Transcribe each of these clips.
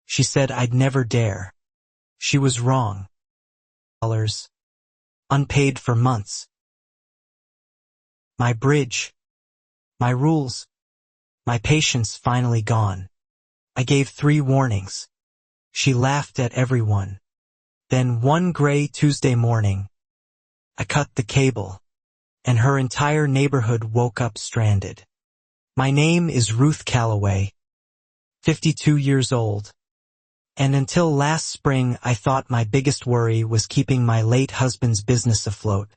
She said I'd never dare. She was wrong. Dollars. Unpaid for months. My bridge. My rules. My patience finally gone. I gave 3 warnings. She laughed at everyone. Then one gray Tuesday morning, I cut the cable, and her entire neighborhood woke up stranded. My name is Ruth Calloway, 52 years old, and until last spring I thought my biggest worry was keeping my late husband's business afloat.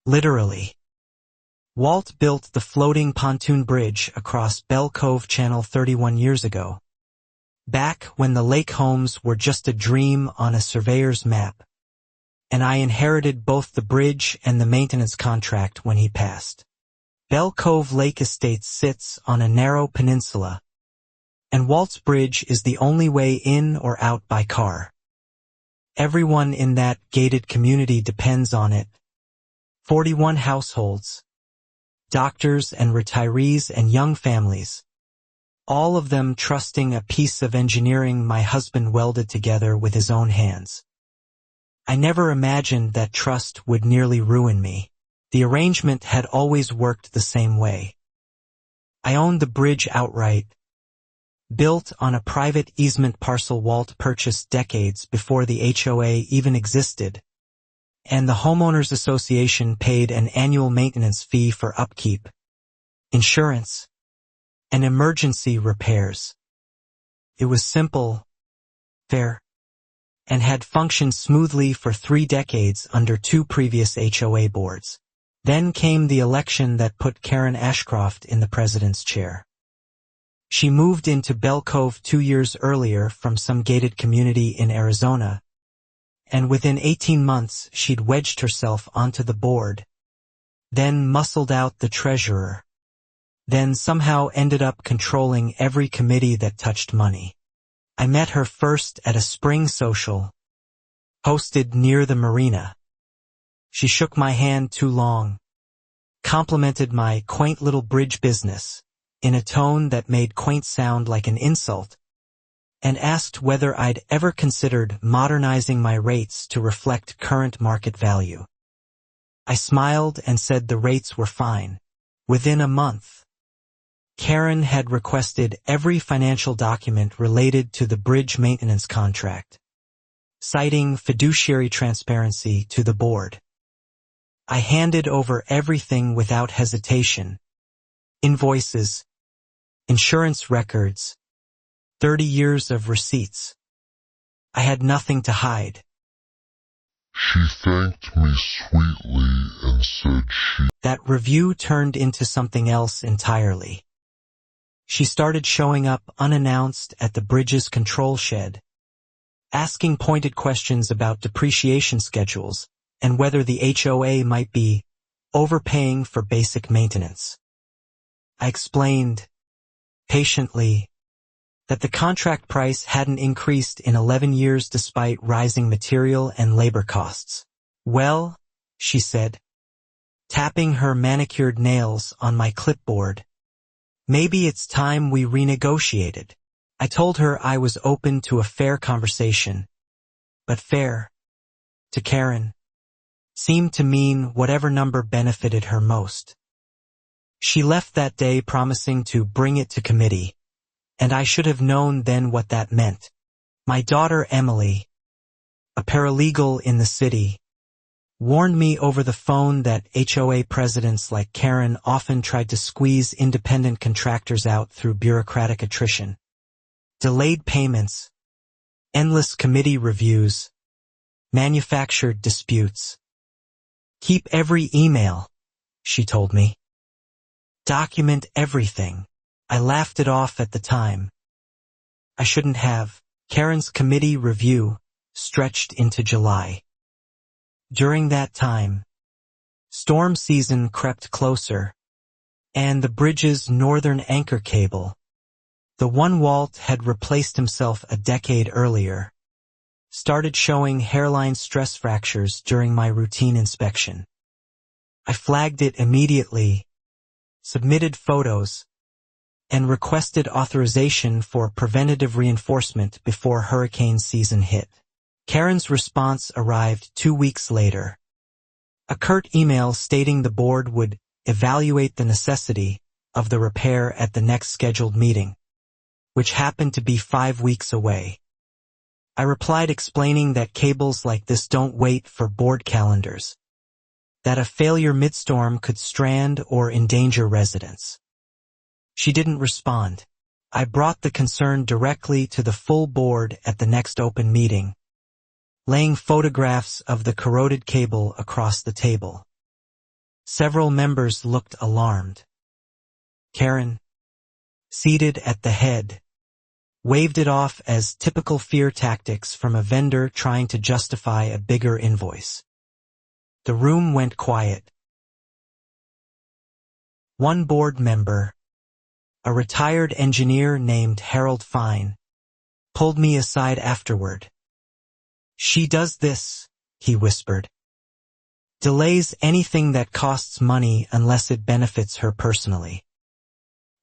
Literally. Walt built the floating pontoon bridge across Belle Cove Channel 31 years ago, back when the lake homes were just a dream on a surveyor's map, and I inherited both the bridge and the maintenance contract when he passed. Belle Cove Lake Estate sits on a narrow peninsula, and Walt's bridge is the only way in or out by car. Everyone in that gated community depends on it. 41 households, doctors and retirees and young families, all of them trusting a piece of engineering my husband welded together with his own hands. I never imagined that trust would nearly ruin me. The arrangement had always worked the same way. I owned the bridge outright, built on a private easement parcel Walt purchased decades before the HOA even existed, and the Homeowners Association paid an annual maintenance fee for upkeep, insurance, and emergency repairs. It was simple, fair, and had functioned smoothly for 3 decades under 2 previous HOA boards. Then came the election that put Karen Ashcroft in the president's chair. She moved into Belle Cove 2 years earlier from some gated community in Arizona, and within 18 months she'd wedged herself onto the board, then muscled out the treasurer, then somehow ended up controlling every committee that touched money. I met her first at a spring social, hosted near the marina. She shook my hand too long, complimented my quaint little bridge business in a tone that made quaint sound like an insult, and asked whether I'd ever considered modernizing my rates to reflect current market value. I smiled and said the rates were fine. Within a month, Karen had requested every financial document related to the bridge maintenance contract, citing fiduciary transparency to the board. I handed over everything without hesitation: invoices, insurance records, 30 years of receipts. I had nothing to hide. She thanked me sweetly and said That review turned into something else entirely. She started showing up unannounced at the bridge's control shed, asking pointed questions about depreciation schedules and whether the HOA might be overpaying for basic maintenance. I explained, patiently, that the contract price hadn't increased in 11 years despite rising material and labor costs. Well, she said, tapping her manicured nails on my clipboard, maybe it's time we renegotiated. I told her I was open to a fair conversation, but fair, to Karen, seemed to mean whatever number benefited her most. She left that day promising to bring it to committee, and I should have known then what that meant. My daughter Emily, a paralegal in the city, warned me over the phone that HOA presidents like Karen often tried to squeeze independent contractors out through bureaucratic attrition. Delayed payments, endless committee reviews, manufactured disputes. Keep every email, she told me. Document everything. I laughed it off at the time. I shouldn't have. Karen's committee review stretched into July. During that time, storm season crept closer, and the bridge's northern anchor cable, the one Walt had replaced himself a decade earlier, started showing hairline stress fractures during my routine inspection. I flagged it immediately, submitted photos, and requested authorization for preventative reinforcement before hurricane season hit. Karen's response arrived 2 weeks later. A curt email stating the board would evaluate the necessity of the repair at the next scheduled meeting, which happened to be 5 weeks away. I replied explaining that cables like this don't wait for board calendars, that a failure midstorm could strand or endanger residents. She didn't respond. I brought the concern directly to the full board at the next open meeting, laying photographs of the corroded cable across the table. Several members looked alarmed. Karen, seated at the head, waved it off as typical fear tactics from a vendor trying to justify a bigger invoice. The room went quiet. One board member, a retired engineer named Harold Fine, pulled me aside afterward. "She does this," he whispered. "Delays anything that costs money unless it benefits her personally.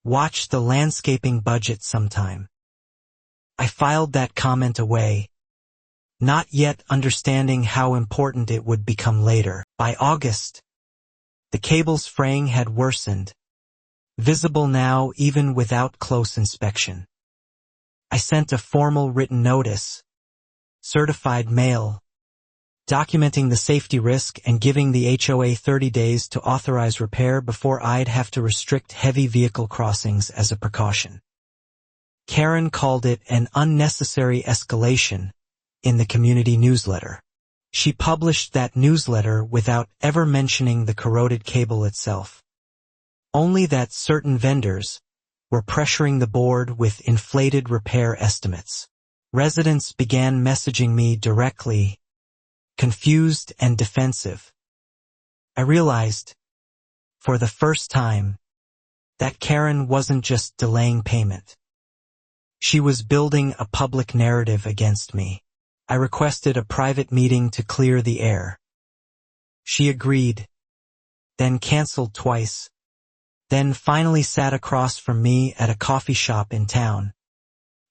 Watch the landscaping budget sometime." I filed that comment away, not yet understanding how important it would become later. By August, the cable's fraying had worsened, visible now even without close inspection. I sent a formal written notice, certified mail, documenting the safety risk and giving the HOA 30 days to authorize repair before I'd have to restrict heavy vehicle crossings as a precaution. Karen called it an unnecessary escalation in the community newsletter. She published that newsletter without ever mentioning the corroded cable itself. Only that certain vendors were pressuring the board with inflated repair estimates. Residents began messaging me directly, confused and defensive. I realized, for the first time, that Karen wasn't just delaying payment. She was building a public narrative against me. I requested a private meeting to clear the air. She agreed, then canceled twice, then finally sat across from me at a coffee shop in town,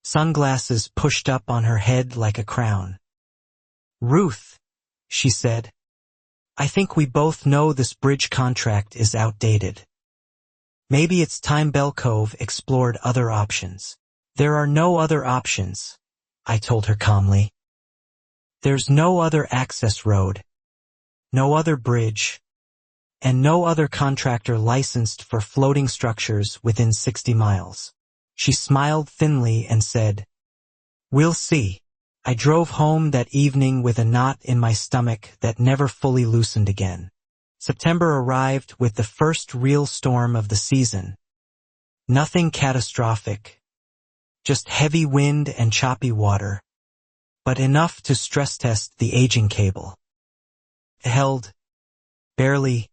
sunglasses pushed up on her head like a crown. "Ruth," she said, "I think we both know this bridge contract is outdated. Maybe it's time Bell Cove explored other options." "There are no other options," I told her calmly. "There's no other access road, no other bridge, and no other contractor licensed for floating structures within 60 miles. She smiled thinly and said, "We'll see." I drove home that evening with a knot in my stomach that never fully loosened again. September arrived with the first real storm of the season. Nothing catastrophic, just heavy wind and choppy water, but enough to stress test the aging cable. It held, barely,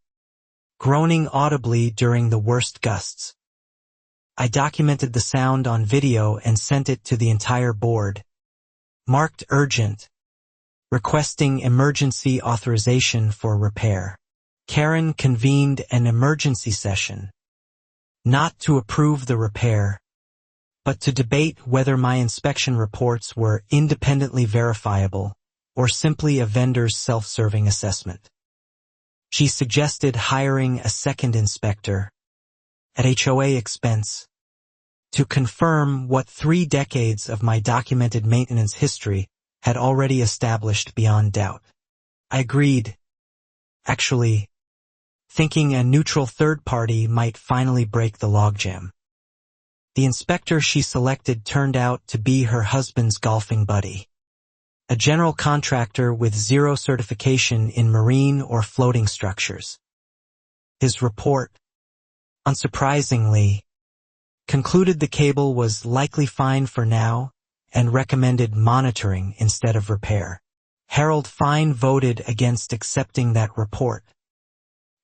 groaning audibly during the worst gusts. I documented the sound on video and sent it to the entire board, marked urgent, requesting emergency authorization for repair. Karen convened an emergency session, not to approve the repair, but to debate whether my inspection reports were independently verifiable or simply a vendor's self-serving assessment. She suggested hiring a second inspector, at HOA expense, to confirm what 3 decades of my documented maintenance history had already established beyond doubt. I agreed, actually, thinking a neutral third party might finally break the logjam. The inspector she selected turned out to be her husband's golfing buddy, a general contractor with 0 certification in marine or floating structures. His report, unsurprisingly, concluded the cable was likely fine for now and recommended monitoring instead of repair. Harold Fine voted against accepting that report,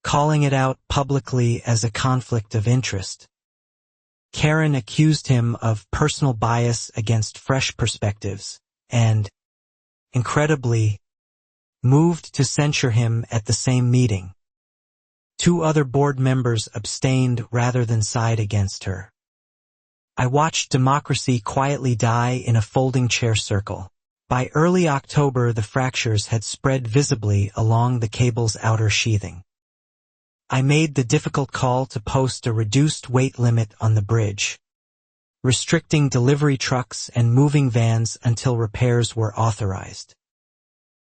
calling it out publicly as a conflict of interest. Karen accused him of personal bias against fresh perspectives and, incredibly, moved to censure him at the same meeting. 2 other board members abstained rather than side against her. I watched democracy quietly die in a folding chair circle. By early October, the fractures had spread visibly along the cable's outer sheathing. I made the difficult call to post a reduced weight limit on the bridge, restricting delivery trucks and moving vans until repairs were authorized.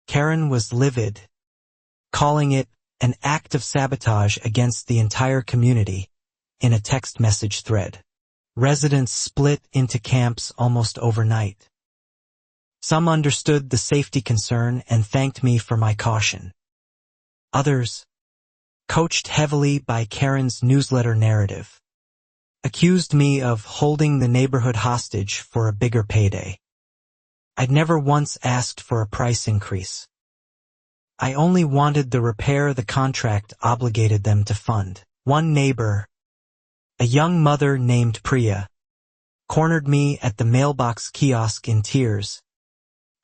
Karen was livid, calling it an act of sabotage against the entire community in a text message thread. Residents split into camps almost overnight. Some understood the safety concern and thanked me for my caution. Others, coached heavily by Karen's newsletter narrative, accused me of holding the neighborhood hostage for a bigger payday. I'd never once asked for a price increase. I only wanted the repair the contract obligated them to fund. One neighbor, a young mother named Priya, cornered me at the mailbox kiosk in tears,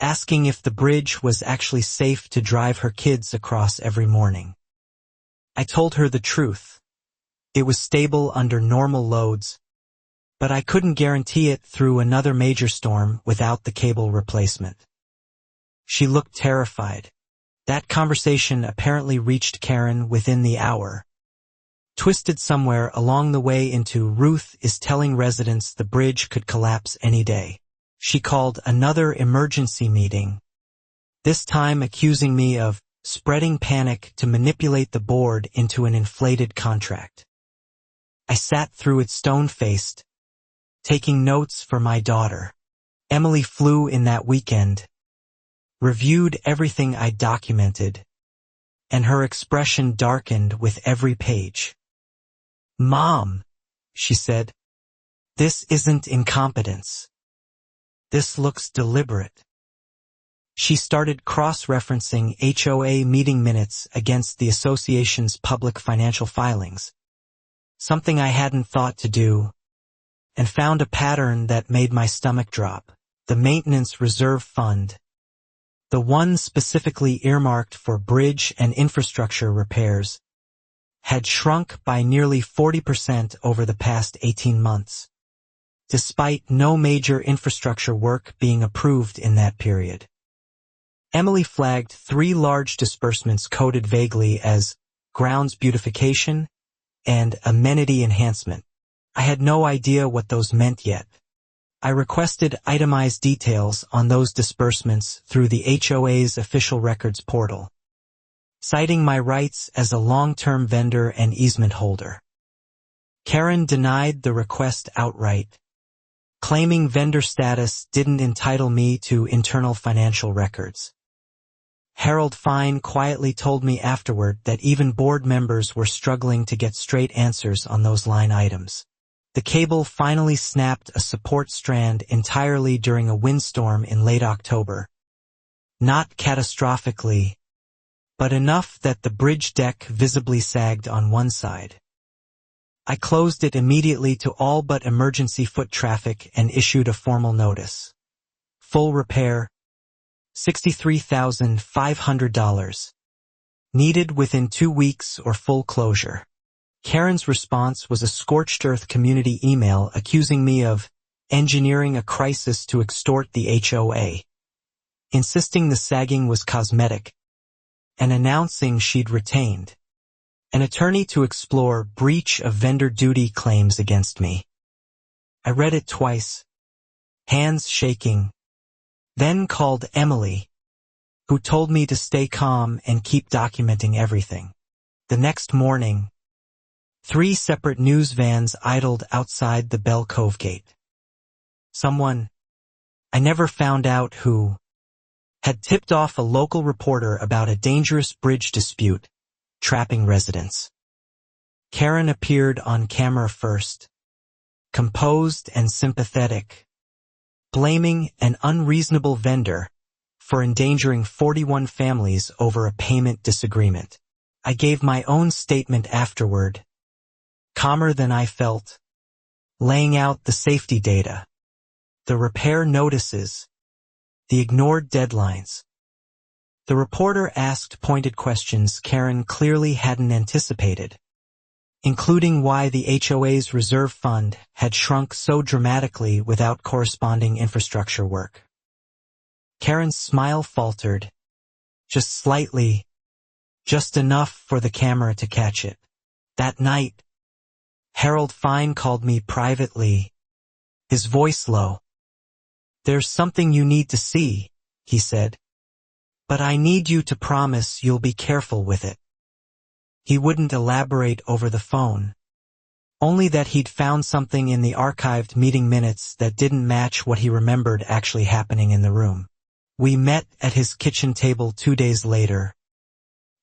asking if the bridge was actually safe to drive her kids across every morning. I told her the truth. It was stable under normal loads, but I couldn't guarantee it through another major storm without the cable replacement. She looked terrified. That conversation apparently reached Karen within the hour, twisted somewhere along the way into "Ruth is telling residents the bridge could collapse any day." She called another emergency meeting, this time accusing me of spreading panic to manipulate the board into an inflated contract. I sat through it stone-faced, taking notes for my daughter. Emily flew in that weekend, reviewed everything I documented, and her expression darkened with every page. "Mom," she said, "this isn't incompetence. This looks deliberate." She started cross-referencing HOA meeting minutes against the association's public financial filings, something I hadn't thought to do, and found a pattern that made my stomach drop. The maintenance reserve fund, the one specifically earmarked for bridge and infrastructure repairs, had shrunk by nearly 40% over the past 18 months, despite no major infrastructure work being approved in that period. Emily flagged 3 large disbursements coded vaguely as grounds beautification and amenity enhancement. I had no idea what those meant yet. I requested itemized details on those disbursements through the HOA's official records portal, citing my rights as a long-term vendor and easement holder. Karen denied the request outright, claiming vendor status didn't entitle me to internal financial records. Harold Fine quietly told me afterward that even board members were struggling to get straight answers on those line items. The cable finally snapped a support strand entirely during a windstorm in late October. Not catastrophically, but enough that the bridge deck visibly sagged on one side. I closed it immediately to all but emergency foot traffic and issued a formal notice. Full repair, $63,500. Needed within 2 weeks or full closure. Karen's response was a scorched earth community email accusing me of engineering a crisis to extort the HOA, insisting the sagging was cosmetic, and announcing she'd retained an attorney to explore breach of vendor duty claims against me. I read it twice, hands shaking, then called Emily, who told me to stay calm and keep documenting everything. The next morning, 3 separate news vans idled outside the Bell Cove gate. Someone, I never found out who, had tipped off a local reporter about a dangerous bridge dispute trapping residents. Karen appeared on camera first, composed and sympathetic, blaming an unreasonable vendor for endangering 41 families over a payment disagreement. I gave my own statement afterward, calmer than I felt, laying out the safety data, the repair notices, the ignored deadlines. The reporter asked pointed questions Karen clearly hadn't anticipated. including why the HOA's reserve fund had shrunk so dramatically without corresponding infrastructure work. Karen's smile faltered, just slightly, just enough for the camera to catch it. That night, Harold Fine called me privately, his voice low. "There's something you need to see," he said. "But I need you to promise you'll be careful with it." He wouldn't elaborate over the phone, only that he'd found something in the archived meeting minutes that didn't match what he remembered actually happening in the room. We met at his kitchen table 2 days later.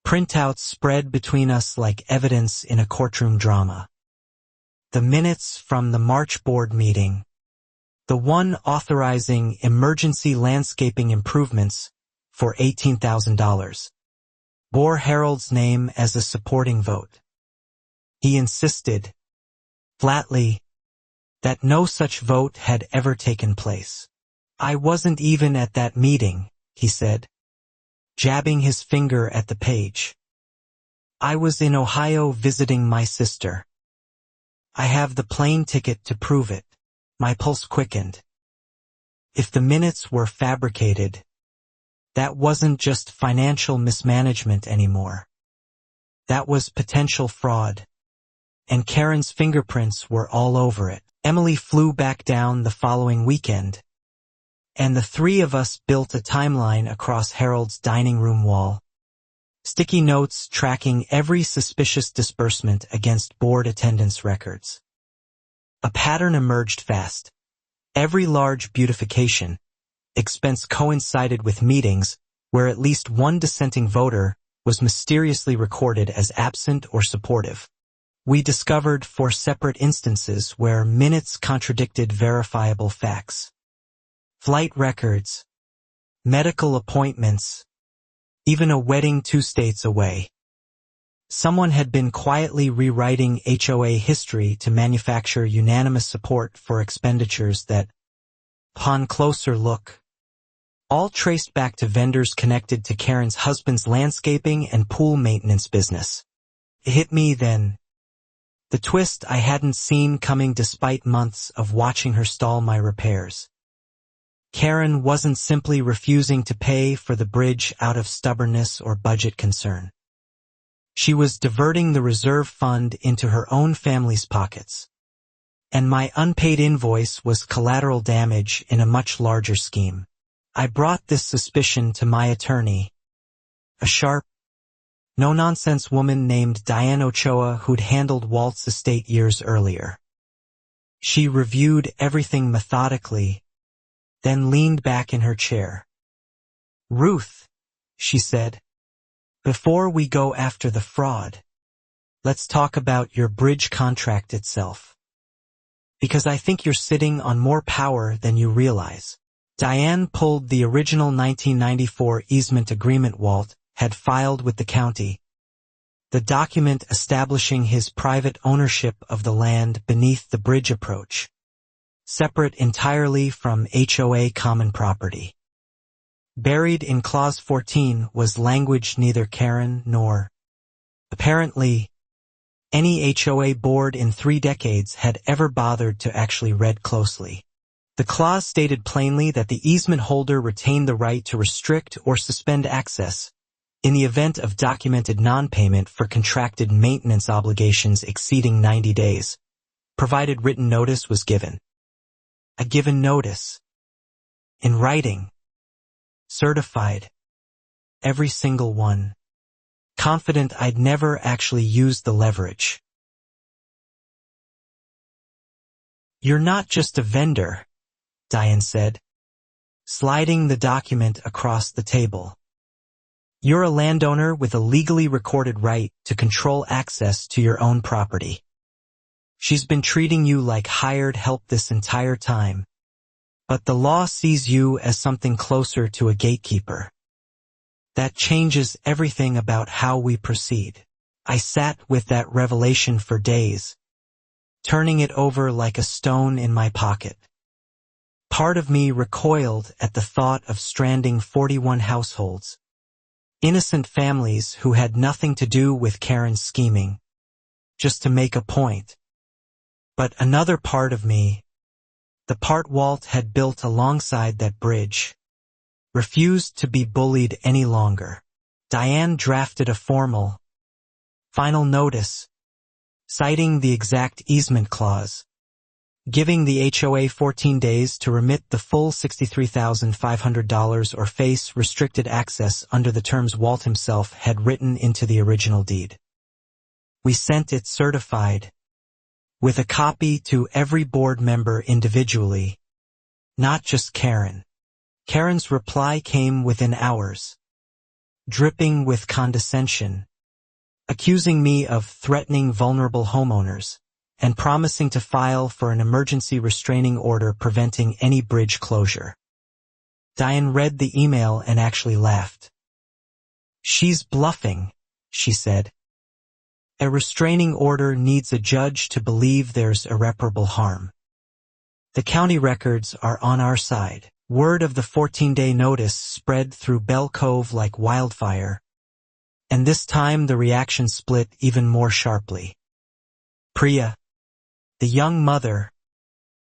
Printouts spread between us like evidence in a courtroom drama. The minutes from the March board meeting, the one authorizing emergency landscaping improvements for $18,000, bore Harold's name as a supporting vote. He insisted, flatly, that no such vote had ever taken place. "I wasn't even at that meeting," he said, jabbing his finger at the page. "I was in Ohio visiting my sister. I have the plane ticket to prove it." My pulse quickened. If the minutes were fabricated, that wasn't just financial mismanagement anymore. That was potential fraud. And Karen's fingerprints were all over it. Emily flew back down the following weekend, and the three of us built a timeline across Harold's dining room wall. Sticky notes tracking every suspicious disbursement against board attendance records. A pattern emerged fast. Every large beautification expense coincided with meetings where at least one dissenting voter was mysteriously recorded as absent or supportive. We discovered 4 separate instances where minutes contradicted verifiable facts. Flight records, medical appointments, even a wedding 2 states away. Someone had been quietly rewriting HOA history to manufacture unanimous support for expenditures that, upon closer look, all traced back to vendors connected to Karen's husband's landscaping and pool maintenance business. It hit me then. The twist I hadn't seen coming despite months of watching her stall my repairs. Karen wasn't simply refusing to pay for the bridge out of stubbornness or budget concern. She was diverting the reserve fund into her own family's pockets. And my unpaid invoice was collateral damage in a much larger scheme. I brought this suspicion to my attorney, a sharp, no-nonsense woman named Diane Ochoa who'd handled Walt's estate years earlier. She reviewed everything methodically, then leaned back in her chair. "Ruth," she said, "before we go after the fraud, let's talk about your bridge contract itself. Because I think you're sitting on more power than you realize." Diane pulled the original 1994 easement agreement Walt had filed with the county, the document establishing his private ownership of the land beneath the bridge approach, separate entirely from HOA common property. Buried in Clause 14 was language neither Karen nor, apparently, any HOA board in 3 decades had ever bothered to actually read closely. The clause stated plainly that the easement holder retained the right to restrict or suspend access in the event of documented non-payment for contracted maintenance obligations exceeding 90 days, provided written notice was given. A given notice. In writing. Certified. Every single one. Confident I'd never actually used the leverage. "You're not just a vendor," Diane said, sliding the document across the table. "You're a landowner with a legally recorded right to control access to your own property. She's been treating you like hired help this entire time, but the law sees you as something closer to a gatekeeper. That changes everything about how we proceed." I sat with that revelation for days, turning it over like a stone in my pocket. Part of me recoiled at the thought of stranding 41 households, innocent families who had nothing to do with Karen's scheming, just to make a point. But another part of me, the part Walt had built alongside that bridge, refused to be bullied any longer. Diane drafted a formal, final notice, citing the exact easement clause, giving the HOA 14 days to remit the full $63,500 or face restricted access under the terms Walt himself had written into the original deed. We sent it certified, with a copy to every board member individually, not just Karen. Karen's reply came within hours, dripping with condescension, accusing me of threatening vulnerable homeowners and promising to file for an emergency restraining order preventing any bridge closure. Diane read the email and actually laughed. "She's bluffing," she said. "A restraining order needs a judge to believe there's irreparable harm. The county records are on our side." Word of the 14-day notice spread through Bell Cove like wildfire, and this time the reaction split even more sharply. Priya, the young mother,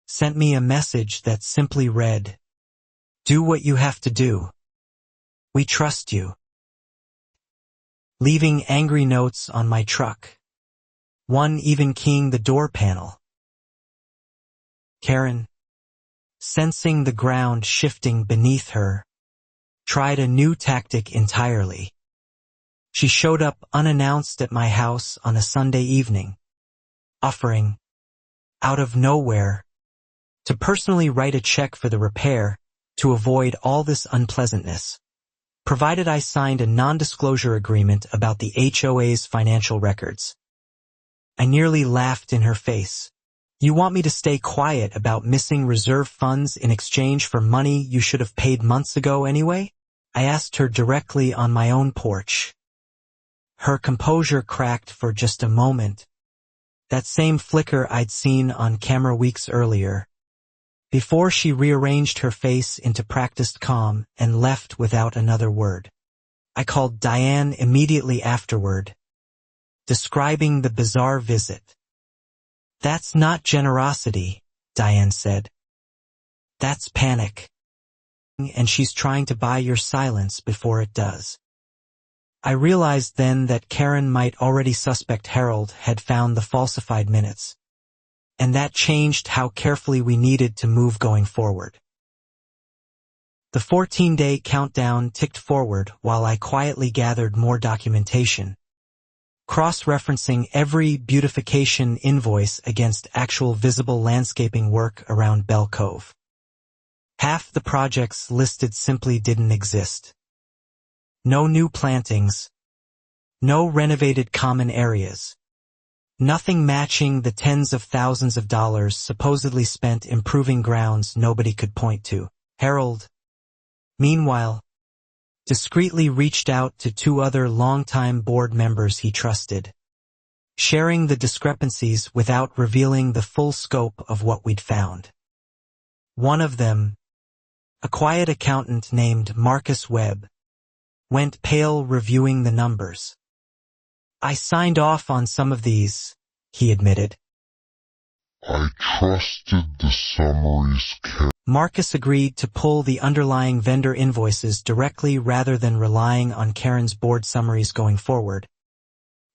sent me a message that simply read, "Do what you have to do. We trust you." Leaving angry notes on my truck, one even keying the door panel. Karen, sensing the ground shifting beneath her, tried a new tactic entirely. She showed up unannounced at my house on a Sunday evening, offering, out of nowhere, to personally write a check for the repair to avoid all this unpleasantness, provided I signed a non-disclosure agreement about the HOA's financial records. I nearly laughed in her face. "You want me to stay quiet about missing reserve funds in exchange for money you should have paid months ago anyway?" I asked her directly on my own porch. Her composure cracked for just a moment, that same flicker I'd seen on camera weeks earlier, before she rearranged her face into practiced calm and left without another word. I called Diane immediately afterward, describing the bizarre visit. "That's not generosity," Diane said. "That's panic. And she's trying to buy your silence before it does." I realized then that Karen might already suspect Harold had found the falsified minutes, and that changed how carefully we needed to move going forward. The 14-day countdown ticked forward while I quietly gathered more documentation, cross-referencing every beautification invoice against actual visible landscaping work around Bell Cove. Half the projects listed simply didn't exist. No new plantings, no renovated common areas, nothing matching the tens of thousands of dollars supposedly spent improving grounds nobody could point to. Harold, meanwhile, discreetly reached out to two other longtime board members he trusted, sharing the discrepancies without revealing the full scope of what we'd found. One of them, a quiet accountant named Marcus Webb, went pale reviewing the numbers. "I signed off on some of these," he admitted. "I trusted the summaries Marcus agreed to pull the underlying vendor invoices directly rather than relying on Karen's board summaries going forward.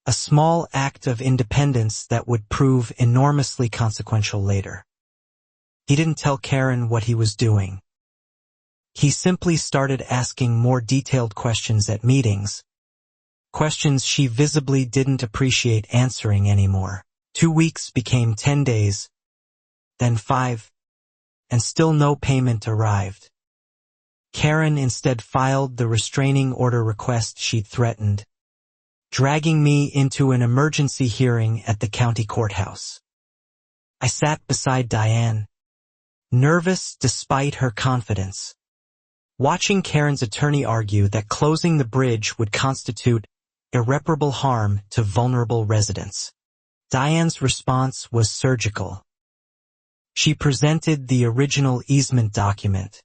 A small act of independence that would prove enormously consequential later. He didn't tell Karen what he was doing. He simply started asking more detailed questions at meetings, questions she visibly didn't appreciate answering anymore. 2 weeks became 10 days, then 5. And still no payment arrived. Karen instead filed the restraining order request she'd threatened, dragging me into an emergency hearing at the county courthouse. I sat beside Diane, nervous despite her confidence, watching Karen's attorney argue that closing the bridge would constitute irreparable harm to vulnerable residents. Diane's response was surgical. She presented the original easement document,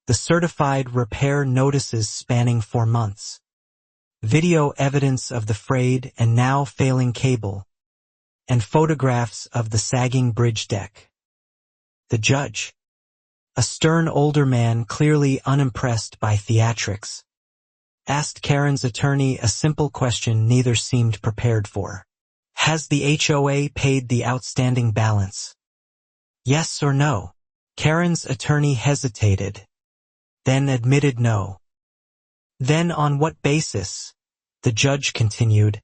the certified repair notices spanning 4 months, video evidence of the frayed and now failing cable, and photographs of the sagging bridge deck. The judge, a stern older man clearly unimpressed by theatrics, asked Karen's attorney a simple question neither seemed prepared for. Has the HOA paid the outstanding balance? Yes or no? Karen's attorney hesitated, then admitted no. Then on what basis? The judge continued.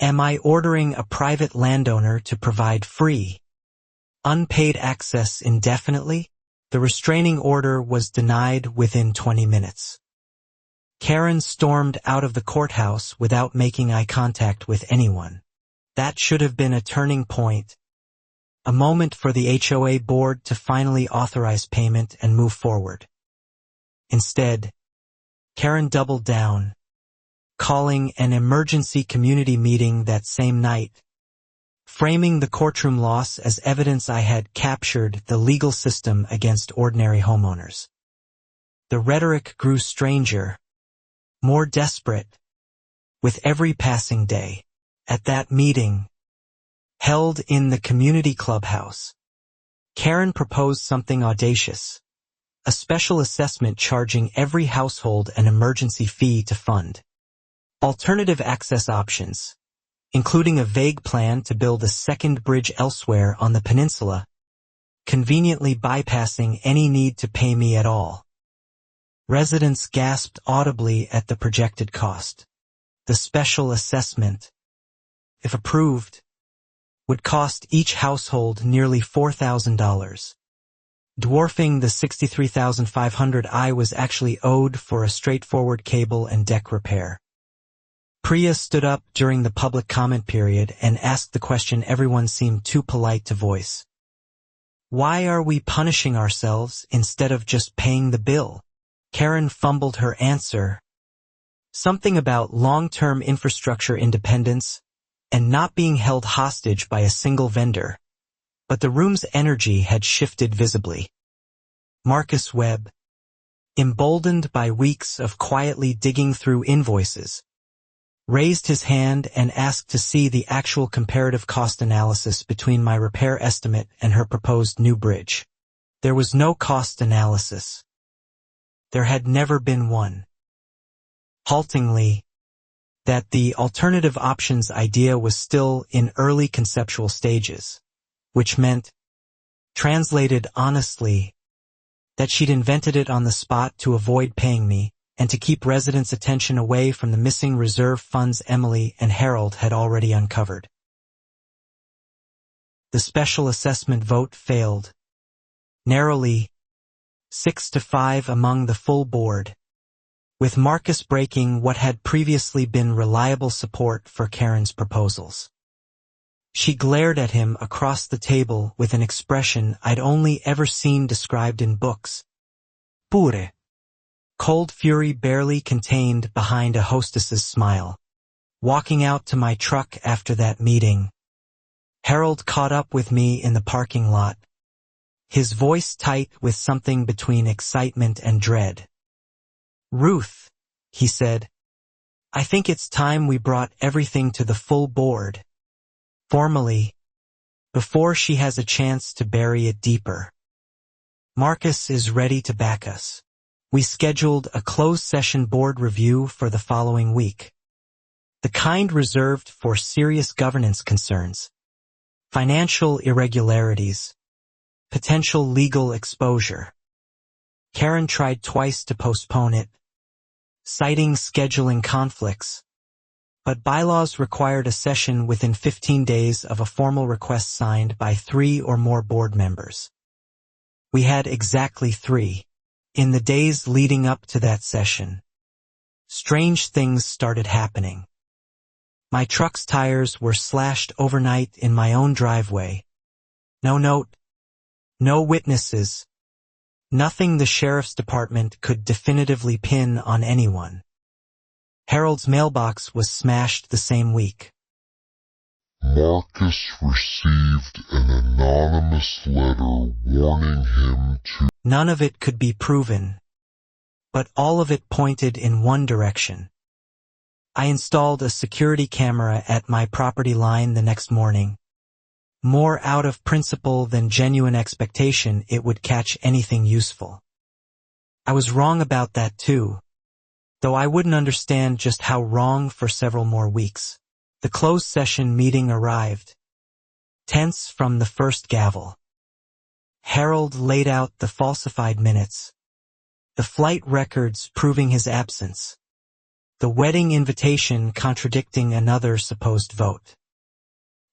Am I ordering a private landowner to provide free, unpaid access indefinitely? The restraining order was denied within 20 minutes. Karen stormed out of the courthouse without making eye contact with anyone. That should have been a turning point, a moment for the HOA board to finally authorize payment and move forward. Instead, Karen doubled down, calling an emergency community meeting that same night, framing the courtroom loss as evidence I had captured the legal system against ordinary homeowners. The rhetoric grew stranger, more desperate, with every passing day. At that meeting, held in the community clubhouse, Karen proposed something audacious, a special assessment charging every household an emergency fee to fund alternative access options, including a vague plan to build a second bridge elsewhere on the peninsula, conveniently bypassing any need to pay me at all. Residents gasped audibly at the projected cost. The special assessment, if approved, would cost each household nearly $4,000, dwarfing the $63,500 I was actually owed for a straightforward cable and deck repair. Priya stood up during the public comment period and asked the question everyone seemed too polite to voice. Why are we punishing ourselves instead of just paying the bill? Karen fumbled her answer. Something about long-term infrastructure independence and not being held hostage by a single vendor. But the room's energy had shifted visibly. Marcus Webb, emboldened by weeks of quietly digging through invoices, raised his hand and asked to see the actual comparative cost analysis between my repair estimate and her proposed new bridge. There was no cost analysis. There had never been one. Haltingly, that the alternative options idea was still in early conceptual stages, which meant, translated honestly, that she'd invented it on the spot to avoid paying me and to keep residents' attention away from the missing reserve funds Emily and Harold had already uncovered. The special assessment vote failed, narrowly, 6-5 among the full board, with Marcus breaking what had previously been reliable support for Karen's proposals. She glared at him across the table with an expression I'd only ever seen described in books. Pure. Cold fury barely contained behind a hostess's smile. Walking out to my truck after that meeting, Harold caught up with me in the parking lot, his voice tight with something between excitement and dread. Ruth, he said, I think it's time we brought everything to the full board, formally, before she has a chance to bury it deeper. Marcus is ready to back us. We scheduled a closed session board review for the following week. The kind reserved for serious governance concerns, financial irregularities, potential legal exposure. Karen tried twice to postpone it, citing scheduling conflicts, but bylaws required a session within 15 days of a formal request signed by 3 or more board members. We had exactly 3. In the days leading up to that session, strange things started happening. My truck's tires were slashed overnight in my own driveway. No note, no witnesses, nothing the sheriff's department could definitively pin on anyone. Harold's mailbox was smashed the same week. Marcus received an anonymous letter warning him to... None of it could be proven, but all of it pointed in one direction. I installed a security camera at my property line the next morning, more out of principle than genuine expectation it would catch anything useful. I was wrong about that too, though I wouldn't understand just how wrong for several more weeks. The closed session meeting arrived, tense from the first gavel. Harold laid out the falsified minutes, the flight records proving his absence, the wedding invitation contradicting another supposed vote.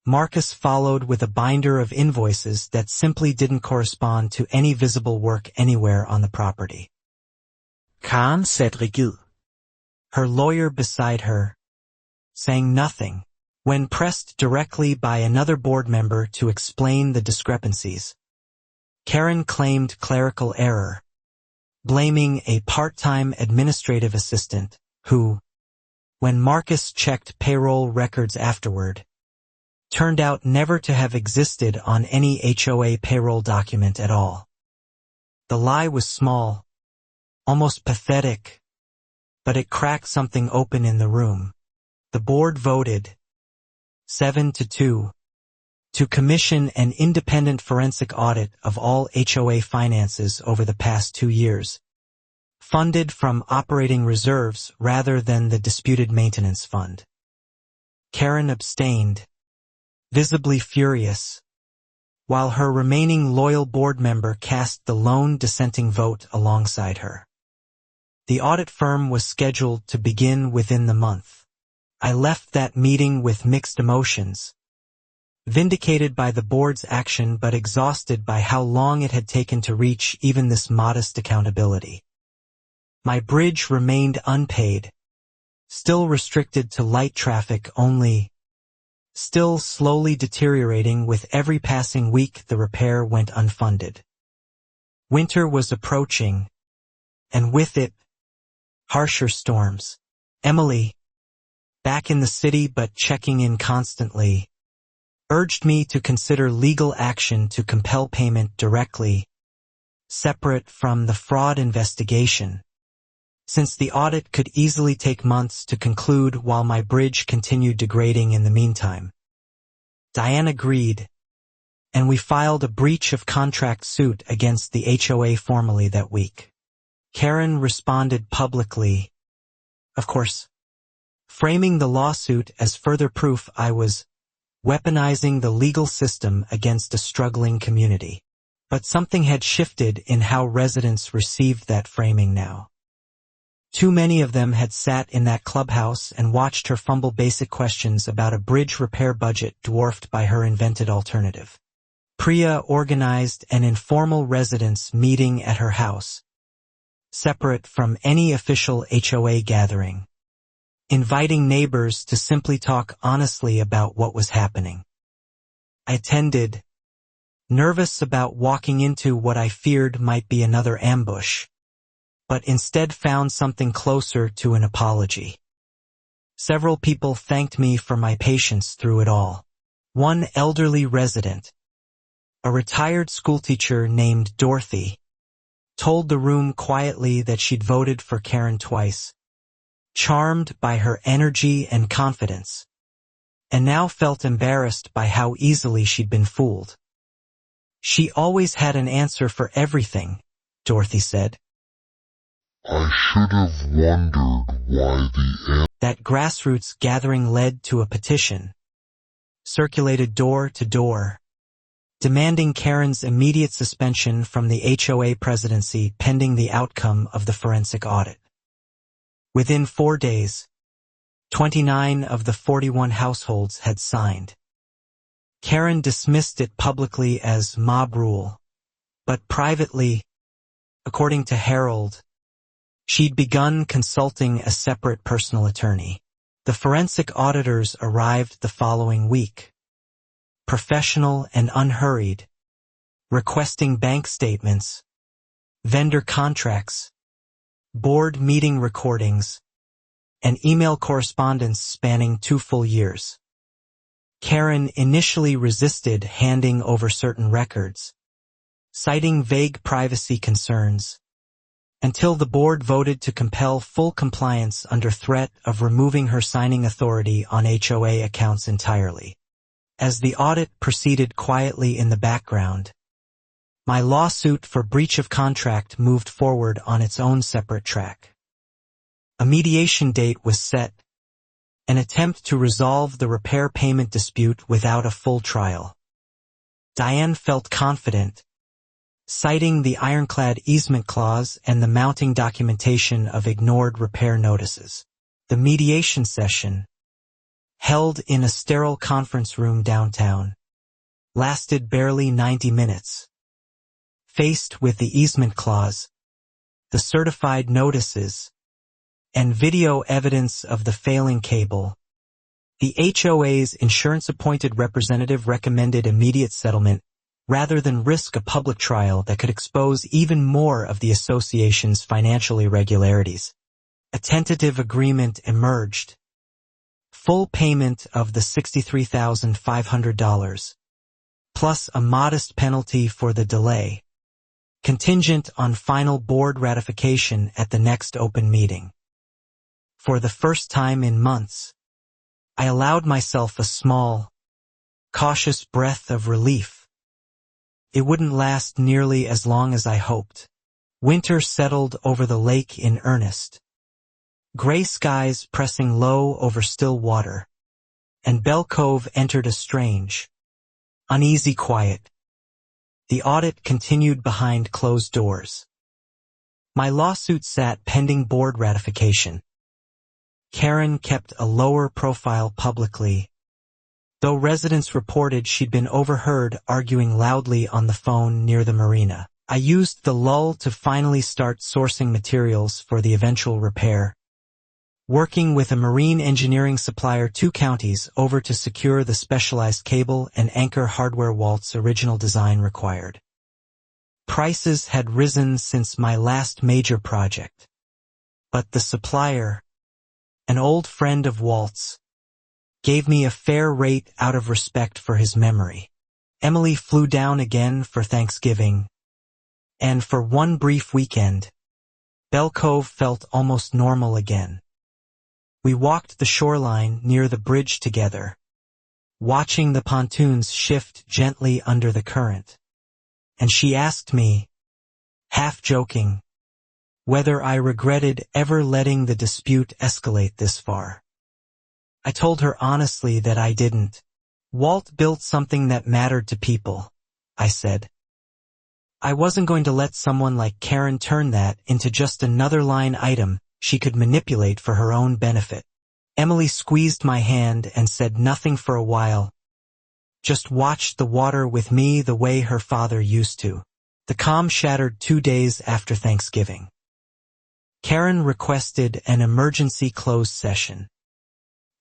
Marcus followed with a binder of invoices that simply didn't correspond to any visible work anywhere on the property. Karen sat rigid. Her lawyer beside her, saying nothing, when pressed directly by another board member to explain the discrepancies. Karen claimed clerical error, blaming a part-time administrative assistant who, when Marcus checked payroll records afterward, turned out never to have existed on any HOA payroll document at all. The lie was small, almost pathetic, but it cracked something open in the room. The board voted, 7-2, to commission an independent forensic audit of all HOA finances over the past 2 years, funded from operating reserves rather than the disputed maintenance fund. Karen abstained, visibly furious, while her remaining loyal board member cast the lone dissenting vote alongside her. The audit firm was scheduled to begin within the month. I left that meeting with mixed emotions, vindicated by the board's action but exhausted by how long it had taken to reach even this modest accountability. My bridge remained unpaid, still restricted to light traffic only, still slowly deteriorating with every passing week the repair went unfunded. Winter was approaching, and with it, harsher storms. Emily, back in the city but checking in constantly, urged me to consider legal action to compel payment directly, separate from the fraud investigation, since the audit could easily take months to conclude while my bridge continued degrading in the meantime. Diane agreed, and we filed a breach of contract suit against the HOA formally that week. Karen responded publicly, of course, framing the lawsuit as further proof I was weaponizing the legal system against a struggling community. But something had shifted in how residents received that framing now. Too many of them had sat in that clubhouse and watched her fumble basic questions about a bridge repair budget dwarfed by her invented alternative. Priya organized an informal residents' meeting at her house, separate from any official HOA gathering, inviting neighbors to simply talk honestly about what was happening. I attended, nervous about walking into what I feared might be another ambush, but instead found something closer to an apology. Several people thanked me for my patience through it all. One elderly resident, a retired schoolteacher named Dorothy, told the room quietly that she'd voted for Karen twice, charmed by her energy and confidence, and now felt embarrassed by how easily she'd been fooled. She always had an answer for everything, Dorothy said. I should have wondered why That grassroots gathering led to a petition, circulated door to door, demanding Karen's immediate suspension from the HOA presidency pending the outcome of the forensic audit. Within 4 days, 29 of the 41 households had signed. Karen dismissed it publicly as mob rule, but privately, according to Harold, she'd begun consulting a separate personal attorney. The forensic auditors arrived the following week, professional and unhurried, requesting bank statements, vendor contracts, board meeting recordings, and email correspondence spanning 2 full years. Karen initially resisted handing over certain records, citing vague privacy concerns, until the board voted to compel full compliance under threat of removing her signing authority on HOA accounts entirely. As the audit proceeded quietly in the background, my lawsuit for breach of contract moved forward on its own separate track. A mediation date was set, an attempt to resolve the repair payment dispute without a full trial. Diane felt confident, citing the ironclad easement clause and the mounting documentation of ignored repair notices. The mediation session, held in a sterile conference room downtown, lasted barely 90 minutes. Faced with the easement clause, the certified notices, and video evidence of the failing cable, the HOA's insurance-appointed representative recommended immediate settlement rather than risk a public trial that could expose even more of the association's financial irregularities. A tentative agreement emerged. Full payment of the $63,500, plus a modest penalty for the delay, contingent on final board ratification at the next open meeting. For the first time in months, I allowed myself a small, cautious breath of relief. It wouldn't last nearly as long as I hoped. Winter settled over the lake in earnest. Gray skies pressing low over still water, and Bell Cove entered a strange, uneasy quiet. The audit continued behind closed doors. My lawsuit sat pending board ratification. Karen kept a lower profile publicly, though residents reported she'd been overheard arguing loudly on the phone near the marina. I used the lull to finally start sourcing materials for the eventual repair, working with a marine engineering supplier 2 counties over to secure the specialized cable and anchor hardware Walt's original design required. Prices had risen since my last major project, but the supplier, an old friend of Walt's, gave me a fair rate out of respect for his memory. Emily flew down again for Thanksgiving, and for one brief weekend, Bell Cove felt almost normal again. We walked the shoreline near the bridge together, watching the pontoons shift gently under the current. And she asked me, half joking, whether I regretted ever letting the dispute escalate this far. I told her honestly that I didn't. Walt built something that mattered to people, I said. I wasn't going to let someone like Karen turn that into just another line item she could manipulate for her own benefit. Emily squeezed my hand and said nothing for a while. Just watched the water with me the way her father used to. The calm shattered 2 days after Thanksgiving. Karen requested an emergency closed session,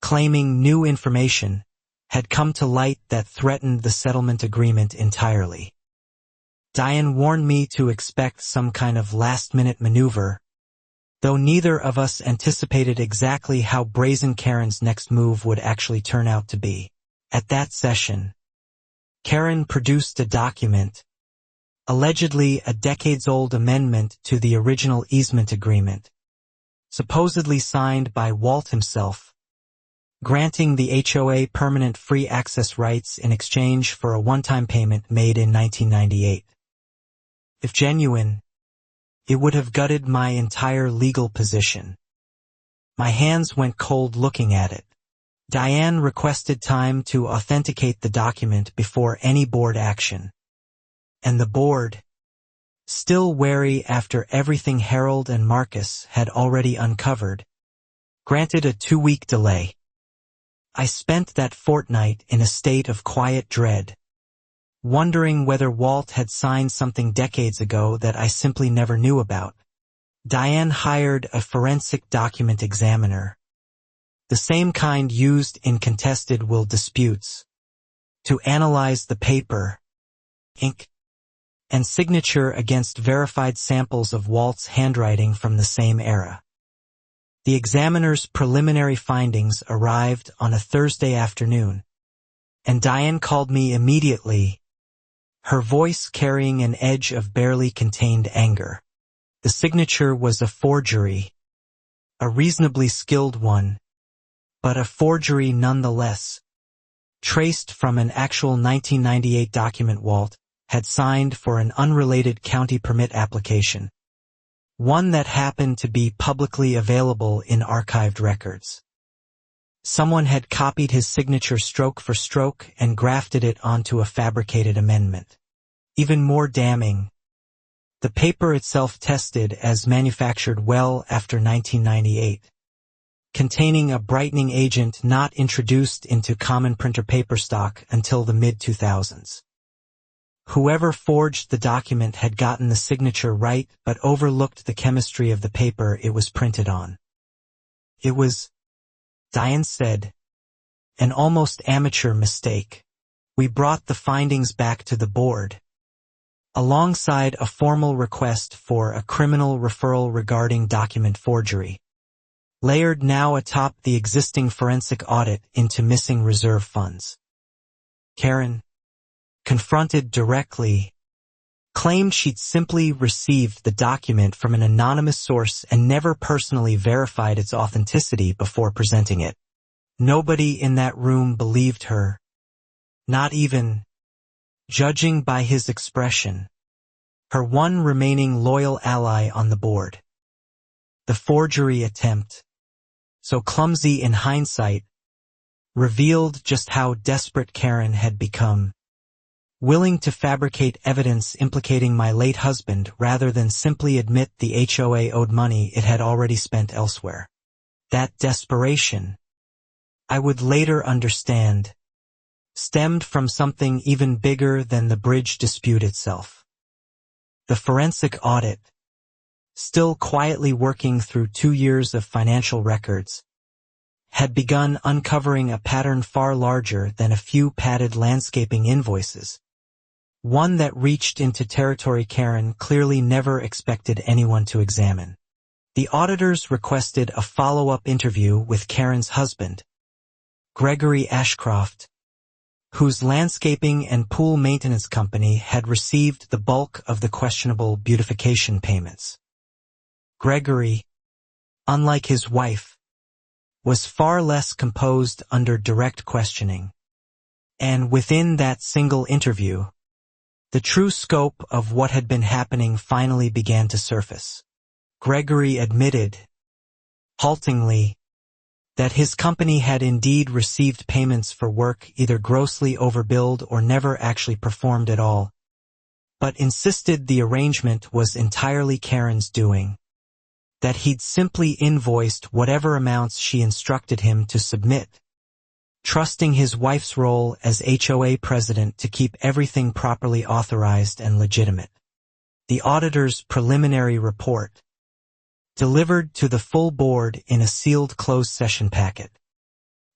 claiming new information had come to light that threatened the settlement agreement entirely. Diane warned me to expect some kind of last-minute maneuver, though neither of us anticipated exactly how brazen Karen's next move would actually turn out to be. At that session, Karen produced a document, allegedly a decades-old amendment to the original easement agreement, supposedly signed by Walt himself, granting the HOA permanent free access rights in exchange for a one-time payment made in 1998. If genuine, it would have gutted my entire legal position. My hands went cold looking at it. Diane requested time to authenticate the document before any board action. And the board, still wary after everything Harold and Marcus had already uncovered, granted a 2-week delay. I spent that fortnight in a state of quiet dread, wondering whether Walt had signed something decades ago that I simply never knew about. Diane hired a forensic document examiner, the same kind used in contested will disputes, to analyze the paper, ink, and signature against verified samples of Walt's handwriting from the same era. The examiner's preliminary findings arrived on a Thursday afternoon, and Diane called me immediately, her voice carrying an edge of barely contained anger. The signature was a forgery, a reasonably skilled one, but a forgery nonetheless. traced from an actual 1998 document Walt had signed for an unrelated county permit application, one that happened to be publicly available in archived records. Someone had copied his signature stroke for stroke and grafted it onto a fabricated amendment. Even more damning, the paper itself tested as manufactured well after 1998, containing a brightening agent not introduced into common printer paper stock until the mid-2000s. Whoever forged the document had gotten the signature right but overlooked the chemistry of the paper it was printed on. It was, Diane said, an almost amateur mistake. We brought the findings back to the board, alongside a formal request for a criminal referral regarding document forgery, layered now atop the existing forensic audit into missing reserve funds. Karen, confronted directly, claimed she'd simply received the document from an anonymous source and never personally verified its authenticity before presenting it. Nobody in that room believed her, not even, judging by his expression, her one remaining loyal ally on the board. The forgery attempt, so clumsy in hindsight, revealed just how desperate Karen had become, willing to fabricate evidence implicating my late husband rather than simply admit the HOA owed money it had already spent elsewhere. That desperation, I would later understand, stemmed from something even bigger than the bridge dispute itself. The forensic audit, still quietly working through 2 years of financial records, had begun uncovering a pattern far larger than a few padded landscaping invoices, one that reached into territory Karen clearly never expected anyone to examine. The auditors requested a follow-up interview with Karen's husband, Gregory Ashcroft, whose landscaping and pool maintenance company had received the bulk of the questionable beautification payments. Gregory, unlike his wife, was far less composed under direct questioning, and within that single interview, the true scope of what had been happening finally began to surface. Gregory admitted, haltingly, that his company had indeed received payments for work either grossly overbilled or never actually performed at all, but insisted the arrangement was entirely Karen's doing, that he'd simply invoiced whatever amounts she instructed him to submit, trusting his wife's role as HOA president to keep everything properly authorized and legitimate. The auditor's preliminary report, delivered to the full board in a sealed closed session packet,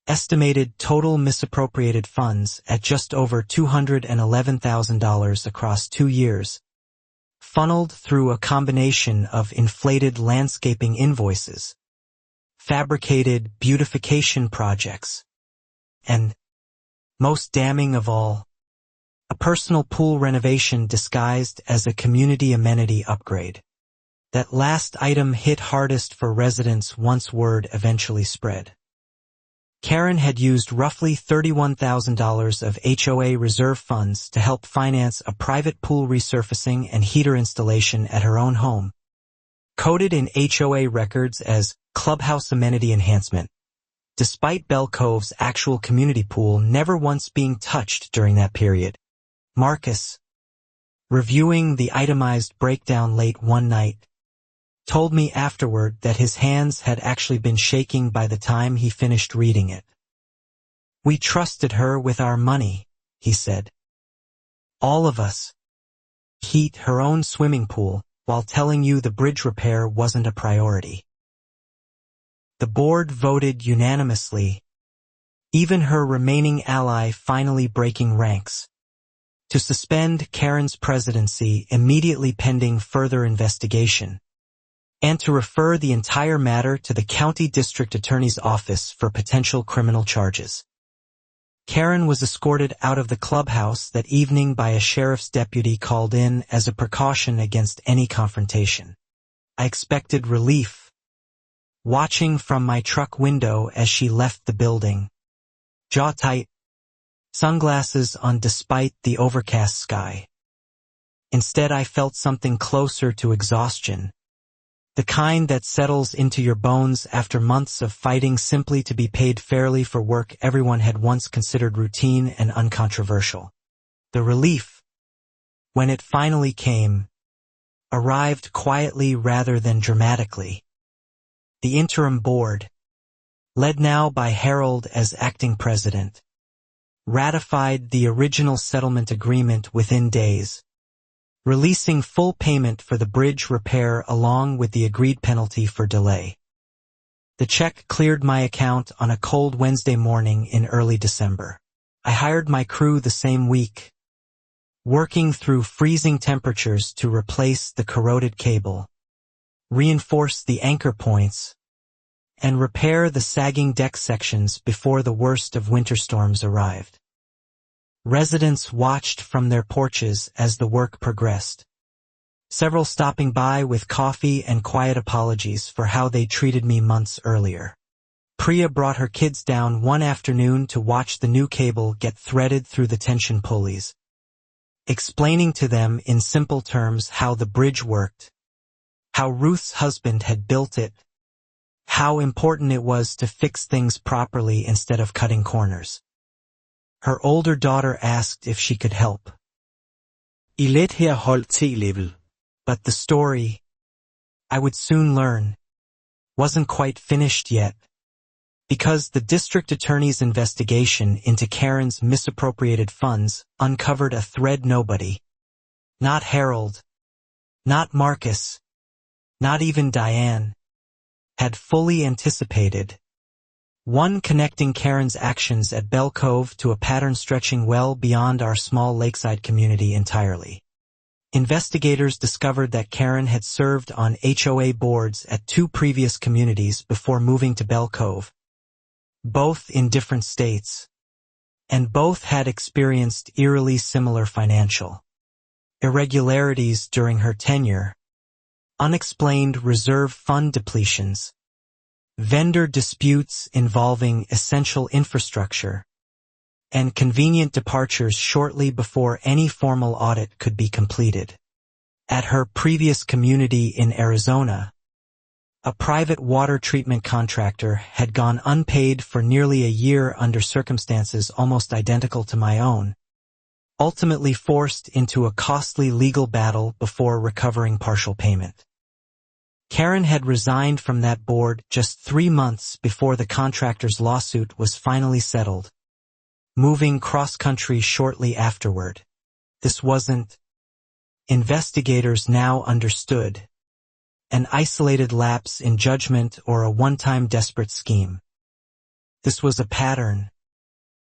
estimated total misappropriated funds at just over $211,000 across 2 years, funneled through a combination of inflated landscaping invoices, fabricated beautification projects, and, most damning of all, a personal pool renovation disguised as a community amenity upgrade. That last item hit hardest for residents once word eventually spread. Karen had used roughly $31,000 of HOA reserve funds to help finance a private pool resurfacing and heater installation at her own home, coded in HOA records as clubhouse amenity enhancement, despite Bell Cove's actual community pool never once being touched during that period. Marcus, reviewing the itemized breakdown late one night, told me afterward that his hands had actually been shaking by the time he finished reading it. "We trusted her with our money," he said. "All of us. Heat her own swimming pool while telling you the bridge repair wasn't a priority." The board voted unanimously, even her remaining ally finally breaking ranks, to suspend Karen's presidency immediately pending further investigation, and to refer the entire matter to the county district attorney's office for potential criminal charges. Karen was escorted out of the clubhouse that evening by a sheriff's deputy called in as a precaution against any confrontation. I expected relief, watching from my truck window as she left the building, jaw tight, Sunglasses on despite the overcast sky. Instead, I felt something closer to exhaustion. The kind that settles into your bones after months of fighting simply to be paid fairly for work everyone had once considered routine and uncontroversial. The relief, when it finally came, arrived quietly rather than dramatically. The interim board, led now by Harold as acting president, ratified the original settlement agreement within days, releasing full payment for the bridge repair along with the agreed penalty for delay. The check cleared my account on a cold Wednesday morning in early December. I hired my crew the same week, working through freezing temperatures to replace the corroded cable, reinforce the anchor points, and repair the sagging deck sections before the worst of winter storms arrived. Residents watched from their porches as the work progressed, several stopping by with coffee and quiet apologies for how they treated me months earlier. Priya brought her kids down one afternoon to watch the new cable get threaded through the tension pulleys, explaining to them in simple terms how the bridge worked, how Ruth's husband had built it, how important it was to fix things properly instead of cutting corners. Her older daughter asked if she could help. I let her holdt T-level. But the story, I would soon learn, wasn't quite finished yet, because the district attorney's investigation into Karen's misappropriated funds uncovered a thread nobody, not Harold, not Marcus, not even Diane, had fully anticipated. One connecting Karen's actions at Bell Cove to a pattern stretching well beyond our small lakeside community entirely. Investigators discovered that Karen had served on HOA boards at 2 previous communities before moving to Bell Cove, both in different states, and both had experienced eerily similar financial irregularities during her tenure, unexplained reserve fund depletions, vendor disputes involving essential infrastructure, and convenient departures shortly before any formal audit could be completed. At her previous community in Arizona, a private water treatment contractor had gone unpaid for nearly a year under circumstances almost identical to my own, ultimately forced into a costly legal battle before recovering partial payment. Karen had resigned from that board just 3 months before the contractor's lawsuit was finally settled, moving cross-country shortly afterward. This wasn't, investigators now understood, an isolated lapse in judgment or a one-time desperate scheme. This was a pattern,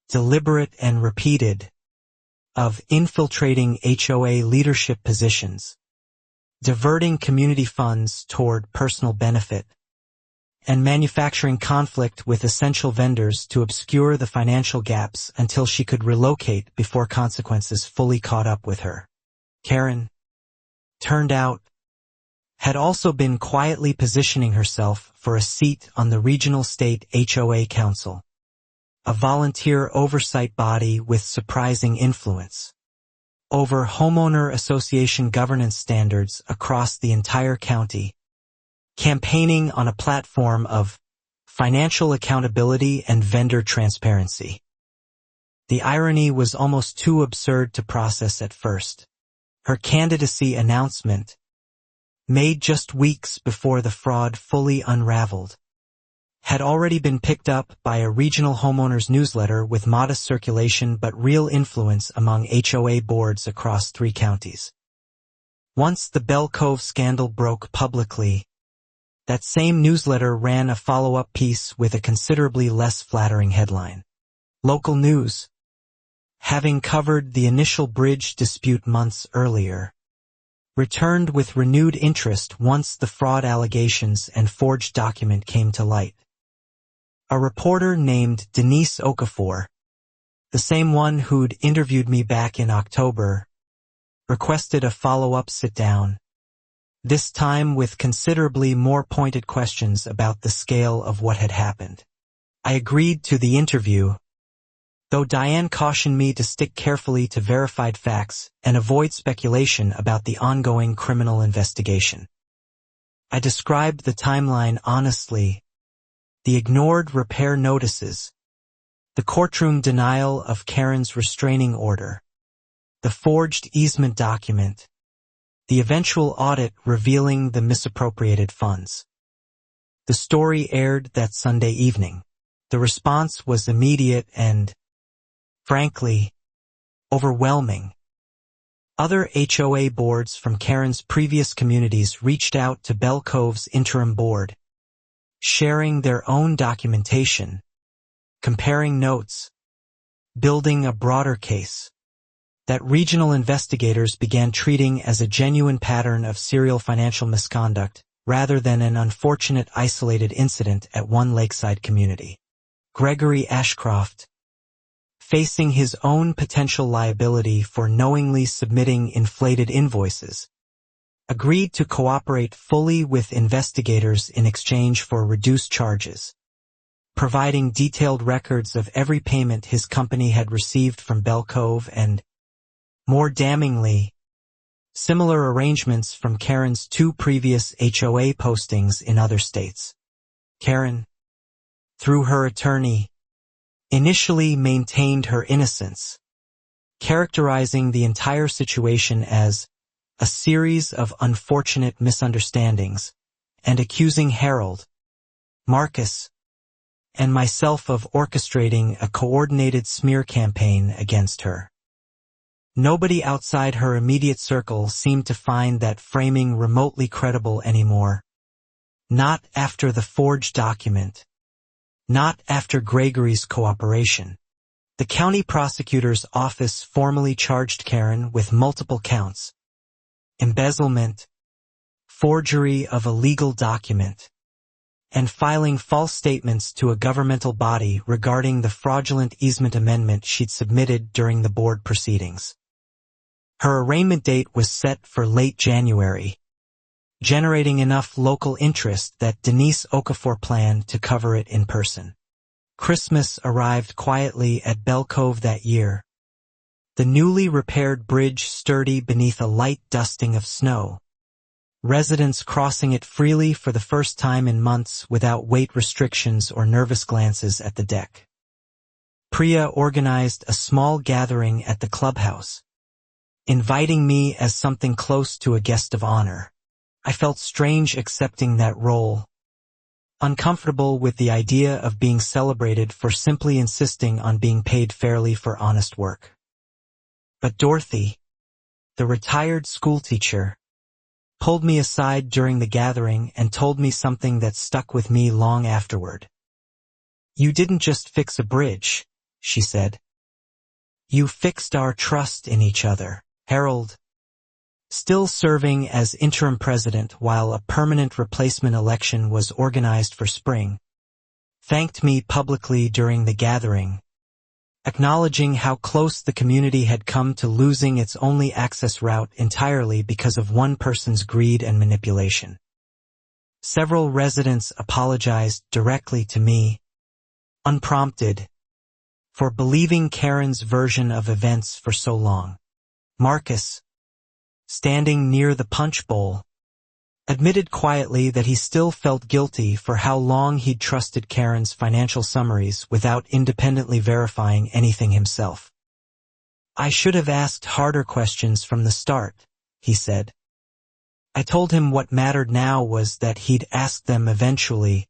deliberate and repeated, of infiltrating HOA leadership positions, diverting community funds toward personal benefit, and manufacturing conflict with essential vendors to obscure the financial gaps until she could relocate before consequences fully caught up with her. Karen, turned out, had also been quietly positioning herself for a seat on the regional state HOA council, a volunteer oversight body with surprising influence over homeowner association governance standards across the entire county, campaigning on a platform of financial accountability and vendor transparency. The irony was almost too absurd to process at first. Her candidacy announcement, made just weeks before the fraud fully unraveled, had already been picked up by a regional homeowners newsletter with modest circulation but real influence among HOA boards across 3 counties. Once the Bell Cove scandal broke publicly, that same newsletter ran a follow-up piece with a considerably less flattering headline. Local news, having covered the initial bridge dispute months earlier, returned with renewed interest once the fraud allegations and forged document came to light. A reporter named Denise Okafor, the same one who'd interviewed me back in October, requested a follow-up sit-down, this time with considerably more pointed questions about the scale of what had happened. I agreed to the interview, though Diane cautioned me to stick carefully to verified facts and avoid speculation about the ongoing criminal investigation. I described the timeline honestly: the ignored repair notices, the courtroom denial of Karen's restraining order, the forged easement document, the eventual audit revealing the misappropriated funds. The story aired that Sunday evening. The response was immediate and, frankly, overwhelming. Other HOA boards from Karen's previous communities reached out to Bell Cove's interim board, sharing their own documentation, comparing notes, building a broader case that regional investigators began treating as a genuine pattern of serial financial misconduct rather than an unfortunate isolated incident at one lakeside community. Gregory Ashcroft, facing his own potential liability for knowingly submitting inflated invoices, agreed to cooperate fully with investigators in exchange for reduced charges, providing detailed records of every payment his company had received from Bell Cove and, more damningly, similar arrangements from Karen's 2 previous HOA postings in other states. Karen, through her attorney, initially maintained her innocence, characterizing the entire situation as a series of unfortunate misunderstandings and accusing Harold, Marcus, and myself of orchestrating a coordinated smear campaign against her. Nobody outside her immediate circle seemed to find that framing remotely credible anymore. Not after the forged document. Not after Gregory's cooperation. The county prosecutor's office formally charged Karen with multiple counts: embezzlement, forgery of a legal document, and filing false statements to a governmental body regarding the fraudulent easement amendment she'd submitted during the board proceedings. Her arraignment date was set for late January, generating enough local interest that Denise Okafor planned to cover it in person. Christmas arrived quietly at Bell Cove that year, the newly repaired bridge sturdy beneath a light dusting of snow, residents crossing it freely for the first time in months without weight restrictions or nervous glances at the deck. Priya organized a small gathering at the clubhouse, inviting me as something close to a guest of honor. I felt strange accepting that role, uncomfortable with the idea of being celebrated for simply insisting on being paid fairly for honest work. But Dorothy, the retired schoolteacher, pulled me aside during the gathering and told me something that stuck with me long afterward. "You didn't just fix a bridge," she said. "You fixed our trust in each other." Harold, still serving as interim president while a permanent replacement election was organized for spring, thanked me publicly during the gathering, acknowledging how close the community had come to losing its only access route entirely because of one person's greed and manipulation. Several residents apologized directly to me, unprompted, for believing Karen's version of events for so long. Marcus, standing near the punch bowl, admitted quietly that he still felt guilty for how long he'd trusted Karen's financial summaries without independently verifying anything himself. "I should have asked harder questions from the start," he said. I told him what mattered now was that he'd ask them eventually,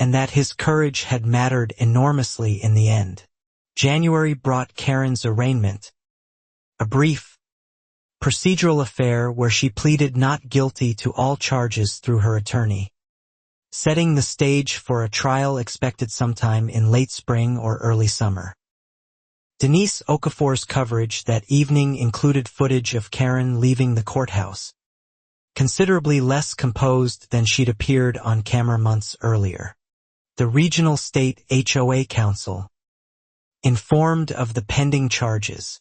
and that his courage had mattered enormously in the end. January brought Karen's arraignment, a brief, procedural affair where she pleaded not guilty to all charges through her attorney, setting the stage for a trial expected sometime in late spring or early summer. Denise Okafor's coverage that evening included footage of Karen leaving the courthouse, considerably less composed than she'd appeared on camera months earlier. The regional state HOA council, informed of the pending charges,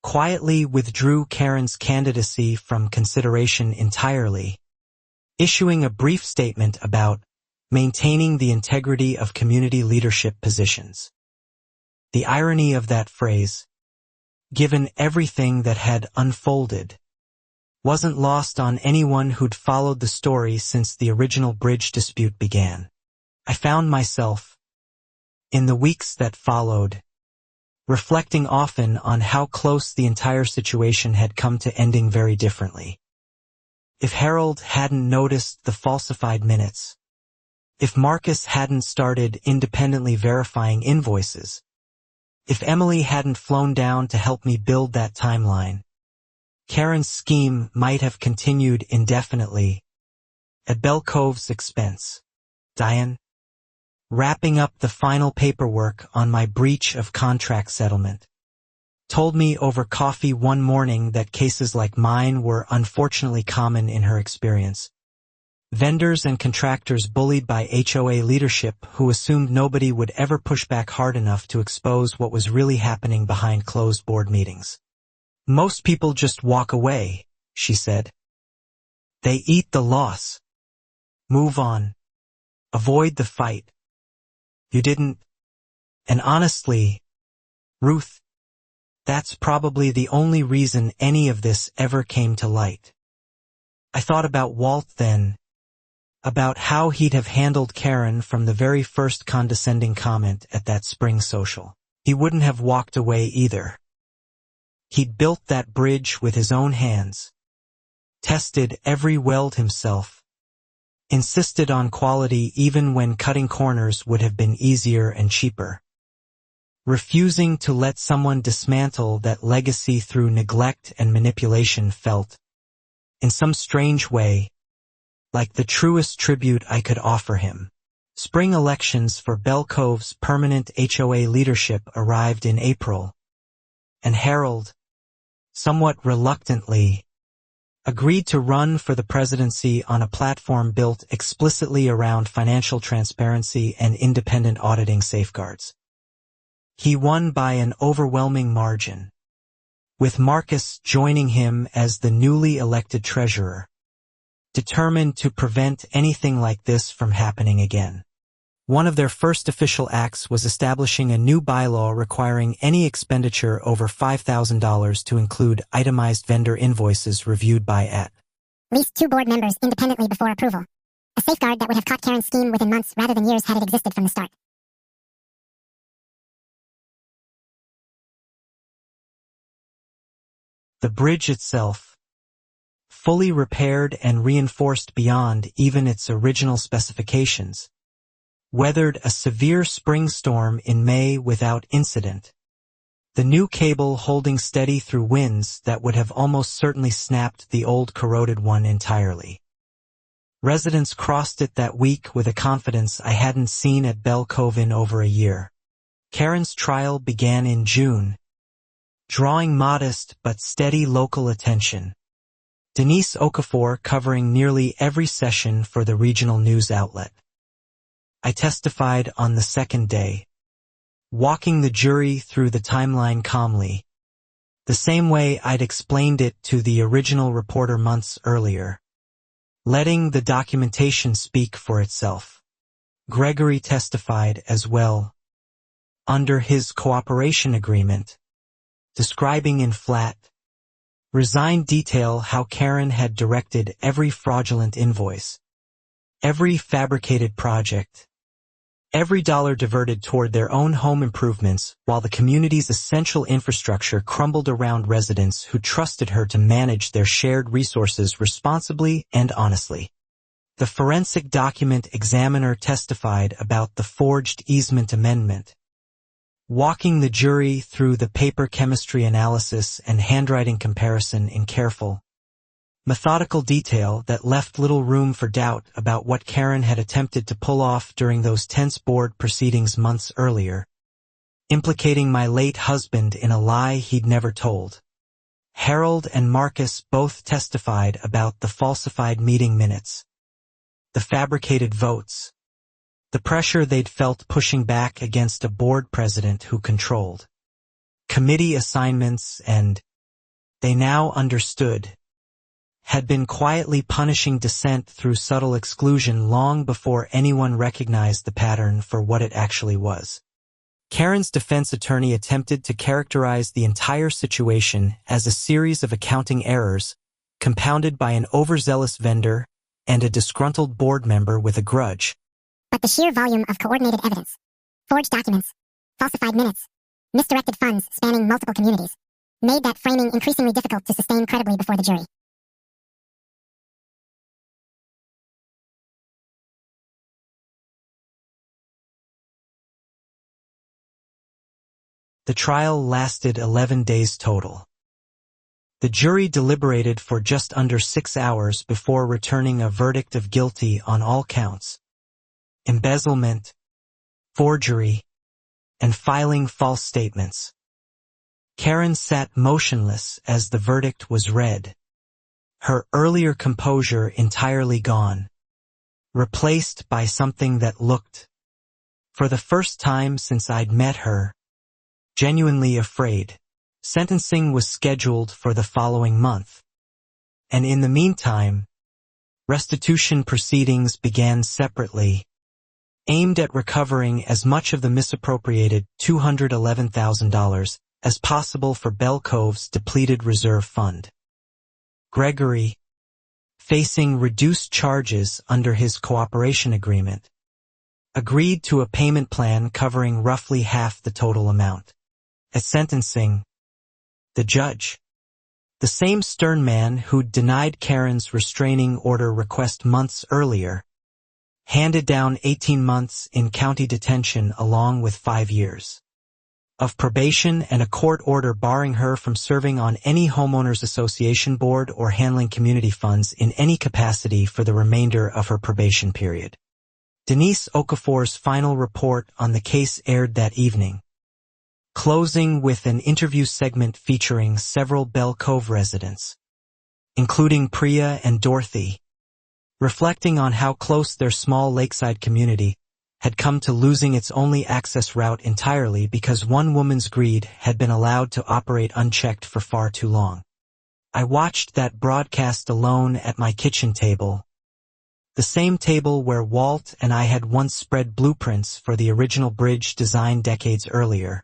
quietly withdrew Karen's candidacy from consideration entirely, issuing a brief statement about maintaining the integrity of community leadership positions. The irony of that phrase, given everything that had unfolded, wasn't lost on anyone who'd followed the story since the original bridge dispute began. I found myself, in the weeks that followed, reflecting often on how close the entire situation had come to ending very differently. If Harold hadn't noticed the falsified minutes, if Marcus hadn't started independently verifying invoices, if Emily hadn't flown down to help me build that timeline, Karen's scheme might have continued indefinitely, at Belle Cove's expense. Diane, wrapping up the final paperwork on my breach of contract settlement, told me over coffee one morning that cases like mine were unfortunately common in her experience. Vendors and contractors bullied by HOA leadership who assumed nobody would ever push back hard enough to expose what was really happening behind closed board meetings. Most people just walk away, she said. They eat the loss. Move on. Avoid the fight. You didn't. And honestly, Ruth, that's probably the only reason any of this ever came to light. I thought about Walt then, about how he'd have handled Karen from the very first condescending comment at that spring social. He wouldn't have walked away either. He'd built that bridge with his own hands, tested every weld himself, insisted on quality even when cutting corners would have been easier and cheaper, refusing to let someone dismantle that legacy through neglect and manipulation felt, in some strange way, like the truest tribute I could offer him. Spring elections for Belle Cove's permanent HOA leadership arrived in April, and Harold, somewhat reluctantly, agreed to run for the presidency on a platform built explicitly around financial transparency and independent auditing safeguards. He won by an overwhelming margin, with Marcus joining him as the newly elected treasurer, determined to prevent anything like this from happening again. One of their first official acts was establishing a new bylaw requiring any expenditure over $5,000 to include itemized vendor invoices reviewed by at least 2 board members independently before approval. A safeguard that would have caught Karen's scheme within months rather than years had it existed from the start. The bridge itself, fully repaired and reinforced beyond even its original specifications, weathered a severe spring storm in May without incident, the new cable holding steady through winds that would have almost certainly snapped the old corroded one entirely. Residents crossed it that week with a confidence I hadn't seen at Belle Cove in over a year. Karen's trial began in June, drawing modest but steady local attention. Denise Okafor covering nearly every session for the regional news outlet. I testified on the second day, walking the jury through the timeline calmly, the same way I'd explained it to the original reporter months earlier, letting the documentation speak for itself. Gregory testified as well, under his cooperation agreement, describing in flat, resigned detail how Karen had directed every fraudulent invoice, every fabricated project, every dollar diverted toward their own home improvements while the community's essential infrastructure crumbled around residents who trusted her to manage their shared resources responsibly and honestly. The forensic document examiner testified about the forged easement amendment, walking the jury through the paper chemistry analysis and handwriting comparison in careful, methodical detail that left little room for doubt about what Karen had attempted to pull off during those tense board proceedings months earlier, implicating my late husband in a lie he'd never told. Harold and Marcus both testified about the falsified meeting minutes, the fabricated votes, the pressure they'd felt pushing back against a board president who controlled committee assignments and, they now understood, had been quietly punishing dissent through subtle exclusion long before anyone recognized the pattern for what it actually was. Karen's defense attorney attempted to characterize the entire situation as a series of accounting errors, compounded by an overzealous vendor and a disgruntled board member with a grudge. But the sheer volume of coordinated evidence, forged documents, falsified minutes, misdirected funds spanning multiple communities, made that framing increasingly difficult to sustain credibly before the jury. The trial lasted 11 days total. The jury deliberated for just under 6 hours before returning a verdict of guilty on all counts: embezzlement, forgery, and filing false statements. Karen sat motionless as the verdict was read, her earlier composure entirely gone, replaced by something that looked, for the first time since I'd met her, genuinely afraid. Sentencing was scheduled for the following month, and in the meantime, restitution proceedings began separately, aimed at recovering as much of the misappropriated $211,000 as possible for Bell Cove's depleted reserve fund. Gregory, facing reduced charges under his cooperation agreement, agreed to a payment plan covering roughly half the total amount. At sentencing, the judge, the same stern man who'd denied Karen's restraining order request months earlier, handed down 18 months in county detention along with 5 years of probation and a court order barring her from serving on any homeowners association board or handling community funds in any capacity for the remainder of her probation period. Denise Okafor's final report on the case aired that evening, closing with an interview segment featuring several Bell Cove residents, including Priya and Dorothy, reflecting on how close their small lakeside community had come to losing its only access route entirely because one woman's greed had been allowed to operate unchecked for far too long. I watched that broadcast alone at my kitchen table, the same table where Walt and I had once spread blueprints for the original bridge designed decades earlier,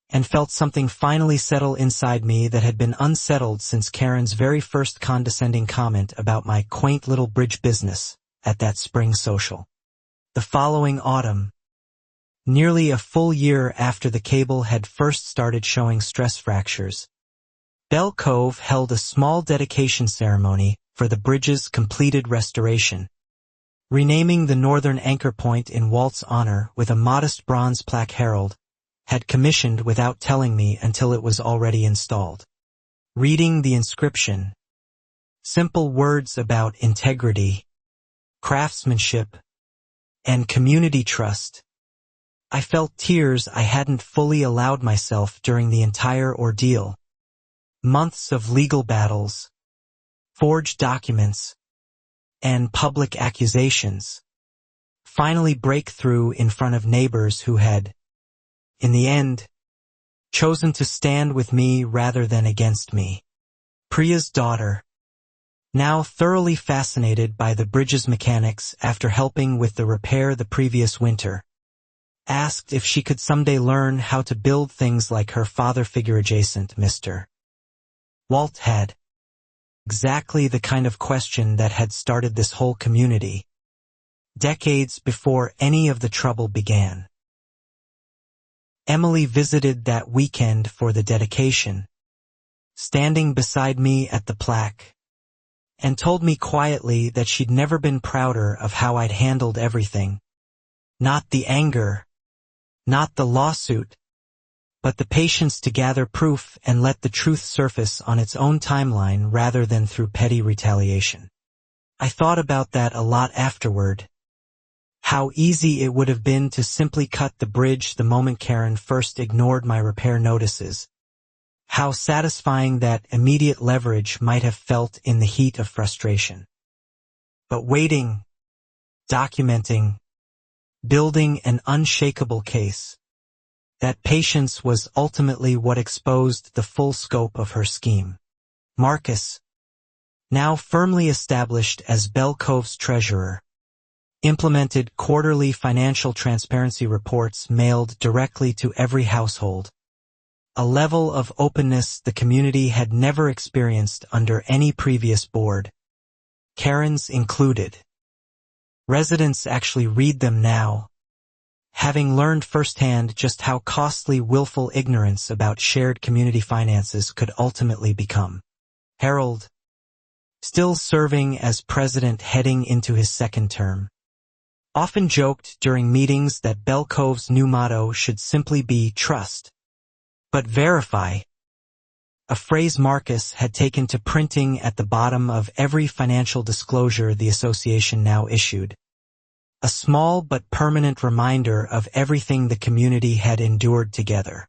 and felt something finally settle inside me that had been unsettled since Karen's very first condescending comment about my quaint little bridge business at that spring social. The following autumn, nearly a full year after the cable had first started showing stress fractures, Bell Cove held a small dedication ceremony for the bridge's completed restoration, renaming the northern anchor point in Walt's honor with a modest bronze plaque Harold had commissioned without telling me until it was already installed. Reading the inscription, simple words about integrity, craftsmanship, and community trust, I felt tears I hadn't fully allowed myself during the entire ordeal. Months of legal battles, forged documents, and public accusations finally break through in front of neighbors who had, in the end, chosen to stand with me rather than against me. Priya's daughter, now thoroughly fascinated by the bridge's mechanics after helping with the repair the previous winter, asked if she could someday learn how to build things like her father figure adjacent Mr. Walt had. Exactly the kind of question that had started this whole community, decades before any of the trouble began. Emily visited that weekend for the dedication, standing beside me at the plaque, and told me quietly that she'd never been prouder of how I'd handled everything. Not the anger, not the lawsuit, but the patience to gather proof and let the truth surface on its own timeline rather than through petty retaliation. I thought about that a lot afterward. How easy it would have been to simply cut the bridge the moment Karen first ignored my repair notices. How satisfying that immediate leverage might have felt in the heat of frustration. But waiting, documenting, building an unshakable case, that patience was ultimately what exposed the full scope of her scheme. Marcus, now firmly established as Bell Cove's treasurer, implemented quarterly financial transparency reports mailed directly to every household, a level of openness the community had never experienced under any previous board, Karen's included. Residents actually read them now, having learned firsthand just how costly willful ignorance about shared community finances could ultimately become. Harold, still serving as president heading into his second term, often joked during meetings that Bell Cove's new motto should simply be trust, but verify, a phrase Marcus had taken to printing at the bottom of every financial disclosure the association now issued. A small but permanent reminder of everything the community had endured together.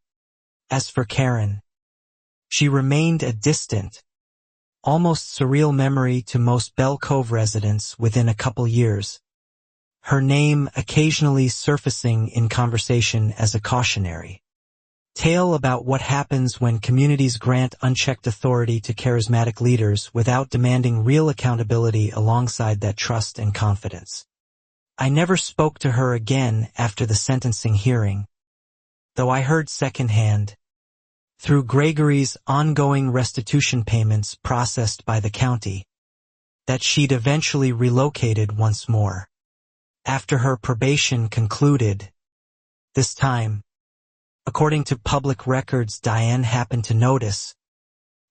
As for Karen, she remained a distant, almost surreal memory to most Bell Cove residents within a couple years, her name occasionally surfacing in conversation as a cautionary tale about what happens when communities grant unchecked authority to charismatic leaders without demanding real accountability alongside that trust and confidence. I never spoke to her again after the sentencing hearing, though I heard secondhand, through Gregory's ongoing restitution payments processed by the county, that she'd eventually relocated once more. After her probation concluded, this time, according to public records Diane happened to notice,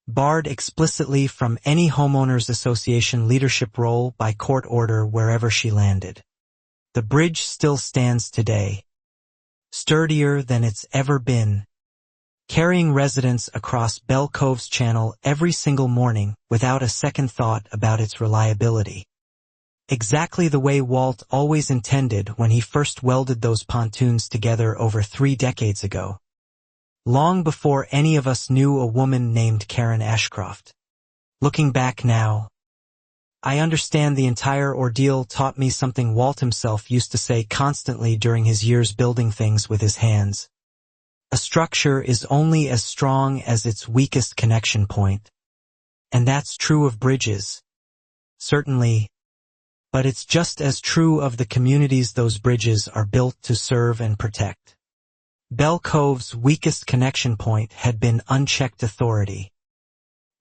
barred explicitly from any homeowners association leadership role by court order wherever she landed. The bridge still stands today, sturdier than it's ever been, carrying residents across Bell Cove's channel every single morning without a second thought about its reliability. Exactly the way Walt always intended when he first welded those pontoons together over 3 decades ago, long before any of us knew a woman named Karen Ashcroft. Looking back now, I understand the entire ordeal taught me something Walt himself used to say constantly during his years building things with his hands. A structure is only as strong as its weakest connection point. And that's true of bridges, certainly, but it's just as true of the communities those bridges are built to serve and protect. Bell Cove's weakest connection point had been unchecked authority.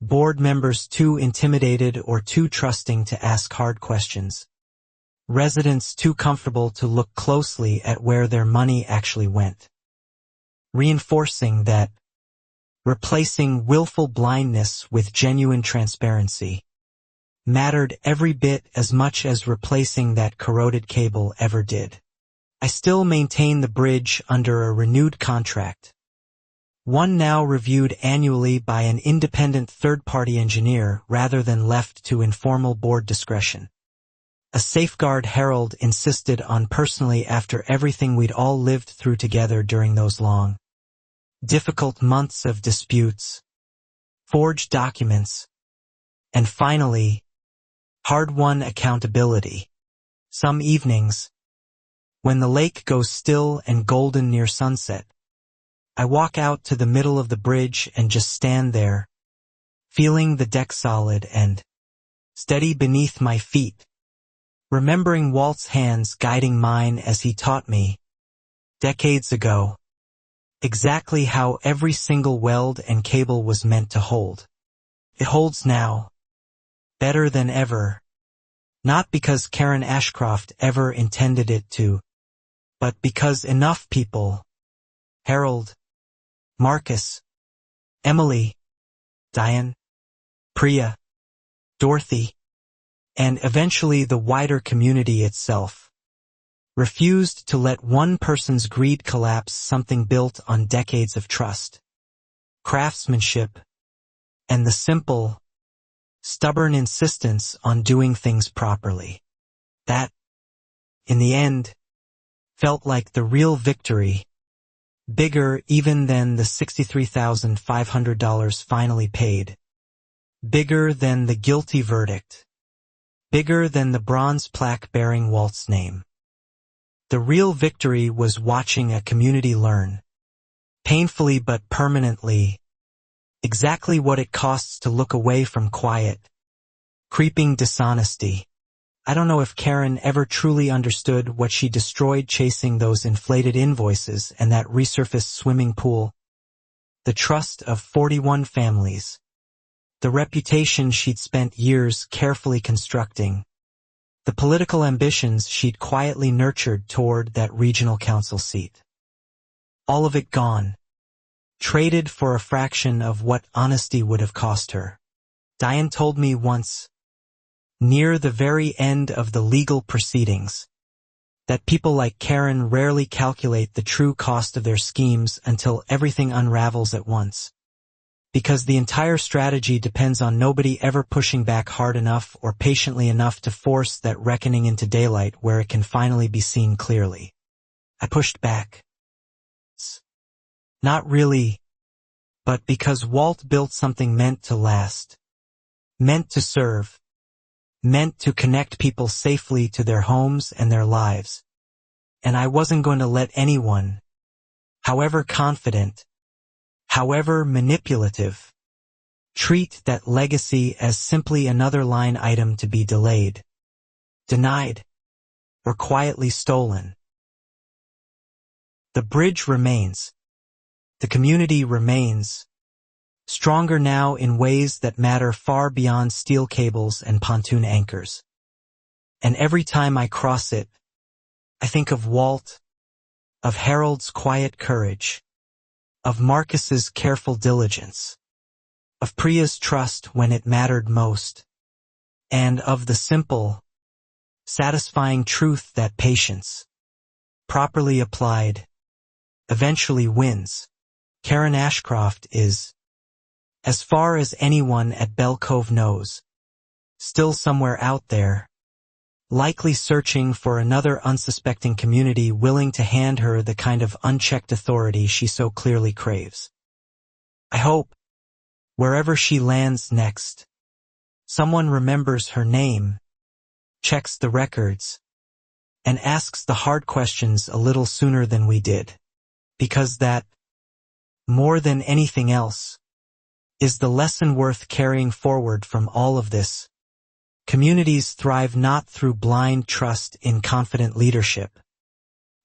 Board members too intimidated or too trusting to ask hard questions. Residents too comfortable to look closely at where their money actually went. Reinforcing that, replacing willful blindness with genuine transparency, mattered every bit as much as replacing that corroded cable ever did. I still maintain the bridge under a renewed contract, one now reviewed annually by an independent third-party engineer rather than left to informal board discretion. A safeguard Harold insisted on personally after everything we'd all lived through together during those long, difficult months of disputes, forged documents, and finally, hard-won accountability. Some evenings, when the lake goes still and golden near sunset, I walk out to the middle of the bridge and just stand there, feeling the deck solid and steady beneath my feet, remembering Walt's hands guiding mine as he taught me, decades ago, exactly how every single weld and cable was meant to hold. It holds now, better than ever, not because Karen Ashcroft ever intended it to, but because enough people, Harold, Marcus, Emily, Diane, Priya, Dorothy, and eventually the wider community itself, refused to let one person's greed collapse something built on decades of trust, craftsmanship, and the simple, stubborn insistence on doing things properly. That, in the end, felt like the real victory, bigger even than the $63,500 finally paid, bigger than the guilty verdict, bigger than the bronze plaque bearing Walt's name. The real victory was watching a community learn, painfully but permanently, exactly what it costs to look away from quiet, creeping dishonesty. I don't know if Karen ever truly understood what she destroyed chasing those inflated invoices and that resurfaced swimming pool. The trust of 41 families. The reputation she'd spent years carefully constructing. The political ambitions she'd quietly nurtured toward that regional council seat. All of it gone. Traded for a fraction of what honesty would have cost her. Diane told me once, near the very end of the legal proceedings, that people like Karen rarely calculate the true cost of their schemes until everything unravels at once. Because the entire strategy depends on nobody ever pushing back hard enough or patiently enough to force that reckoning into daylight where it can finally be seen clearly. I pushed back. Not really, but because Walt built something meant to last, meant to serve, meant to connect people safely to their homes and their lives. And I wasn't going to let anyone, however confident, however manipulative, treat that legacy as simply another line item to be delayed, denied, or quietly stolen. The bridge remains. The community remains. Stronger now in ways that matter far beyond steel cables and pontoon anchors. And every time I cross it, I think of Walt, of Harold's quiet courage, of Marcus's careful diligence, of Priya's trust when it mattered most, and of the simple, satisfying truth that patience, properly applied, eventually wins. Karen Ashcroft is, as far as anyone at Bell Cove knows, still somewhere out there, likely searching for another unsuspecting community willing to hand her the kind of unchecked authority she so clearly craves. I hope, wherever she lands next, someone remembers her name, checks the records, and asks the hard questions a little sooner than we did. Because that, more than anything else, is the lesson worth carrying forward from all of this. Communities thrive not through blind trust in confident leadership,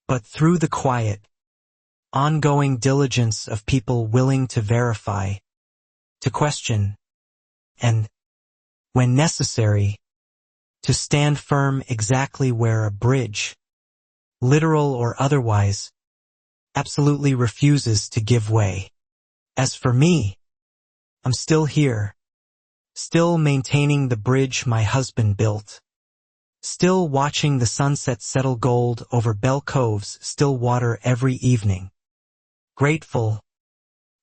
but through the quiet, ongoing diligence of people willing to verify, to question, and, when necessary, to stand firm exactly where a bridge, literal or otherwise, absolutely refuses to give way. As for me, I'm still here, still maintaining the bridge my husband built, still watching the sunset settle gold over Bell Cove's still water every evening. Grateful,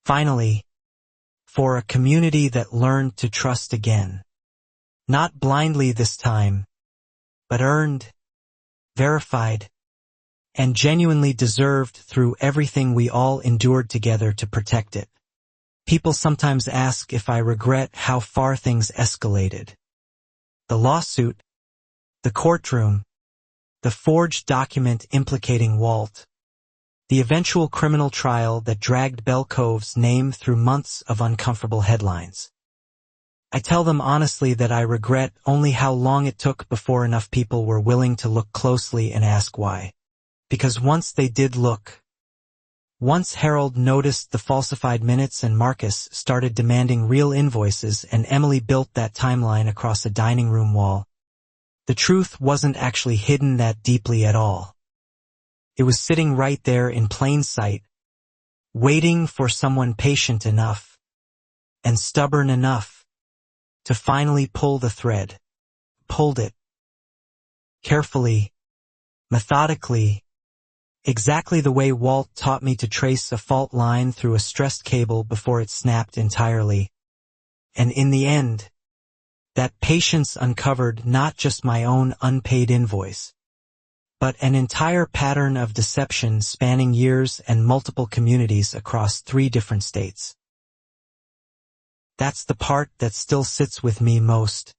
finally, for a community that learned to trust again. Not blindly this time, but earned, verified, and genuinely deserved through everything we all endured together to protect it. People sometimes ask if I regret how far things escalated. The lawsuit, the courtroom, the forged document implicating Walt, the eventual criminal trial that dragged Bell Cove's name through months of uncomfortable headlines. I tell them honestly that I regret only how long it took before enough people were willing to look closely and ask why. Because once they did look, once Harold noticed the falsified minutes and Marcus started demanding real invoices and Emily built that timeline across a dining room wall, the truth wasn't actually hidden that deeply at all. It was sitting right there in plain sight, waiting for someone patient enough and stubborn enough to finally pull the thread. Pulled it. Carefully, methodically, exactly the way Walt taught me to trace a fault line through a stressed cable before it snapped entirely. And in the end, that patience uncovered not just my own unpaid invoice, but an entire pattern of deception spanning years and multiple communities across 3 different states. That's the part that still sits with me most.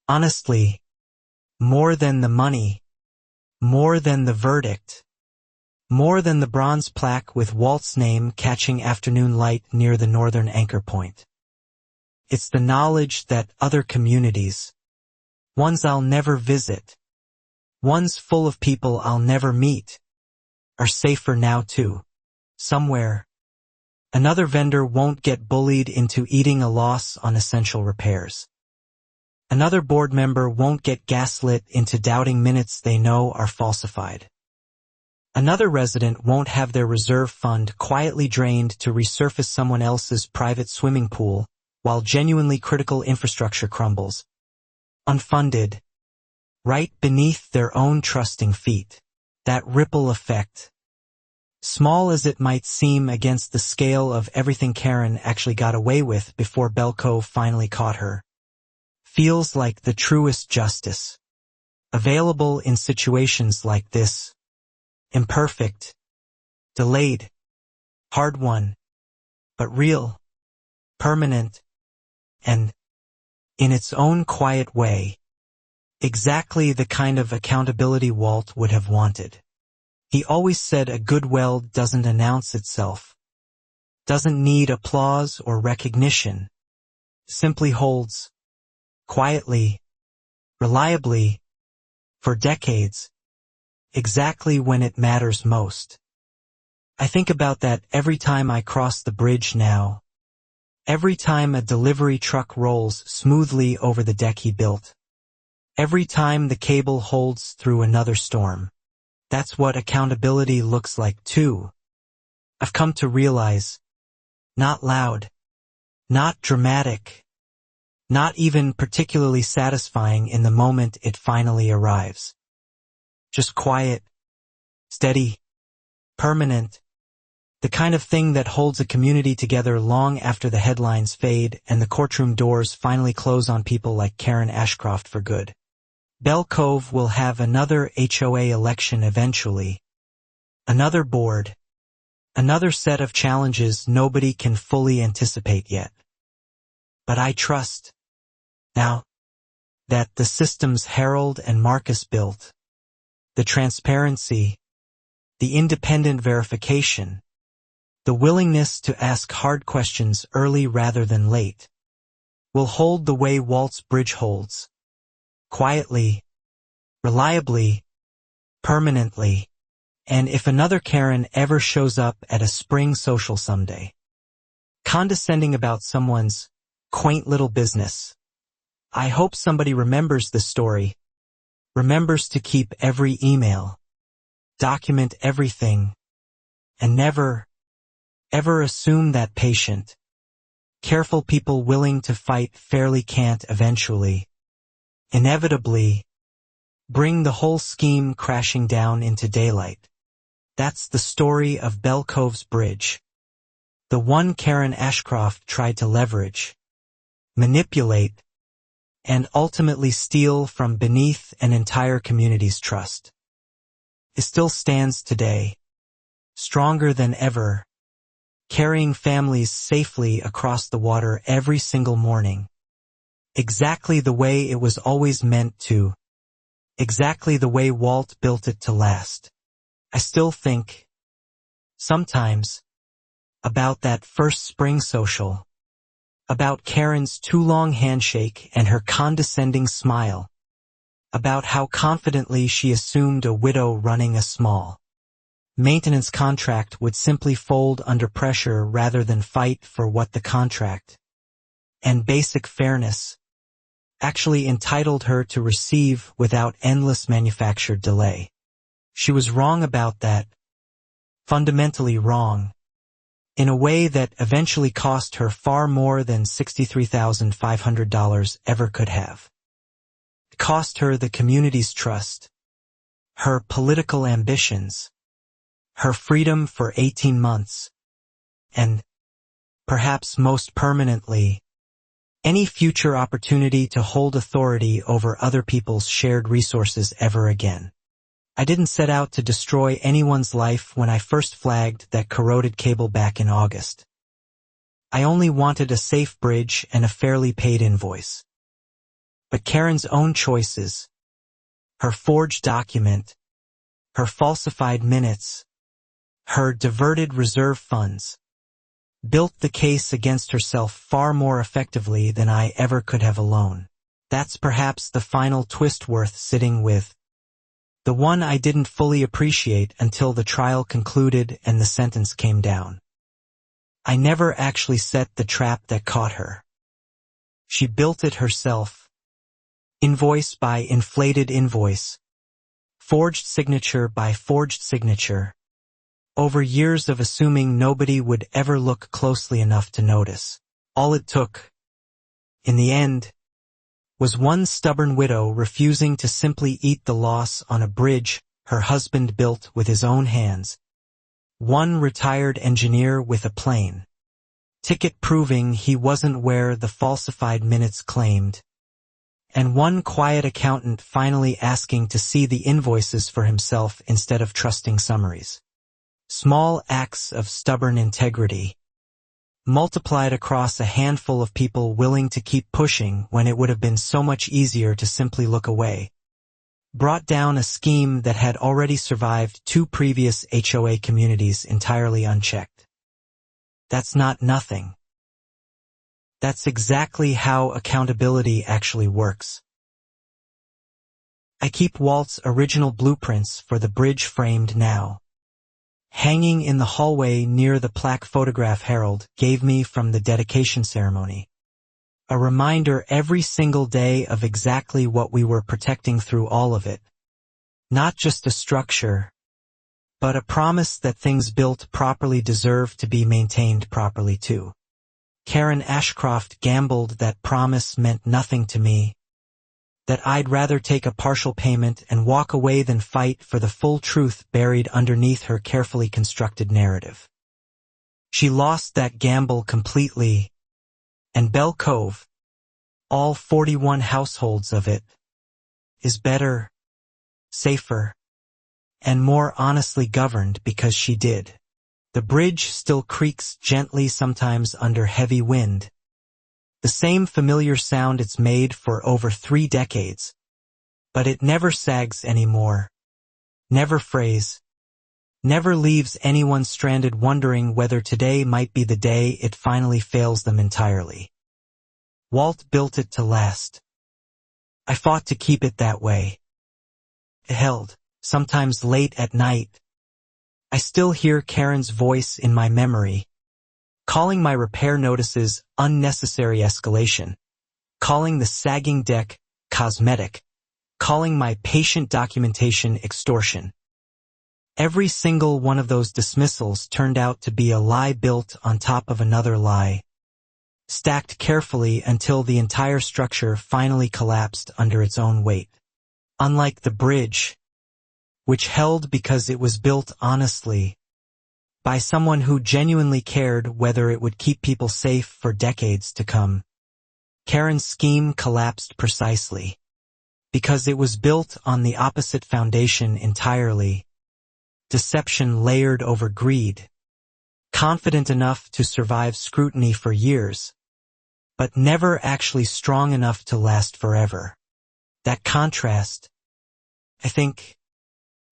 Honestly, more than the money, more than the verdict, more than the bronze plaque with Walt's name catching afternoon light near the northern anchor point. It's the knowledge that other communities, ones I'll never visit, ones full of people I'll never meet, are safer now too. Somewhere. Another vendor won't get bullied into eating a loss on essential repairs. Another board member won't get gaslit into doubting minutes they know are falsified. Another resident won't have their reserve fund quietly drained to resurface someone else's private swimming pool while genuinely critical infrastructure crumbles, unfunded, right beneath their own trusting feet. That ripple effect, small as it might seem against the scale of everything Karen actually got away with before Belle Cove finally caught her, feels like the truest justice. Available in situations like this. Imperfect, delayed, hard-won, but real, permanent, and, in its own quiet way, exactly the kind of accountability Walt would have wanted. He always said a good well doesn't announce itself, doesn't need applause or recognition, simply holds, quietly, reliably, for decades, exactly when it matters most. I think about that every time I cross the bridge now, every time a delivery truck rolls smoothly over the deck he built, every time the cable holds through another storm. That's what accountability looks like too. I've come to realize, not loud, not dramatic, not even particularly satisfying in the moment it finally arrives. Just quiet, steady, permanent, the kind of thing that holds a community together long after the headlines fade and the courtroom doors finally close on people like Karen Ashcroft for good. Belle Cove will have another HOA election eventually, another board, another set of challenges nobody can fully anticipate yet. But I trust, now, that the systems Harold and Marcus built, the transparency, the independent verification, the willingness to ask hard questions early rather than late, will hold the way Walt's bridge holds. Quietly, reliably, permanently, and if another Karen ever shows up at a spring social someday, condescending about someone's quaint little business, I hope somebody remembers the story, remembers to keep every email, document everything, and never, ever assume that patient, careful people willing to fight fairly can't eventually, inevitably, bring the whole scheme crashing down into daylight. That's the story of Belle Cove's bridge. The one Karen Ashcroft tried to leverage, manipulate, and ultimately steal from beneath an entire community's trust. It still stands today, stronger than ever, carrying families safely across the water every single morning. Exactly the way it was always meant to. Exactly the way Walt built it to last. I still think, sometimes, about that first spring social, about Karen's too long handshake and her condescending smile, about how confidently she assumed a widow running a small maintenance contract would simply fold under pressure rather than fight for what the contract and basic fairness actually entitled her to receive without endless manufactured delay. She was wrong about that, fundamentally wrong, in a way that eventually cost her far more than $63,500 ever could have. It cost her the community's trust, her political ambitions, her freedom for 18 months, and, perhaps most permanently, any future opportunity to hold authority over other people's shared resources ever again. I didn't set out to destroy anyone's life when I first flagged that corroded cable back in August. I only wanted a safe bridge and a fairly paid invoice. But Karen's own choices, her forged document, her falsified minutes, her diverted reserve funds, built the case against herself far more effectively than I ever could have alone. That's perhaps the final twist worth sitting with. The one I didn't fully appreciate until the trial concluded and the sentence came down. I never actually set the trap that caught her. She built it herself. Invoice by inflated invoice. Forged signature by forged signature. Over years of assuming nobody would ever look closely enough to notice. All it took, in the end, was one stubborn widow refusing to simply eat the loss on a bridge her husband built with his own hands. One retired engineer with a plane ticket proving he wasn't where the falsified minutes claimed. And one quiet accountant finally asking to see the invoices for himself instead of trusting summaries. Small acts of stubborn integrity, multiplied across a handful of people willing to keep pushing when it would have been so much easier to simply look away, brought down a scheme that had already survived 2 previous HOA communities entirely unchecked. That's not nothing. That's exactly how accountability actually works. I keep Walt's original blueprints for the bridge framed now. Hanging in the hallway near the plaque photograph Harold gave me from the dedication ceremony. A reminder every single day of exactly what we were protecting through all of it. Not just a structure, but a promise that things built properly deserve to be maintained properly too. Karen Ashcroft gambled that promise meant nothing to me, that I'd rather take a partial payment and walk away than fight for the full truth buried underneath her carefully constructed narrative. She lost that gamble completely, and Bell Cove, all 41 households of it, is better, safer, and more honestly governed because she did. The bridge still creaks gently sometimes under heavy wind. The same familiar sound it's made for over 3 decades. But it never sags anymore. Never frays. Never leaves anyone stranded wondering whether today might be the day it finally fails them entirely. Walt built it to last. I fought to keep it that way. It held, sometimes late at night. I still hear Karen's voice in my memory, calling my repair notices unnecessary escalation, calling the sagging deck cosmetic, calling my patient documentation extortion. Every single one of those dismissals turned out to be a lie built on top of another lie, stacked carefully until the entire structure finally collapsed under its own weight. Unlike the bridge, which held because it was built honestly, by someone who genuinely cared whether it would keep people safe for decades to come, Karen's scheme collapsed precisely because it was built on the opposite foundation entirely. Deception layered over greed, confident enough to survive scrutiny for years, but never actually strong enough to last forever. That contrast, I think,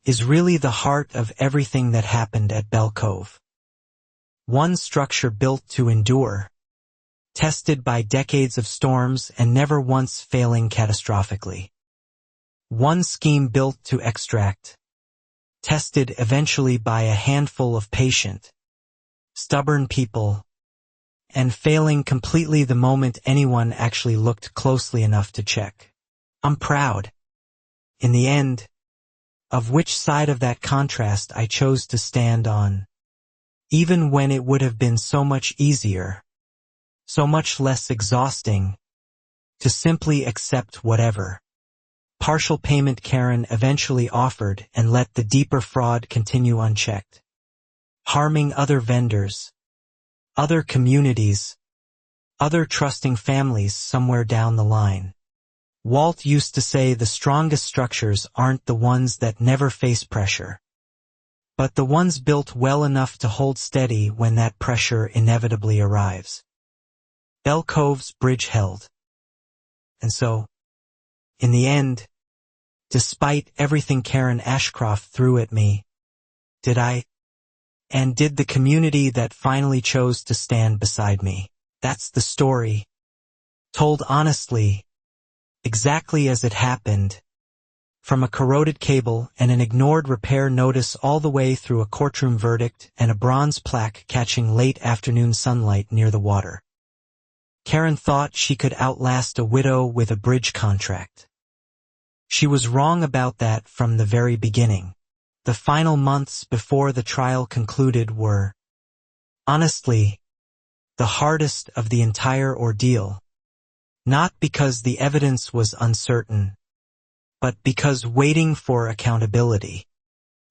is really the heart of everything that happened at Bell Cove. One structure built to endure, tested by decades of storms and never once failing catastrophically. One scheme built to extract, tested eventually by a handful of patient, stubborn people, and failing completely the moment anyone actually looked closely enough to check. I'm proud, in the end, of which side of that contrast I chose to stand on, even when it would have been so much easier, so much less exhausting, to simply accept whatever partial payment Karen eventually offered and let the deeper fraud continue unchecked, harming other vendors, other communities, other trusting families somewhere down the line. Walt used to say the strongest structures aren't the ones that never face pressure, but the ones built well enough to hold steady when that pressure inevitably arrives. Bell Cove's bridge held. And so, in the end, despite everything Karen Ashcroft threw at me, did the community that finally chose to stand beside me. That's the story, told honestly, exactly as it happened, from a corroded cable and an ignored repair notice all the way through a courtroom verdict and a bronze plaque catching late afternoon sunlight near the water. Karen thought she could outlast a widow with a bridge contract. She was wrong about that from the very beginning. The final months before the trial concluded were, honestly, the hardest of the entire ordeal. Not because the evidence was uncertain, but because waiting for accountability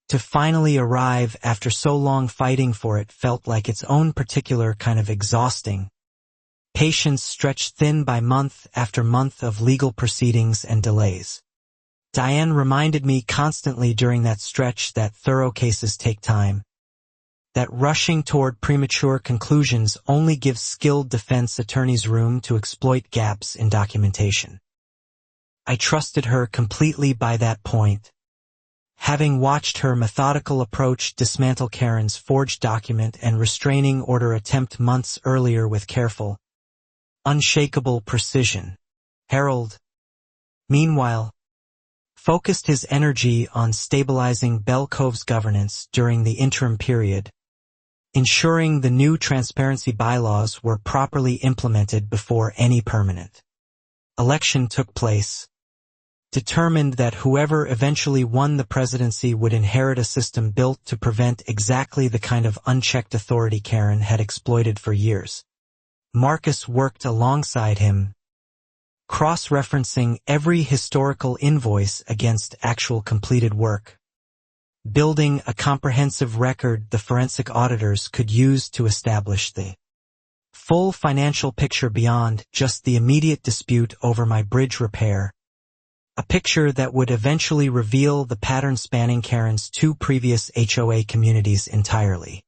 to finally arrive after so long fighting for it felt like its own particular kind of exhausting. Patience stretched thin by month after month of legal proceedings and delays. Diane reminded me constantly during that stretch that thorough cases take time, that rushing toward premature conclusions only gives skilled defense attorneys room to exploit gaps in documentation. I trusted her completely by that point. Having watched her methodical approach dismantle Karen's forged document and restraining order attempt months earlier with careful, unshakable precision, Harold, meanwhile, focused his energy on stabilizing Bell Cove's governance during the interim period, ensuring the new transparency bylaws were properly implemented before any permanent election took place, determined that whoever eventually won the presidency would inherit a system built to prevent exactly the kind of unchecked authority Karen had exploited for years. Marcus worked alongside him, cross-referencing every historical invoice against actual completed work, building a comprehensive record the forensic auditors could use to establish the full financial picture beyond just the immediate dispute over my bridge repair, a picture that would eventually reveal the pattern spanning Karen's two previous HOA communities entirely.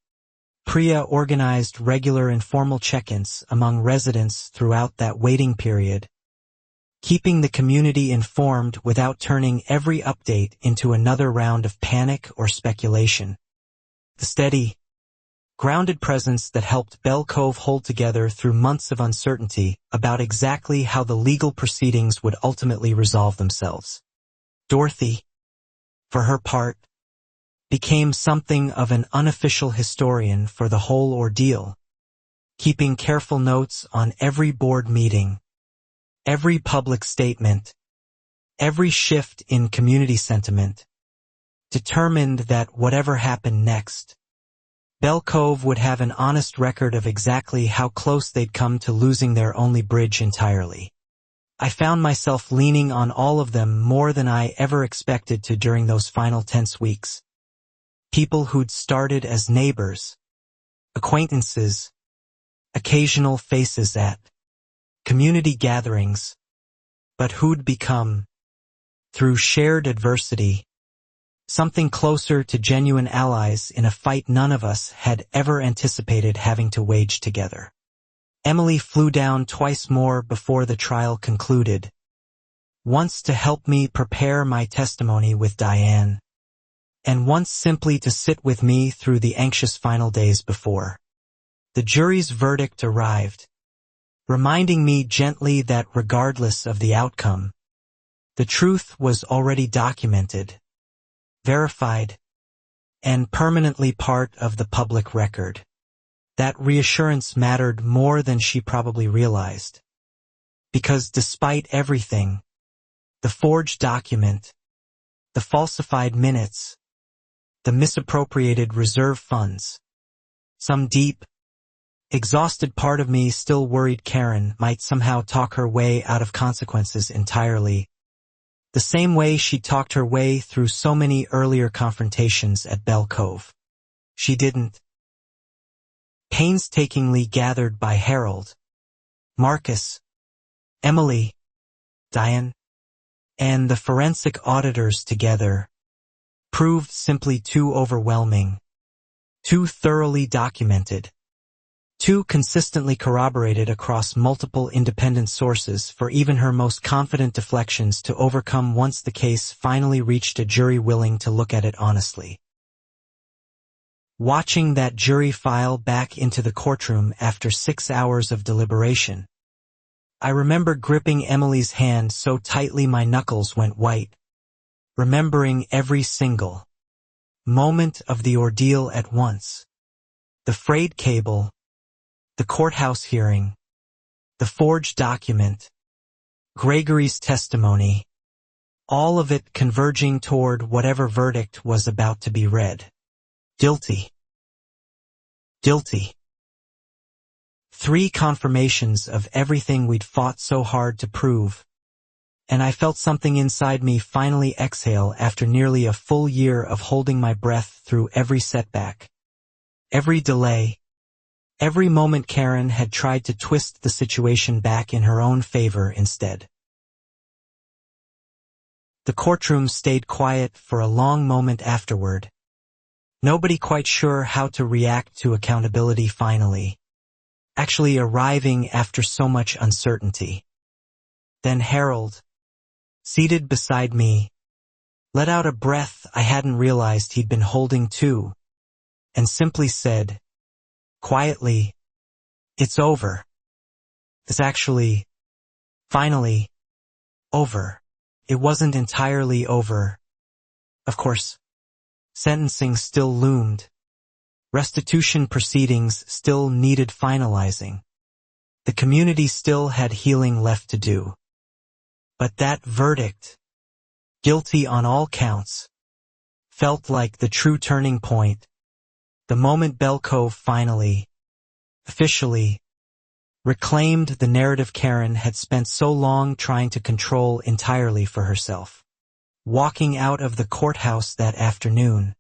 Priya organized regular informal check-ins among residents throughout that waiting period, keeping the community informed without turning every update into another round of panic or speculation. The steady, grounded presence that helped Bell Cove hold together through months of uncertainty about exactly how the legal proceedings would ultimately resolve themselves. Dorothy, for her part, became something of an unofficial historian for the whole ordeal, keeping careful notes on every board meeting, every public statement, every shift in community sentiment, determined that whatever happened next, Bell Cove would have an honest record of exactly how close they'd come to losing their only bridge entirely. I found myself leaning on all of them more than I ever expected to during those final tense weeks. People who'd started as neighbors, acquaintances, occasional faces at community gatherings, but who'd become, through shared adversity, something closer to genuine allies in a fight none of us had ever anticipated having to wage together. Emily flew down twice more before the trial concluded, once to help me prepare my testimony with Diane, and once simply to sit with me through the anxious final days before the jury's verdict arrived, reminding me gently that regardless of the outcome, the truth was already documented, verified, and permanently part of the public record. That reassurance mattered more than she probably realized. Because despite everything, the forged document, the falsified minutes, the misappropriated reserve funds, some deep, exhausted part of me still worried Karen might somehow talk her way out of consequences entirely, the same way she talked her way through so many earlier confrontations at Bell Cove. She didn't. Painstakingly gathered by Harold, Marcus, Emily, Diane, and the forensic auditors together, proved simply too overwhelming, too thoroughly documented, too consistently corroborated across multiple independent sources for even her most confident deflections to overcome once the case finally reached a jury willing to look at it honestly. Watching that jury file back into the courtroom after 6 hours of deliberation, I remember gripping Emily's hand so tightly my knuckles went white, remembering every single moment of the ordeal at once. The frayed cable, the courthouse hearing, the forged document, Gregory's testimony, all of it converging toward whatever verdict was about to be read. Guilty. Guilty. 3 confirmations of everything we'd fought so hard to prove, and I felt something inside me finally exhale after nearly a full year of holding my breath through every setback, every delay, every moment Karen had tried to twist the situation back in her own favor instead. The courtroom stayed quiet for a long moment afterward, nobody quite sure how to react to accountability finally, actually arriving after so much uncertainty. Then Harold, seated beside me, let out a breath I hadn't realized he'd been holding too, and simply said, quietly, "It's over. It's actually, finally, over." It wasn't entirely over. Of course, sentencing still loomed. Restitution proceedings still needed finalizing. The community still had healing left to do. But that verdict, guilty on all counts, felt like the true turning point, the moment Belko finally, officially, reclaimed the narrative Karen had spent so long trying to control entirely for herself. Walking out of the courthouse that afternoon,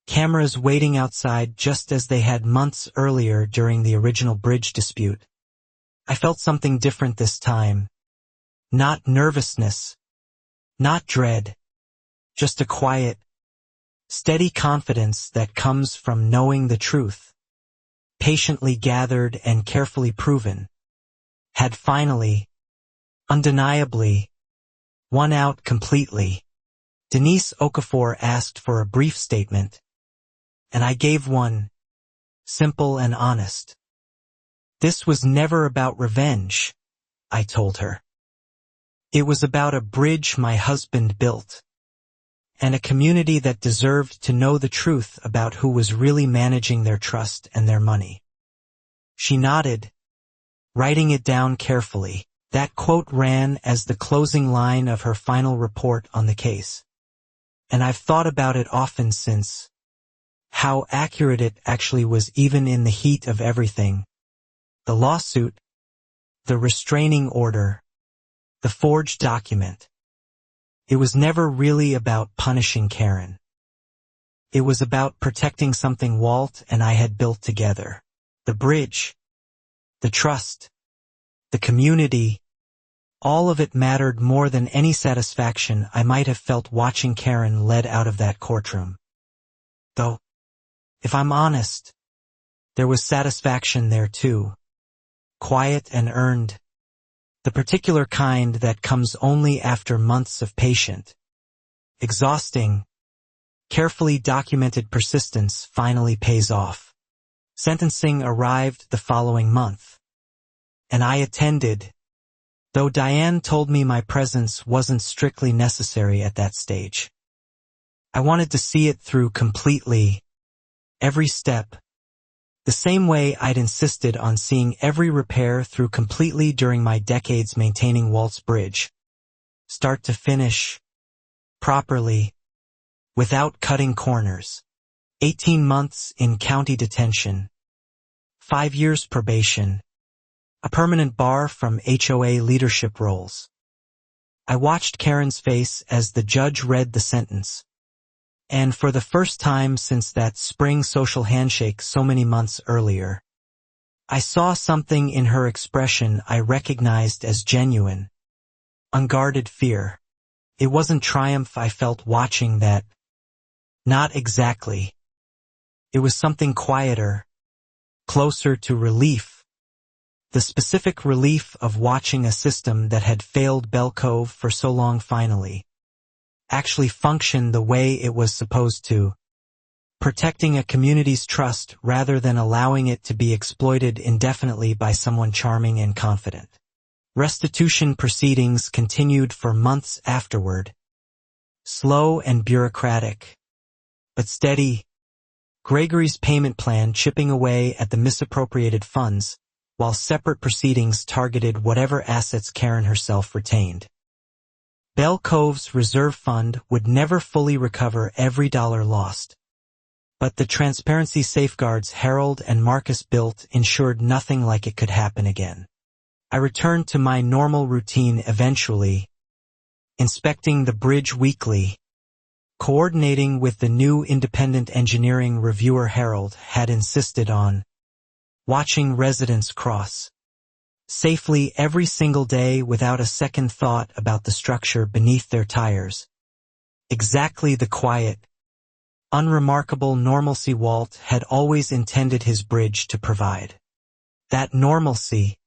cameras waiting outside just as they had months earlier during the original bridge dispute, I felt something different this time. Not nervousness, not dread, just a quiet, steady confidence that comes from knowing the truth, patiently gathered and carefully proven, had finally, undeniably, won out completely. Denise Okafor asked for a brief statement, and I gave one, simple and honest. This was never about revenge, I told her. It was about a bridge my husband built, and a community that deserved to know the truth about who was really managing their trust and their money. She nodded, writing it down carefully. That quote ran as the closing line of her final report on the case. And I've thought about it often since. How accurate it actually was even in the heat of everything. The lawsuit, the restraining order, the forged document. It was never really about punishing Karen. It was about protecting something Walt and I had built together. The bridge, the trust, the community, all of it mattered more than any satisfaction I might have felt watching Karen led out of that courtroom. Though, if I'm honest, there was satisfaction there too. Quiet and earned. The particular kind that comes only after months of patient, exhausting, carefully documented persistence finally pays off. Sentencing arrived the following month, and I attended, though Diane told me my presence wasn't strictly necessary at that stage. I wanted to see it through completely, every step, the same way I'd insisted on seeing every repair through completely during my decades maintaining Walt's bridge. Start to finish, properly, without cutting corners. 18 months in county detention. 5 years probation. A permanent bar from HOA leadership roles. I watched Karen's face as the judge read the sentence. And for the first time since that spring social handshake so many months earlier, I saw something in her expression I recognized as genuine, unguarded fear. It wasn't triumph I felt watching that. Not exactly. It was something quieter, closer to relief. The specific relief of watching a system that had failed Bell Cove for so long finally actually function the way it was supposed to, protecting a community's trust rather than allowing it to be exploited indefinitely by someone charming and confident. Restitution proceedings continued for months afterward. Slow and bureaucratic, but steady, Gregory's payment plan chipping away at the misappropriated funds, while separate proceedings targeted whatever assets Karen herself retained. Bell Cove's reserve fund would never fully recover every dollar lost. But the transparency safeguards Harold and Marcus built ensured nothing like it could happen again. I returned to my normal routine eventually, inspecting the bridge weekly, coordinating with the new independent engineering reviewer Harold had insisted on, watching residents cross safely every single day without a second thought about the structure beneath their tires. Exactly the quiet, unremarkable normalcy Walt had always intended his bridge to provide. That normalcy,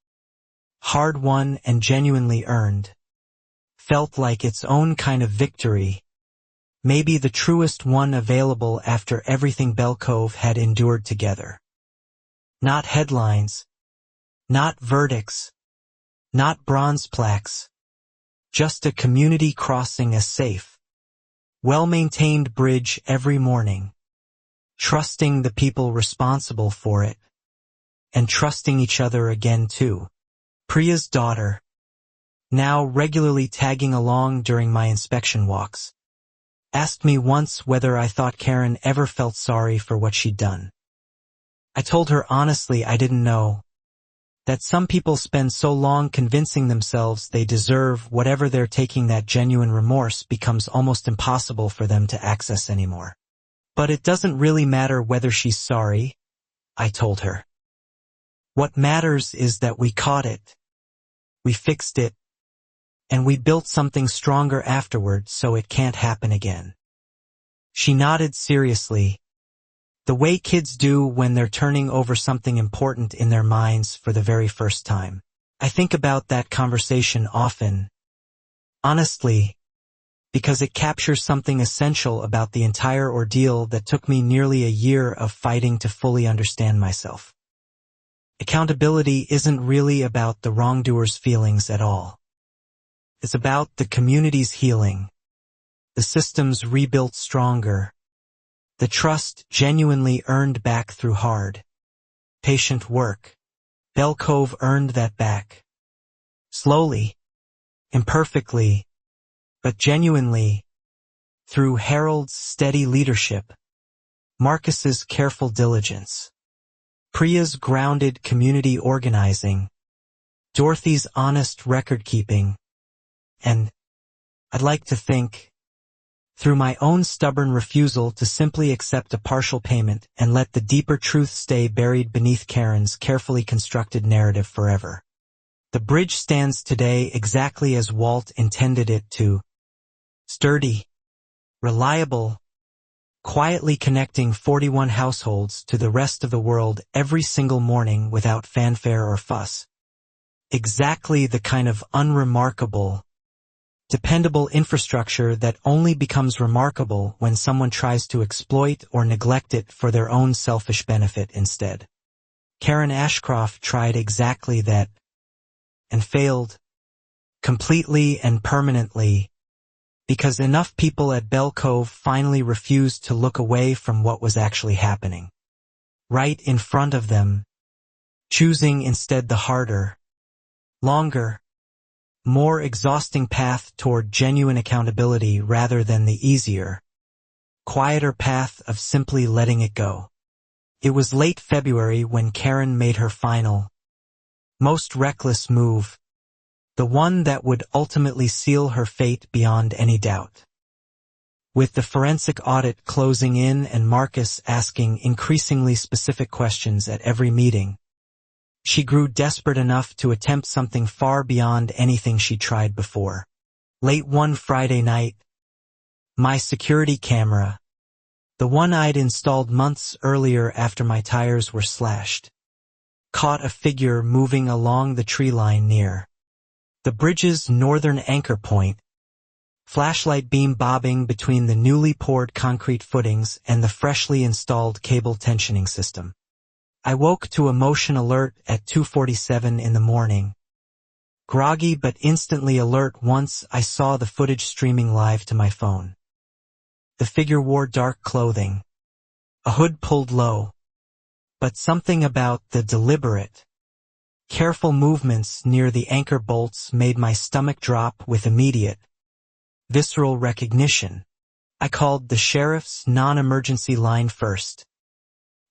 hard-won and genuinely earned, felt like its own kind of victory, maybe the truest one available after everything Bell Cove had endured together. Not headlines, not verdicts, not bronze plaques, just a community crossing a safe, well-maintained bridge every morning, trusting the people responsible for it, and trusting each other again too. Priya's daughter, now regularly tagging along during my inspection walks, asked me once whether I thought Karen ever felt sorry for what she'd done. I told her honestly I didn't know, that some people spend so long convincing themselves they deserve whatever they're taking that genuine remorse becomes almost impossible for them to access anymore. But it doesn't really matter whether she's sorry, I told her. What matters is that we caught it, we fixed it, and we built something stronger afterward so it can't happen again. She nodded seriously, the way kids do when they're turning over something important in their minds for the very first time. I think about that conversation often, honestly, because it captures something essential about the entire ordeal that took me nearly a year of fighting to fully understand myself. Accountability isn't really about the wrongdoer's feelings at all. It's about the community's healing, the systems rebuilt stronger, the trust genuinely earned back through hard, patient work. Bell Cove earned that back. Slowly, imperfectly, but genuinely, through Harold's steady leadership, Marcus's careful diligence, Priya's grounded community organizing, Dorothy's honest record-keeping, and, I'd like to think, through my own stubborn refusal to simply accept a partial payment and let the deeper truth stay buried beneath Karen's carefully constructed narrative forever. The bridge stands today exactly as Walt intended it to. Sturdy, reliable, quietly connecting 41 households to the rest of the world every single morning without fanfare or fuss. Exactly the kind of unremarkable, dependable infrastructure that only becomes remarkable when someone tries to exploit or neglect it for their own selfish benefit instead. Karen Ashcroft tried exactly that, and failed, completely and permanently, because enough people at Bell Cove finally refused to look away from what was actually happening. Right in front of them, choosing instead the harder, longer, more exhausting path toward genuine accountability rather than the easier, quieter path of simply letting it go. It was late February when Karen made her final, most reckless move, the one that would ultimately seal her fate beyond any doubt. With the forensic audit closing in and Marcus asking increasingly specific questions at every meeting, she grew desperate enough to attempt something far beyond anything she tried before. Late one Friday night, my security camera, the one I'd installed months earlier after my tires were slashed, caught a figure moving along the tree line near the bridge's northern anchor point, flashlight beam bobbing between the newly poured concrete footings and the freshly installed cable tensioning system. I woke to a motion alert at 2:47 in the morning, groggy but instantly alert once I saw the footage streaming live to my phone. The figure wore dark clothing, a hood pulled low, but something about the deliberate, careful movements near the anchor bolts made my stomach drop with immediate, visceral recognition. I called the sheriff's non-emergency line first,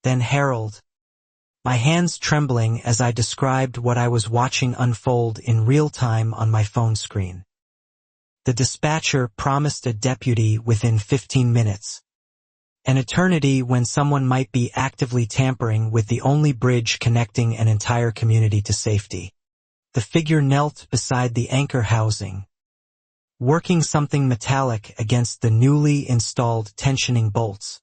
then Harold, my hands trembling as I described what I was watching unfold in real time on my phone screen. The dispatcher promised a deputy within 15 minutes. An eternity when someone might be actively tampering with the only bridge connecting an entire community to safety. The figure knelt beside the anchor housing, working something metallic against the newly installed tensioning bolts.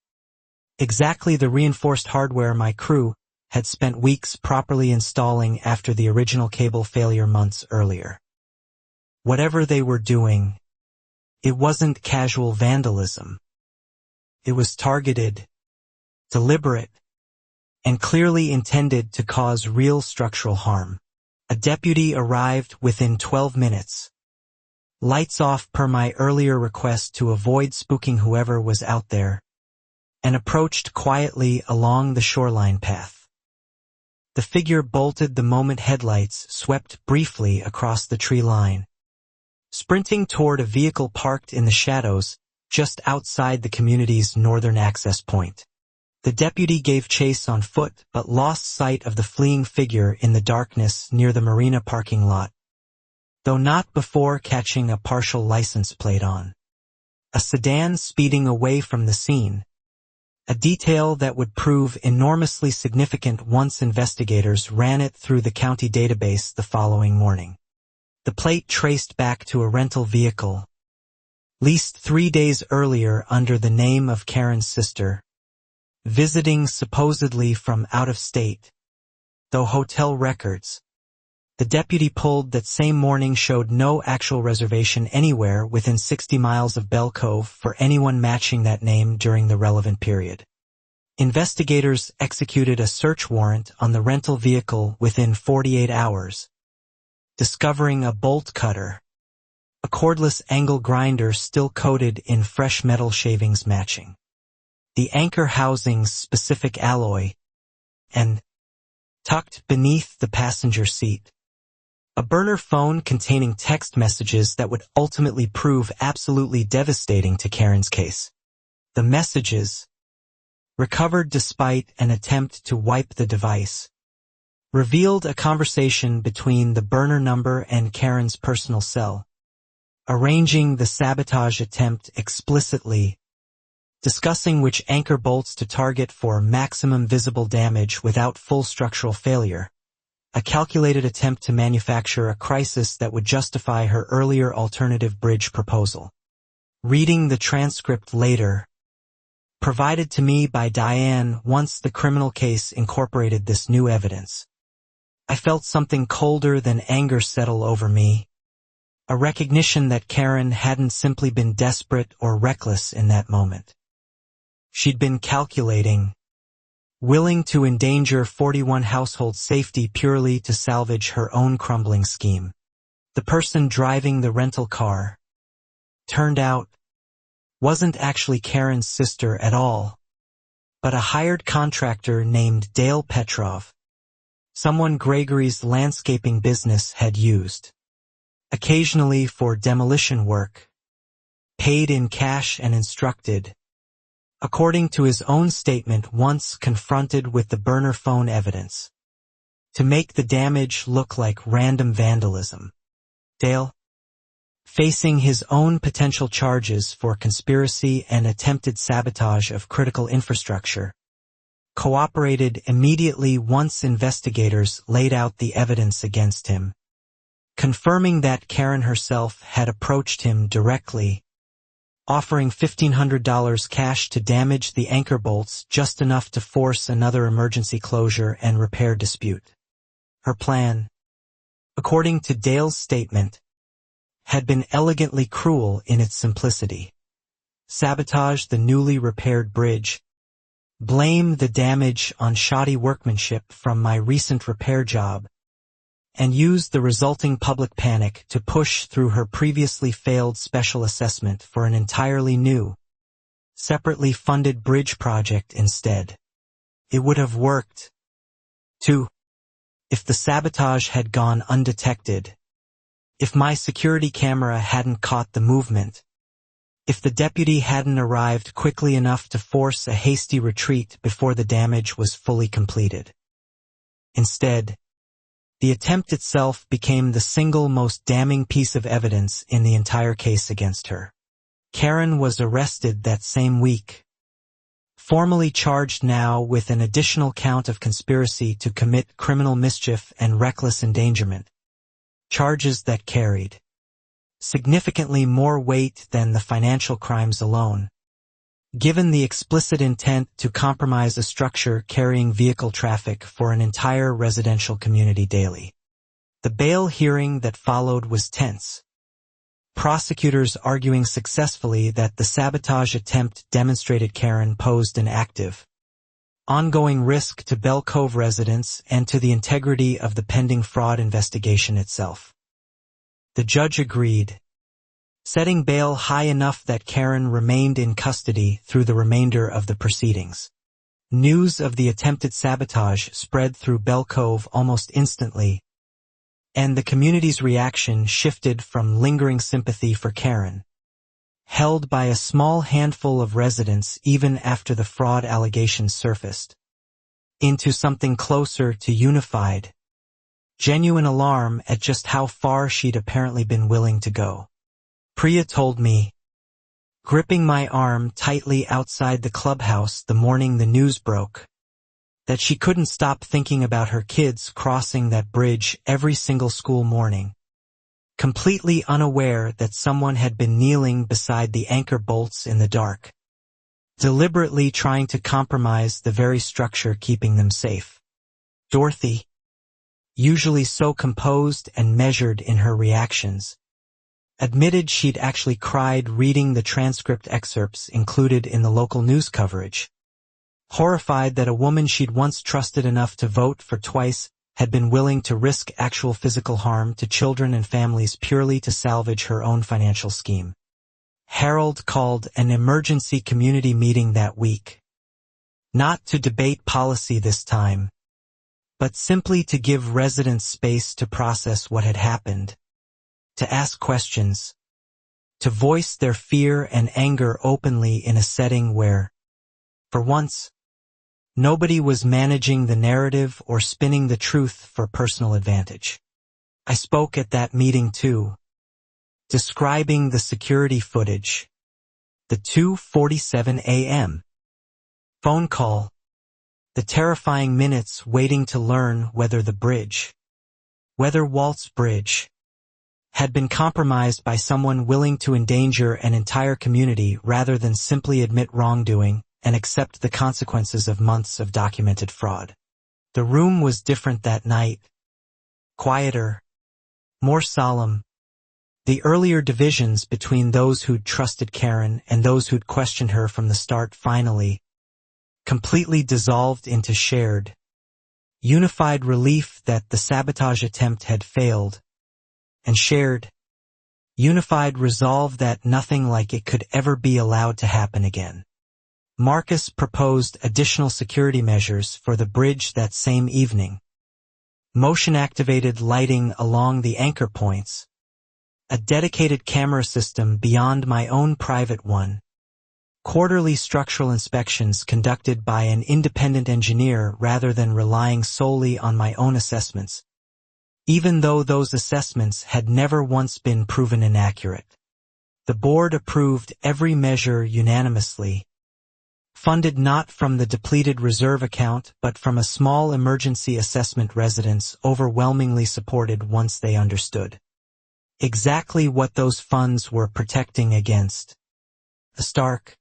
Exactly the reinforced hardware my crew had spent weeks properly installing after the original cable failure months earlier. Whatever they were doing, it wasn't casual vandalism. It was targeted, deliberate, and clearly intended to cause real structural harm. A deputy arrived within 12 minutes. Lights off per my earlier request to avoid spooking whoever was out there, and approached quietly along the shoreline path. The figure bolted the moment headlights swept briefly across the tree line, sprinting toward a vehicle parked in the shadows just outside the community's northern access point. The deputy gave chase on foot but lost sight of the fleeing figure in the darkness near the marina parking lot, though not before catching a partial license plate on a sedan speeding away from the scene, a detail that would prove enormously significant once investigators ran it through the county database the following morning. The plate traced back to a rental vehicle, leased 3 days earlier under the name of Karen's sister, visiting supposedly from out of state, though hotel records the deputy pulled that same morning showed no actual reservation anywhere within 60 miles of Bell Cove for anyone matching that name during the relevant period. Investigators executed a search warrant on the rental vehicle within 48 hours, discovering a bolt cutter, a cordless angle grinder still coated in fresh metal shavings matching the anchor housing's specific alloy, and, tucked beneath the passenger seat, a burner phone containing text messages that would ultimately prove absolutely devastating to Karen's case. The messages, recovered despite an attempt to wipe the device, revealed a conversation between the burner number and Karen's personal cell, arranging the sabotage attempt explicitly, discussing which anchor bolts to target for maximum visible damage without full structural failure, a calculated attempt to manufacture a crisis that would justify her earlier alternative bridge proposal. Reading the transcript later, provided to me by Diane once the criminal case incorporated this new evidence, I felt something colder than anger settle over me, a recognition that Karen hadn't simply been desperate or reckless in that moment. She'd been calculating, willing to endanger 41 household safety purely to salvage her own crumbling scheme. The person driving the rental car, turned out, wasn't actually Karen's sister at all, but a hired contractor named Dale Petrov, someone Gregory's landscaping business had used, occasionally for demolition work, paid in cash and instructed, according to his own statement once confronted with the burner phone evidence, to make the damage look like random vandalism. Dale, facing his own potential charges for conspiracy and attempted sabotage of critical infrastructure, cooperated immediately once investigators laid out the evidence against him, confirming that Karen herself had approached him directly, offering $1,500 cash to damage the anchor bolts just enough to force another emergency closure and repair dispute. Her plan, according to Dale's statement, had been elegantly cruel in its simplicity. Sabotage the newly repaired bridge, blame the damage on shoddy workmanship from my recent repair job, and used the resulting public panic to push through her previously failed special assessment for an entirely new, separately funded bridge project instead. It would have worked, too, if the sabotage had gone undetected, if my security camera hadn't caught the movement, if the deputy hadn't arrived quickly enough to force a hasty retreat before the damage was fully completed. Instead, the attempt itself became the single most damning piece of evidence in the entire case against her. Karen was arrested that same week, formally charged now with an additional count of conspiracy to commit criminal mischief and reckless endangerment, charges that carried significantly more weight than the financial crimes alone, given the explicit intent to compromise a structure carrying vehicle traffic for an entire residential community daily. The bail hearing that followed was tense, prosecutors arguing successfully that the sabotage attempt demonstrated Karen posed an active, ongoing risk to Bell Cove residents and to the integrity of the pending fraud investigation itself. The judge agreed, setting bail high enough that Karen remained in custody through the remainder of the proceedings. News of the attempted sabotage spread through Bell Cove almost instantly, and the community's reaction shifted from lingering sympathy for Karen, held by a small handful of residents even after the fraud allegations surfaced, into something closer to unified, genuine alarm at just how far she'd apparently been willing to go. Priya told me, gripping my arm tightly outside the clubhouse the morning the news broke, that she couldn't stop thinking about her kids crossing that bridge every single school morning, completely unaware that someone had been kneeling beside the anchor bolts in the dark, deliberately trying to compromise the very structure keeping them safe. Dorothy, usually so composed and measured in her reactions, admitted she'd actually cried reading the transcript excerpts included in the local news coverage, horrified that a woman she'd once trusted enough to vote for twice had been willing to risk actual physical harm to children and families purely to salvage her own financial scheme. Harold called an emergency community meeting that week, not to debate policy this time, but simply to give residents space to process what had happened, to ask questions, to voice their fear and anger openly in a setting where, for once, nobody was managing the narrative or spinning the truth for personal advantage. I spoke at that meeting too, describing the security footage, the 2:47 a.m. phone call, the terrifying minutes waiting to learn whether Walt's Bridge, had been compromised by someone willing to endanger an entire community rather than simply admit wrongdoing and accept the consequences of months of documented fraud. The room was different that night, quieter, more solemn. The earlier divisions between those who'd trusted Karen and those who'd questioned her from the start finally completely dissolved into shared, unified relief that the sabotage attempt had failed, and shared, unified resolve that nothing like it could ever be allowed to happen again. Marcus proposed additional security measures for the bridge that same evening. Motion-activated lighting along the anchor points, a dedicated camera system beyond my own private one, quarterly structural inspections conducted by an independent engineer rather than relying solely on my own assessments, even though those assessments had never once been proven inaccurate. The board approved every measure unanimously, funded not from the depleted reserve account but from a small emergency assessment residents overwhelmingly supported once they understood exactly what those funds were protecting against. A stark,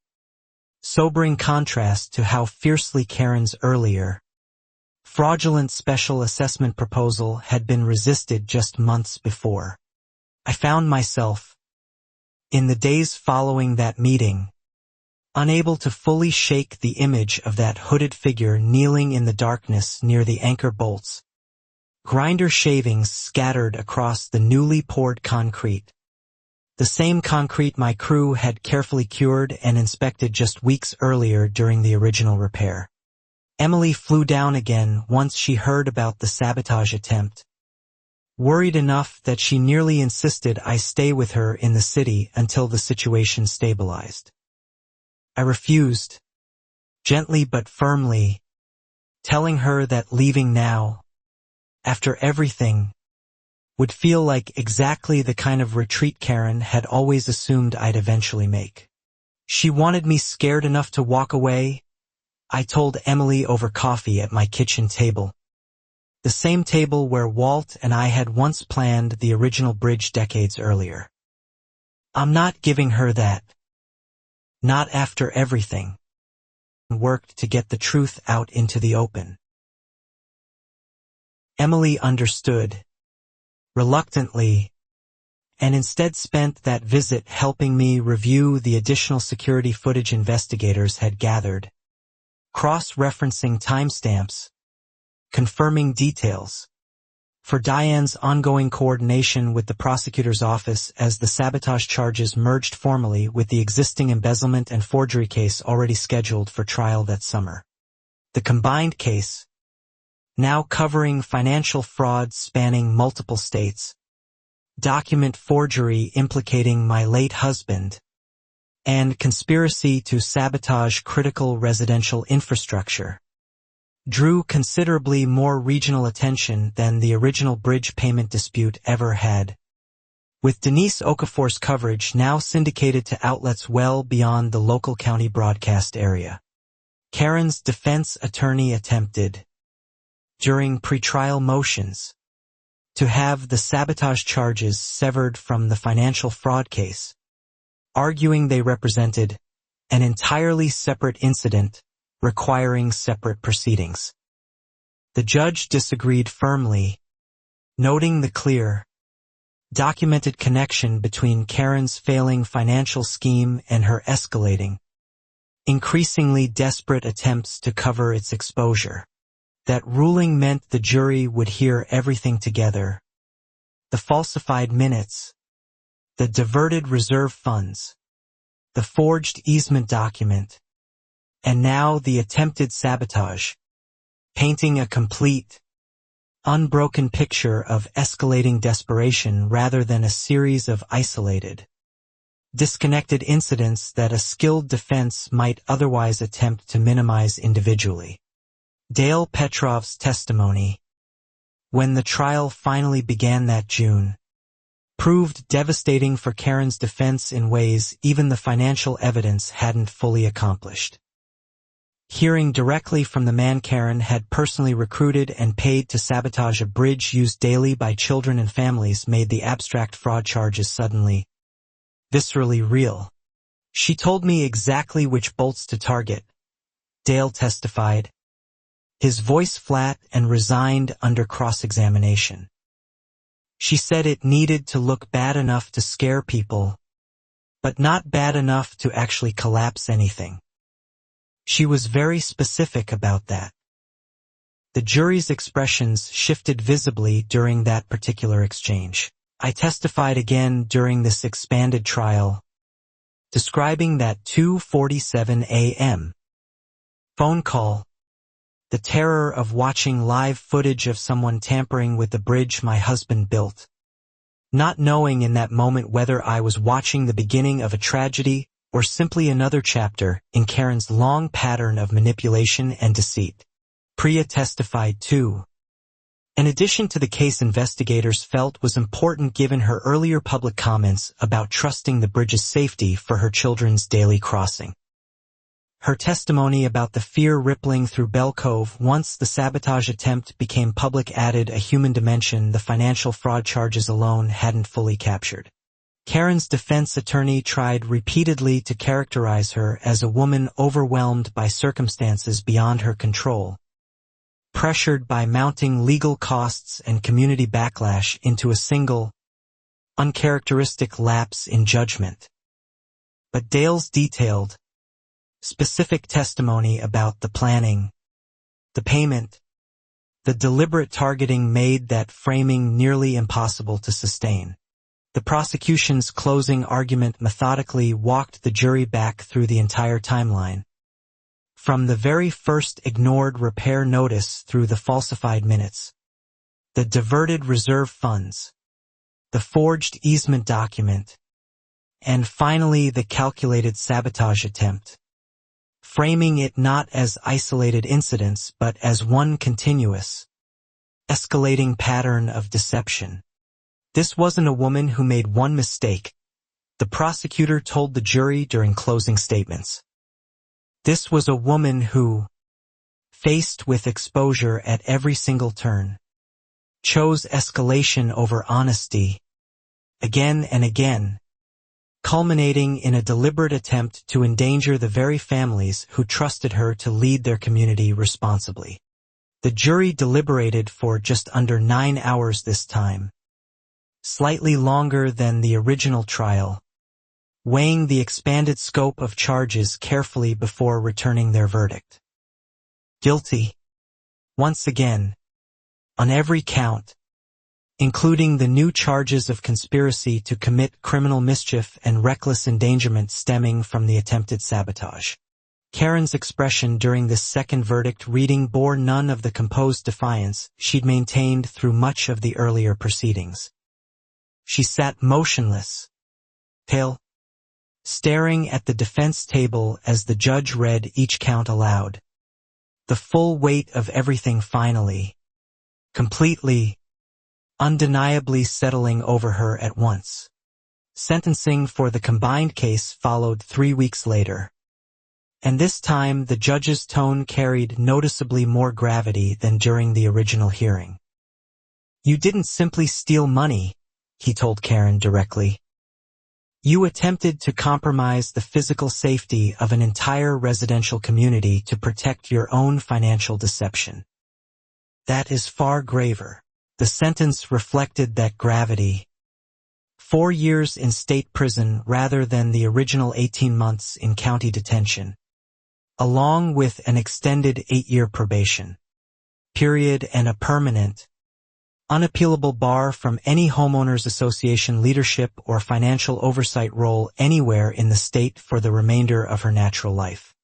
sobering contrast to how fiercely Karen's earlier, fraudulent special assessment proposal had been resisted just months before. I found myself, in the days following that meeting, unable to fully shake the image of that hooded figure kneeling in the darkness near the anchor bolts, Grinder shavings scattered across the newly poured concrete. The same concrete my crew had carefully cured and inspected just weeks earlier during the original repair. Emily flew down again once she heard about the sabotage attempt. Worried enough that she nearly insisted I stay with her in the city until the situation stabilized. I refused, gently but firmly, telling her that leaving now, after everything, would feel like exactly the kind of retreat Karen had always assumed I'd eventually make. She wanted me scared enough to walk away, I told Emily over coffee at my kitchen table. The same table where Walt and I had once planned the original bridge decades earlier. I'm not giving her that. Not after everything. Worked to get the truth out into the open. Emily understood, reluctantly, and instead spent that visit helping me review the additional security footage investigators had gathered, cross-referencing timestamps, confirming details, for Diane's ongoing coordination with the prosecutor's office as the sabotage charges merged formally with the existing embezzlement and forgery case already scheduled for trial that summer. The combined case, now covering financial fraud spanning multiple states, document forgery implicating my late husband, and conspiracy to sabotage critical residential infrastructure, drew considerably more regional attention than the original bridge payment dispute ever had, with Denise Okafor's coverage now syndicated to outlets well beyond the local county broadcast area. Karen's defense attorney attempted, during pretrial motions, to have the sabotage charges severed from the financial fraud case, arguing they represented an entirely separate incident requiring separate proceedings. The judge disagreed firmly, noting the clear, documented connection between Karen's failing financial scheme and her escalating, increasingly desperate attempts to cover its exposure. That ruling meant the jury would hear everything together. The falsified minutes, the diverted reserve funds, the forged easement document, and now the attempted sabotage, painting a complete, unbroken picture of escalating desperation rather than a series of isolated, disconnected incidents that a skilled defense might otherwise attempt to minimize individually. Dale Petrov's testimony, when the trial finally began that June, proved devastating for Karen's defense in ways even the financial evidence hadn't fully accomplished. Hearing directly from the man Karen had personally recruited and paid to sabotage a bridge used daily by children and families made the abstract fraud charges suddenly, viscerally real. She told me exactly which bolts to target, Dale testified, his voice flat and resigned under cross-examination. She said it needed to look bad enough to scare people, but not bad enough to actually collapse anything. She was very specific about that. The jury's expressions shifted visibly during that particular exchange. I testified again during this expanded trial, describing that 2:47 a.m. phone call, the terror of watching live footage of someone tampering with the bridge my husband built, not knowing in that moment whether I was watching the beginning of a tragedy or simply another chapter in Karen's long pattern of manipulation and deceit. Priya testified too. In addition to the case investigators felt was important given her earlier public comments about trusting the bridge's safety for her children's daily crossing. Her testimony about the fear rippling through Bell Cove once the sabotage attempt became public added a human dimension the financial fraud charges alone hadn't fully captured. Karen's defense attorney tried repeatedly to characterize her as a woman overwhelmed by circumstances beyond her control, pressured by mounting legal costs and community backlash into a single, uncharacteristic lapse in judgment. But Dale's detailed, specific testimony about the planning, the payment, The deliberate targeting made that framing nearly impossible to sustain. The prosecution's closing argument methodically walked the jury back through the entire timeline. From the very first ignored repair notice through the falsified minutes, the diverted reserve funds, the forged easement document, and finally the calculated sabotage attempt, framing it not as isolated incidents but as one continuous, escalating pattern of deception. This wasn't a woman who made one mistake, the prosecutor told the jury during closing statements. This was a woman who, faced with exposure at every single turn, chose escalation over honesty, again and again, culminating in a deliberate attempt to endanger the very families who trusted her to lead their community responsibly. The jury deliberated for just under 9 hours this time, slightly longer than the original trial, weighing the expanded scope of charges carefully before returning their verdict. Guilty, once again, on every count, including the new charges of conspiracy to commit criminal mischief and reckless endangerment stemming from the attempted sabotage. Karen's expression during this second verdict reading bore none of the composed defiance she'd maintained through much of the earlier proceedings. She sat motionless, pale, staring at the defense table as the judge read each count aloud. The full weight of everything finally, completely, undeniably settling over her at once. Sentencing for the combined case followed 3 weeks later. And this time the judge's tone carried noticeably more gravity than during the original hearing. "You didn't simply steal money," he told Karen directly. "You attempted to compromise the physical safety of an entire residential community to protect your own financial deception. That is far graver." The sentence reflected that gravity. 4 years in state prison rather than the original 18 months in county detention, along with an extended 8-year probation period and a permanent, unappealable bar from any homeowners association leadership or financial oversight role anywhere in the state for the remainder of her natural life.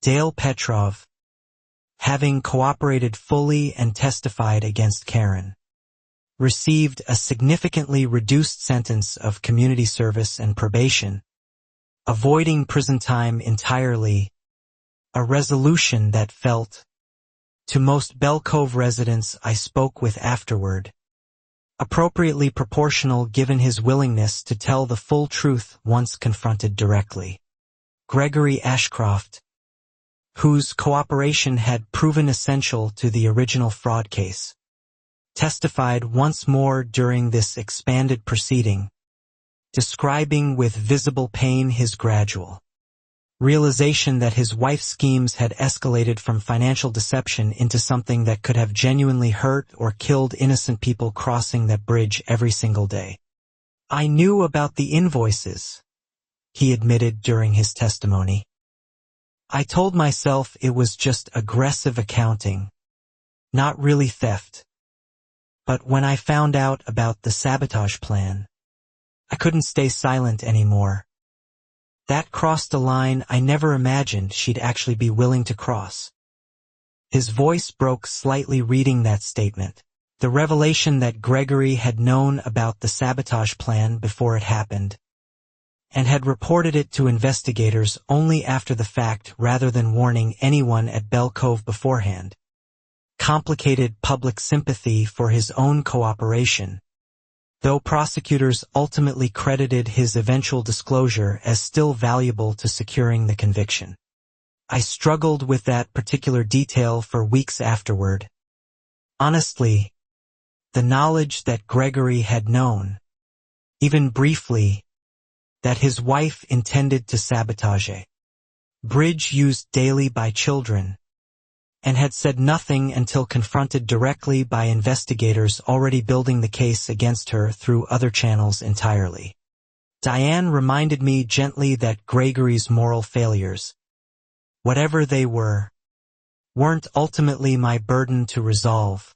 Dale Petrov, having cooperated fully and testified against Karen, received a significantly reduced sentence of community service and probation, avoiding prison time entirely, a resolution that felt, to most Bell Cove residents I spoke with afterward, appropriately proportional given his willingness to tell the full truth once confronted directly. Gregory Ashcroft, whose cooperation had proven essential to the original fraud case, testified once more during this expanded proceeding, describing with visible pain his gradual realization that his wife's schemes had escalated from financial deception into something that could have genuinely hurt or killed innocent people crossing that bridge every single day. "I knew about the invoices," he admitted during his testimony. "I told myself it was just aggressive accounting, not really theft. But when I found out about the sabotage plan, I couldn't stay silent anymore. That crossed a line I never imagined she'd actually be willing to cross." His voice broke slightly reading that statement. The revelation that Gregory had known about the sabotage plan before it happened, and had reported it to investigators only after the fact rather than warning anyone at Bell Cove beforehand, complicated public sympathy for his own cooperation, though prosecutors ultimately credited his eventual disclosure as still valuable to securing the conviction. I struggled with that particular detail for weeks afterward. Honestly, the knowledge that Gregory had known, even briefly, that his wife intended to sabotage a bridge used daily by children, and had said nothing until confronted directly by investigators already building the case against her through other channels entirely. Diane reminded me gently that Gregory's moral failures, whatever they were, weren't ultimately my burden to resolve,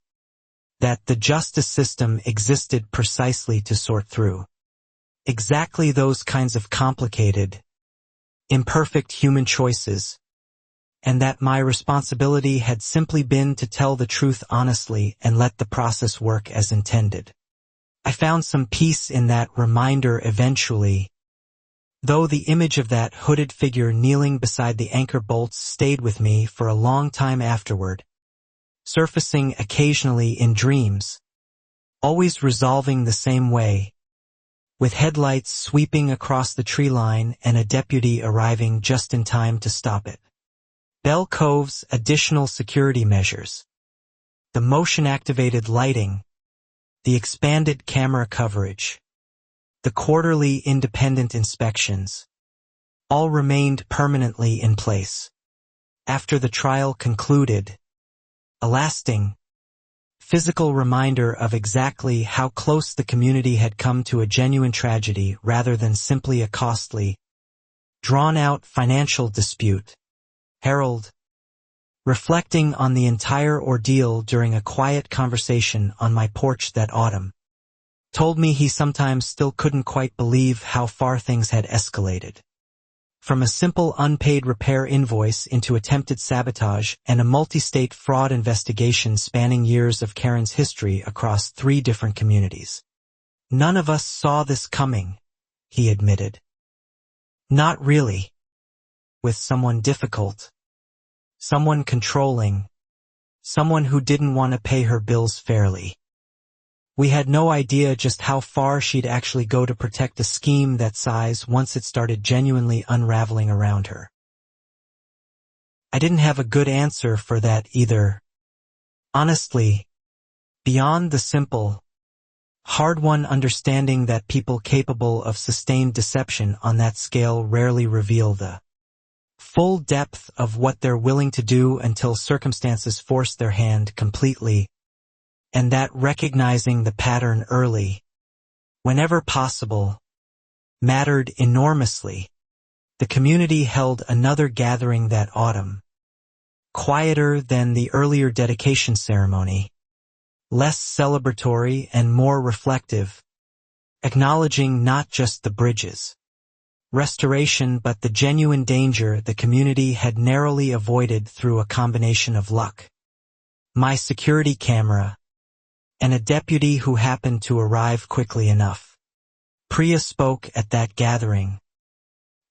that the justice system existed precisely to sort through exactly those kinds of complicated, imperfect human choices, and that my responsibility had simply been to tell the truth honestly and let the process work as intended. I found some peace in that reminder eventually, though the image of that hooded figure kneeling beside the anchor bolts stayed with me for a long time afterward, surfacing occasionally in dreams, always resolving the same way, with headlights sweeping across the tree line and a deputy arriving just in time to stop it. Bell Cove's additional security measures, the motion-activated lighting, the expanded camera coverage, the quarterly independent inspections, all remained permanently in place. After the trial concluded, a lasting, physical reminder of exactly how close the community had come to a genuine tragedy rather than simply a costly, drawn-out financial dispute. Harold, reflecting on the entire ordeal during a quiet conversation on my porch that autumn, told me he sometimes still couldn't quite believe how far things had escalated. From a simple unpaid repair invoice into attempted sabotage and a multi-state fraud investigation spanning years of Karen's history across 3 different communities. None of us saw this coming, he admitted. Not really. With someone difficult, someone controlling, someone who didn't want to pay her bills fairly. We had no idea just how far she'd actually go to protect a scheme that size once it started genuinely unraveling around her. I didn't have a good answer for that either. Honestly, beyond the simple, hard-won understanding that people capable of sustained deception on that scale rarely reveal the full depth of what they're willing to do until circumstances force their hand completely, and that recognizing the pattern early, whenever possible, mattered enormously. The community held another gathering that autumn, quieter than the earlier dedication ceremony, less celebratory and more reflective, acknowledging not just the bridges, restoration but the genuine danger the community had narrowly avoided through a combination of luck, my security camera, and a deputy who happened to arrive quickly enough. Priya spoke at that gathering,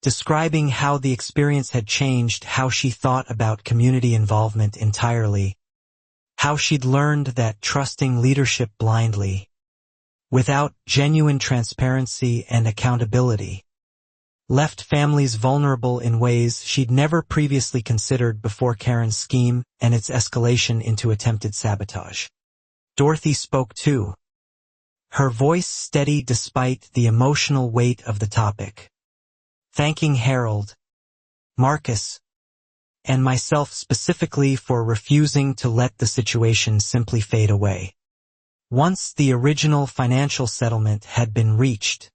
describing how the experience had changed how she thought about community involvement entirely, how she'd learned that trusting leadership blindly, without genuine transparency and accountability, left families vulnerable in ways she'd never previously considered before Karen's scheme and its escalation into attempted sabotage. Dorothy spoke too, her voice steady despite the emotional weight of the topic, thanking Harold, Marcus, and myself specifically for refusing to let the situation simply fade away. Once the original financial settlement had been reached,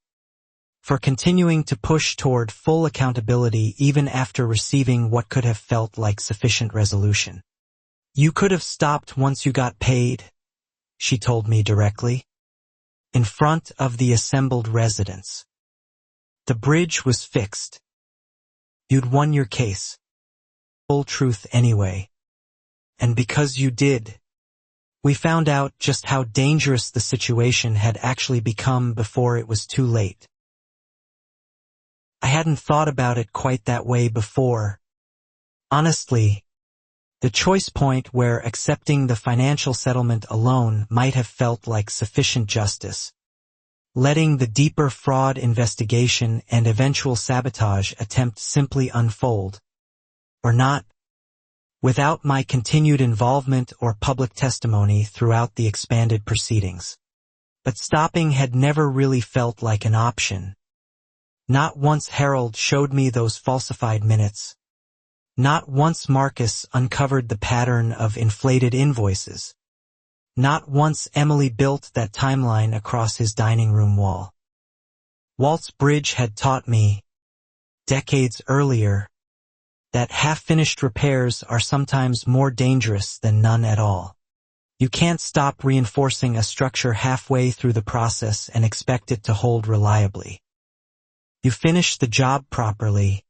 for continuing to push toward full accountability even after receiving what could have felt like sufficient resolution. You could have stopped once you got paid, she told me directly, in front of the assembled residents. The bridge was fixed. You'd won your case. Full truth anyway. And because you did, we found out just how dangerous the situation had actually become before it was too late. I hadn't thought about it quite that way before. Honestly, the choice point where accepting the financial settlement alone might have felt like sufficient justice, letting the deeper fraud investigation and eventual sabotage attempt simply unfold, or not, without my continued involvement or public testimony throughout the expanded proceedings. But stopping had never really felt like an option. Not once Harold showed me those falsified minutes. Not once Marcus uncovered the pattern of inflated invoices. Not once Emily built that timeline across his dining room wall. Walt's bridge had taught me, decades earlier, that half-finished repairs are sometimes more dangerous than none at all. You can't stop reinforcing a structure halfway through the process and expect it to hold reliably. You finish the job properly.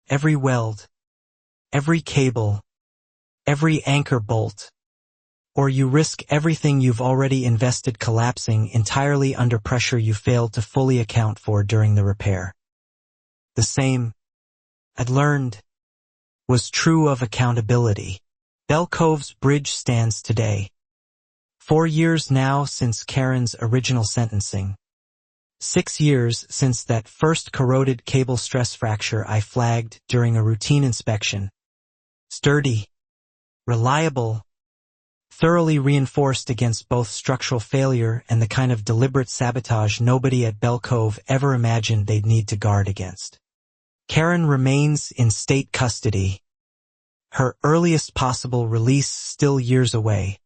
Every weld, every cable, every anchor bolt, or you risk everything you've already invested collapsing entirely under pressure you failed to fully account for during the repair. The same, I'd learned, was true of accountability. Bell Cove's bridge stands today. 4 years now since Karen's original sentencing. 6 years since that first corroded cable stress fracture I flagged during a routine inspection. Sturdy, reliable, thoroughly reinforced against both structural failure and the kind of deliberate sabotage nobody at Bell Cove ever imagined they'd need to guard against. Karen remains in state custody, her earliest possible release still years away,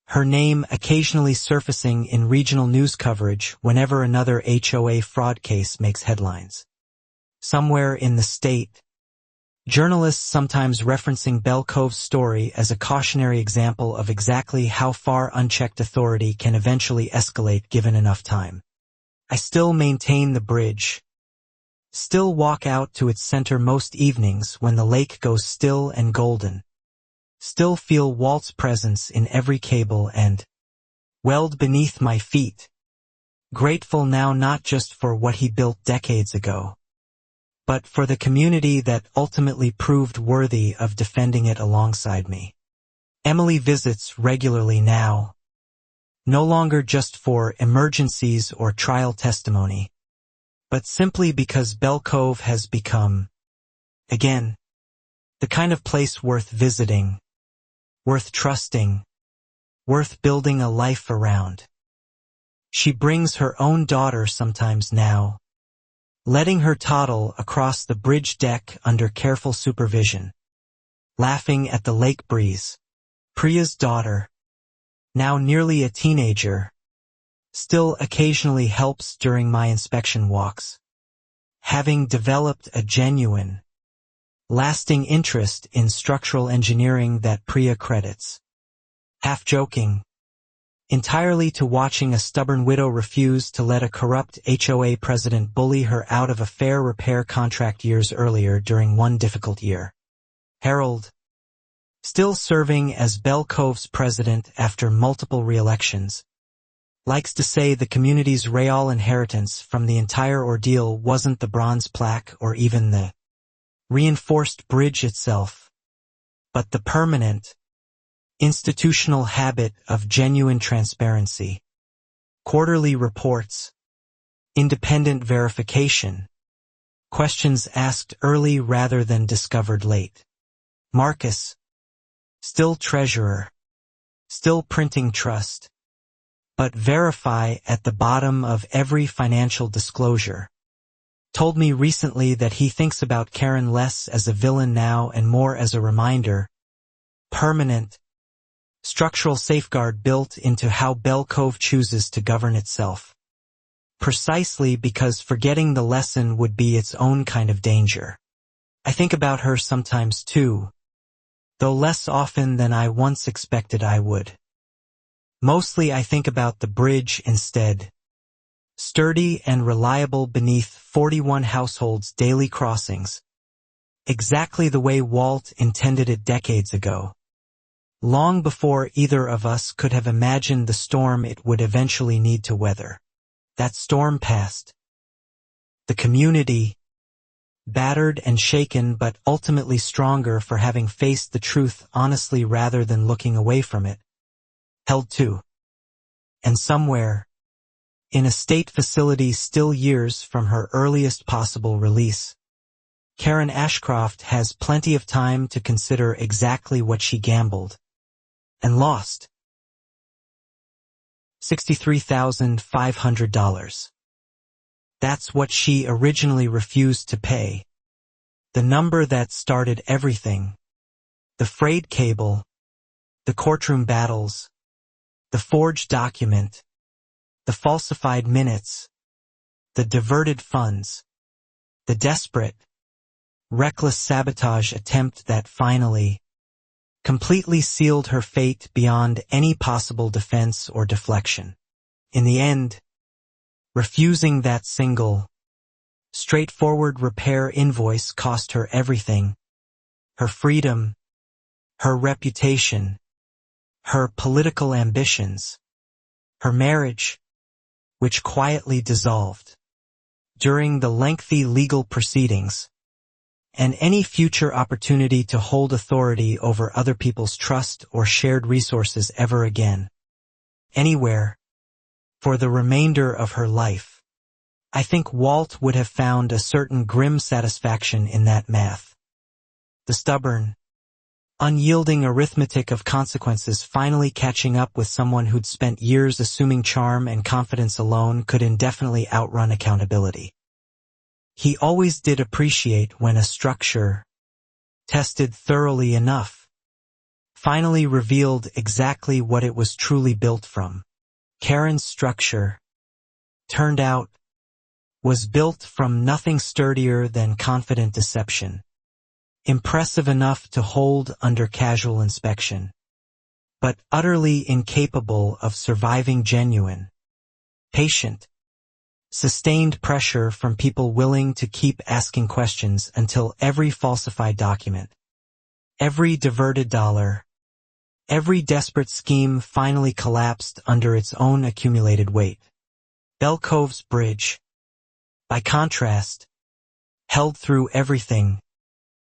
her name occasionally surfacing in regional news coverage whenever another HOA fraud case makes headlines. Somewhere in the state, journalists sometimes referencing Bell Cove's story as a cautionary example of exactly how far unchecked authority can eventually escalate given enough time. I still maintain the bridge, still walk out to its center most evenings when the lake goes still and golden, still feel Walt's presence in every cable and weld beneath my feet, grateful now not just for what he built decades ago, but for the community that ultimately proved worthy of defending it alongside me. Emily visits regularly now, no longer just for emergencies or trial testimony, but simply because Bell Cove has become, again, the kind of place worth visiting, worth trusting, worth building a life around. She brings her own daughter sometimes now, letting her toddle across the bridge deck under careful supervision, laughing at the lake breeze. Priya's daughter, now nearly a teenager, still occasionally helps during my inspection walks, having developed a genuine, lasting interest in structural engineering that Priya credits, half joking, entirely to watching a stubborn widow refuse to let a corrupt HOA president bully her out of a fair repair contract years earlier during one difficult year. Harold, still serving as Bell Cove's president after multiple re-elections, likes to say the community's real inheritance from the entire ordeal wasn't the bronze plaque or even the reinforced bridge itself, but the permanent, institutional habit of genuine transparency, quarterly reports, independent verification, questions asked early rather than discovered late. Marcus, still treasurer, still printing trust, but verify at the bottom of every financial disclosure, told me recently that he thinks about Karen less as a villain now and more as a reminder, permanent, structural safeguard built into how Bell Cove chooses to govern itself. Precisely because forgetting the lesson would be its own kind of danger. I think about her sometimes too, though less often than I once expected I would. Mostly I think about the bridge instead, sturdy and reliable beneath 41 households' daily crossings, exactly the way Walt intended it decades ago, long before either of us could have imagined the storm it would eventually need to weather. That storm passed. The community, battered and shaken but ultimately stronger for having faced the truth honestly rather than looking away from it, held to. And somewhere, in a state facility still years from her earliest possible release, Karen Ashcroft has plenty of time to consider exactly what she gambled and lost. $63,500. That's what she originally refused to pay. The number that started everything. The frayed cable, the courtroom battles, the forged document, the falsified minutes, the diverted funds, the desperate, reckless sabotage attempt that finally, completely sealed her fate beyond any possible defense or deflection. In the end, refusing that single, straightforward repair invoice cost her everything: her freedom, her reputation, her political ambitions, her marriage, which quietly dissolved during the lengthy legal proceedings, and any future opportunity to hold authority over other people's trust or shared resources ever again, anywhere, for the remainder of her life. I think Walt would have found a certain grim satisfaction in that math. The stubborn, unyielding arithmetic of consequences finally catching up with someone who'd spent years assuming charm and confidence alone could indefinitely outrun accountability. He always did appreciate when a structure, tested thoroughly enough, finally revealed exactly what it was truly built from. Karen's structure, turned out, was built from nothing sturdier than confident deception, impressive enough to hold under casual inspection, but utterly incapable of surviving genuine, patient, sustained pressure from people willing to keep asking questions until every falsified document, every diverted dollar, every desperate scheme finally collapsed under its own accumulated weight. Bell Cove's bridge, by contrast, held through everything,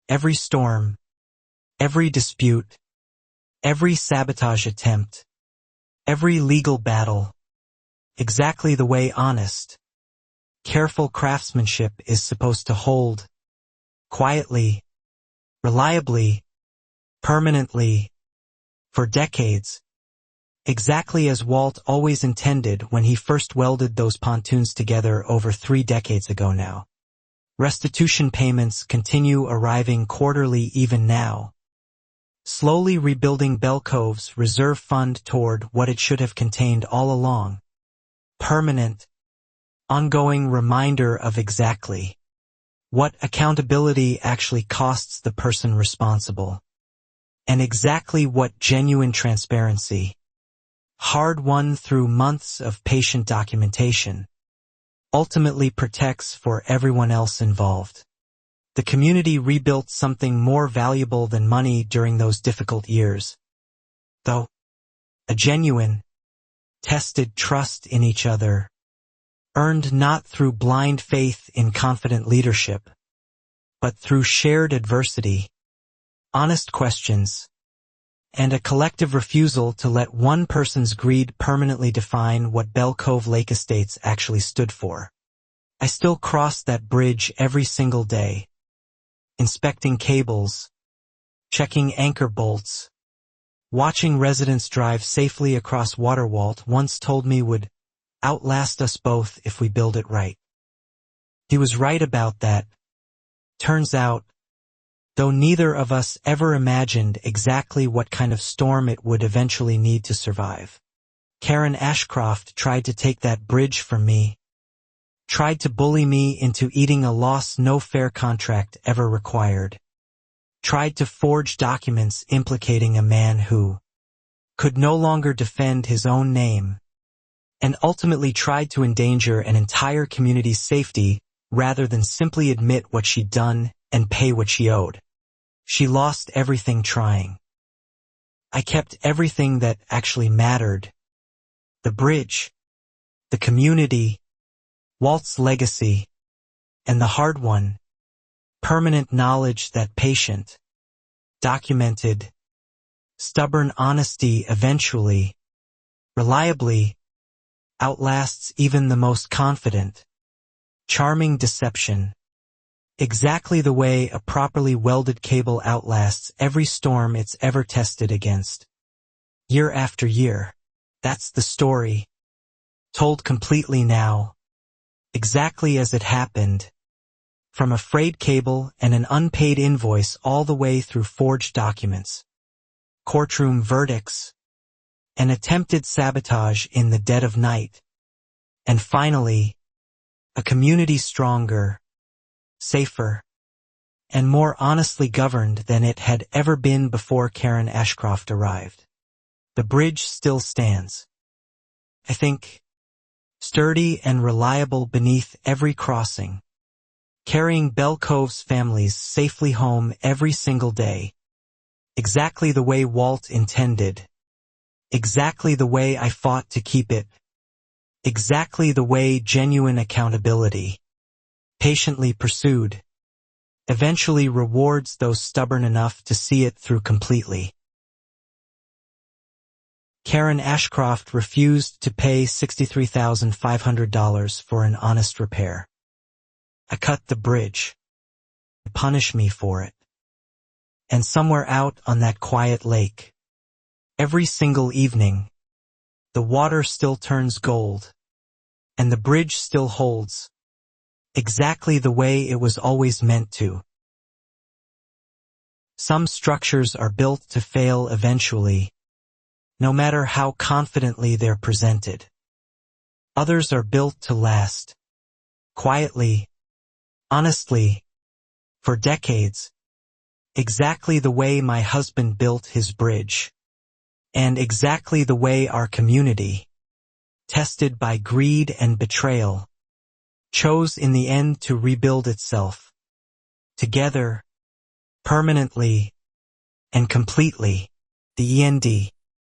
every storm, every dispute, every sabotage attempt, every legal battle, exactly the way honest, careful craftsmanship is supposed to hold, quietly, reliably, permanently, for decades, exactly as Walt always intended when he first welded those pontoons together over 3 decades ago now. Restitution payments continue arriving quarterly even now, slowly rebuilding Bell Cove's reserve fund toward what it should have contained all along: permanent, ongoing reminder of exactly what accountability actually costs the person responsible, and exactly what genuine transparency, hard-won through months of patient documentation, ultimately protects for everyone else involved. The community rebuilt something more valuable than money during those difficult years, though: a genuine, tested trust in each other, earned not through blind faith in confident leadership, but through shared adversity, honest questions, and a collective refusal to let one person's greed permanently define what Bell Cove Lake Estates actually stood for. I still cross that bridge every single day, inspecting cables, checking anchor bolts, watching residents drive safely across water Walt once told me would outlast us both if we build it right. He was right about that. Turns out, though neither of us ever imagined exactly what kind of storm it would eventually need to survive. Karen Ashcroft tried to take that bridge from me, tried to bully me into eating a loss no fair contract ever required, tried to forge documents implicating a man who could no longer defend his own name, and ultimately tried to endanger an entire community's safety rather than simply admit what she'd done and pay what she owed. She lost everything trying. I kept everything that actually mattered: the bridge, the community, Walt's legacy, and the hard-won, permanent knowledge that patient, documented, stubborn honesty eventually, reliably, outlasts even the most confident, charming deception, exactly the way a properly welded cable outlasts every storm it's ever tested against. Year after year. That's the story, told completely now, exactly as it happened, from a frayed cable and an unpaid invoice all the way through forged documents, courtroom verdicts, and attempted sabotage in the dead of night, and finally, a community stronger, safer, and more honestly governed than it had ever been before Karen Ashcroft arrived. The bridge still stands. I think, sturdy and reliable beneath every crossing, carrying Bell Cove's families safely home every single day, exactly the way Walt intended, exactly the way I fought to keep it, exactly the way genuine accountability, patiently pursued, eventually rewards those stubborn enough to see it through completely. Karen Ashcroft refused to pay $63,500 for an honest repair. I cut the bridge. Punish me for it. And somewhere out on that quiet lake, every single evening, the water still turns gold, and the bridge still holds, exactly the way it was always meant to. Some structures are built to fail eventually, no matter how confidently they're presented. Others are built to last, quietly, honestly, for decades, exactly the way my husband built his bridge, and exactly the way our community, tested by greed and betrayal, chose in the end to rebuild itself, together, permanently, and completely. The END.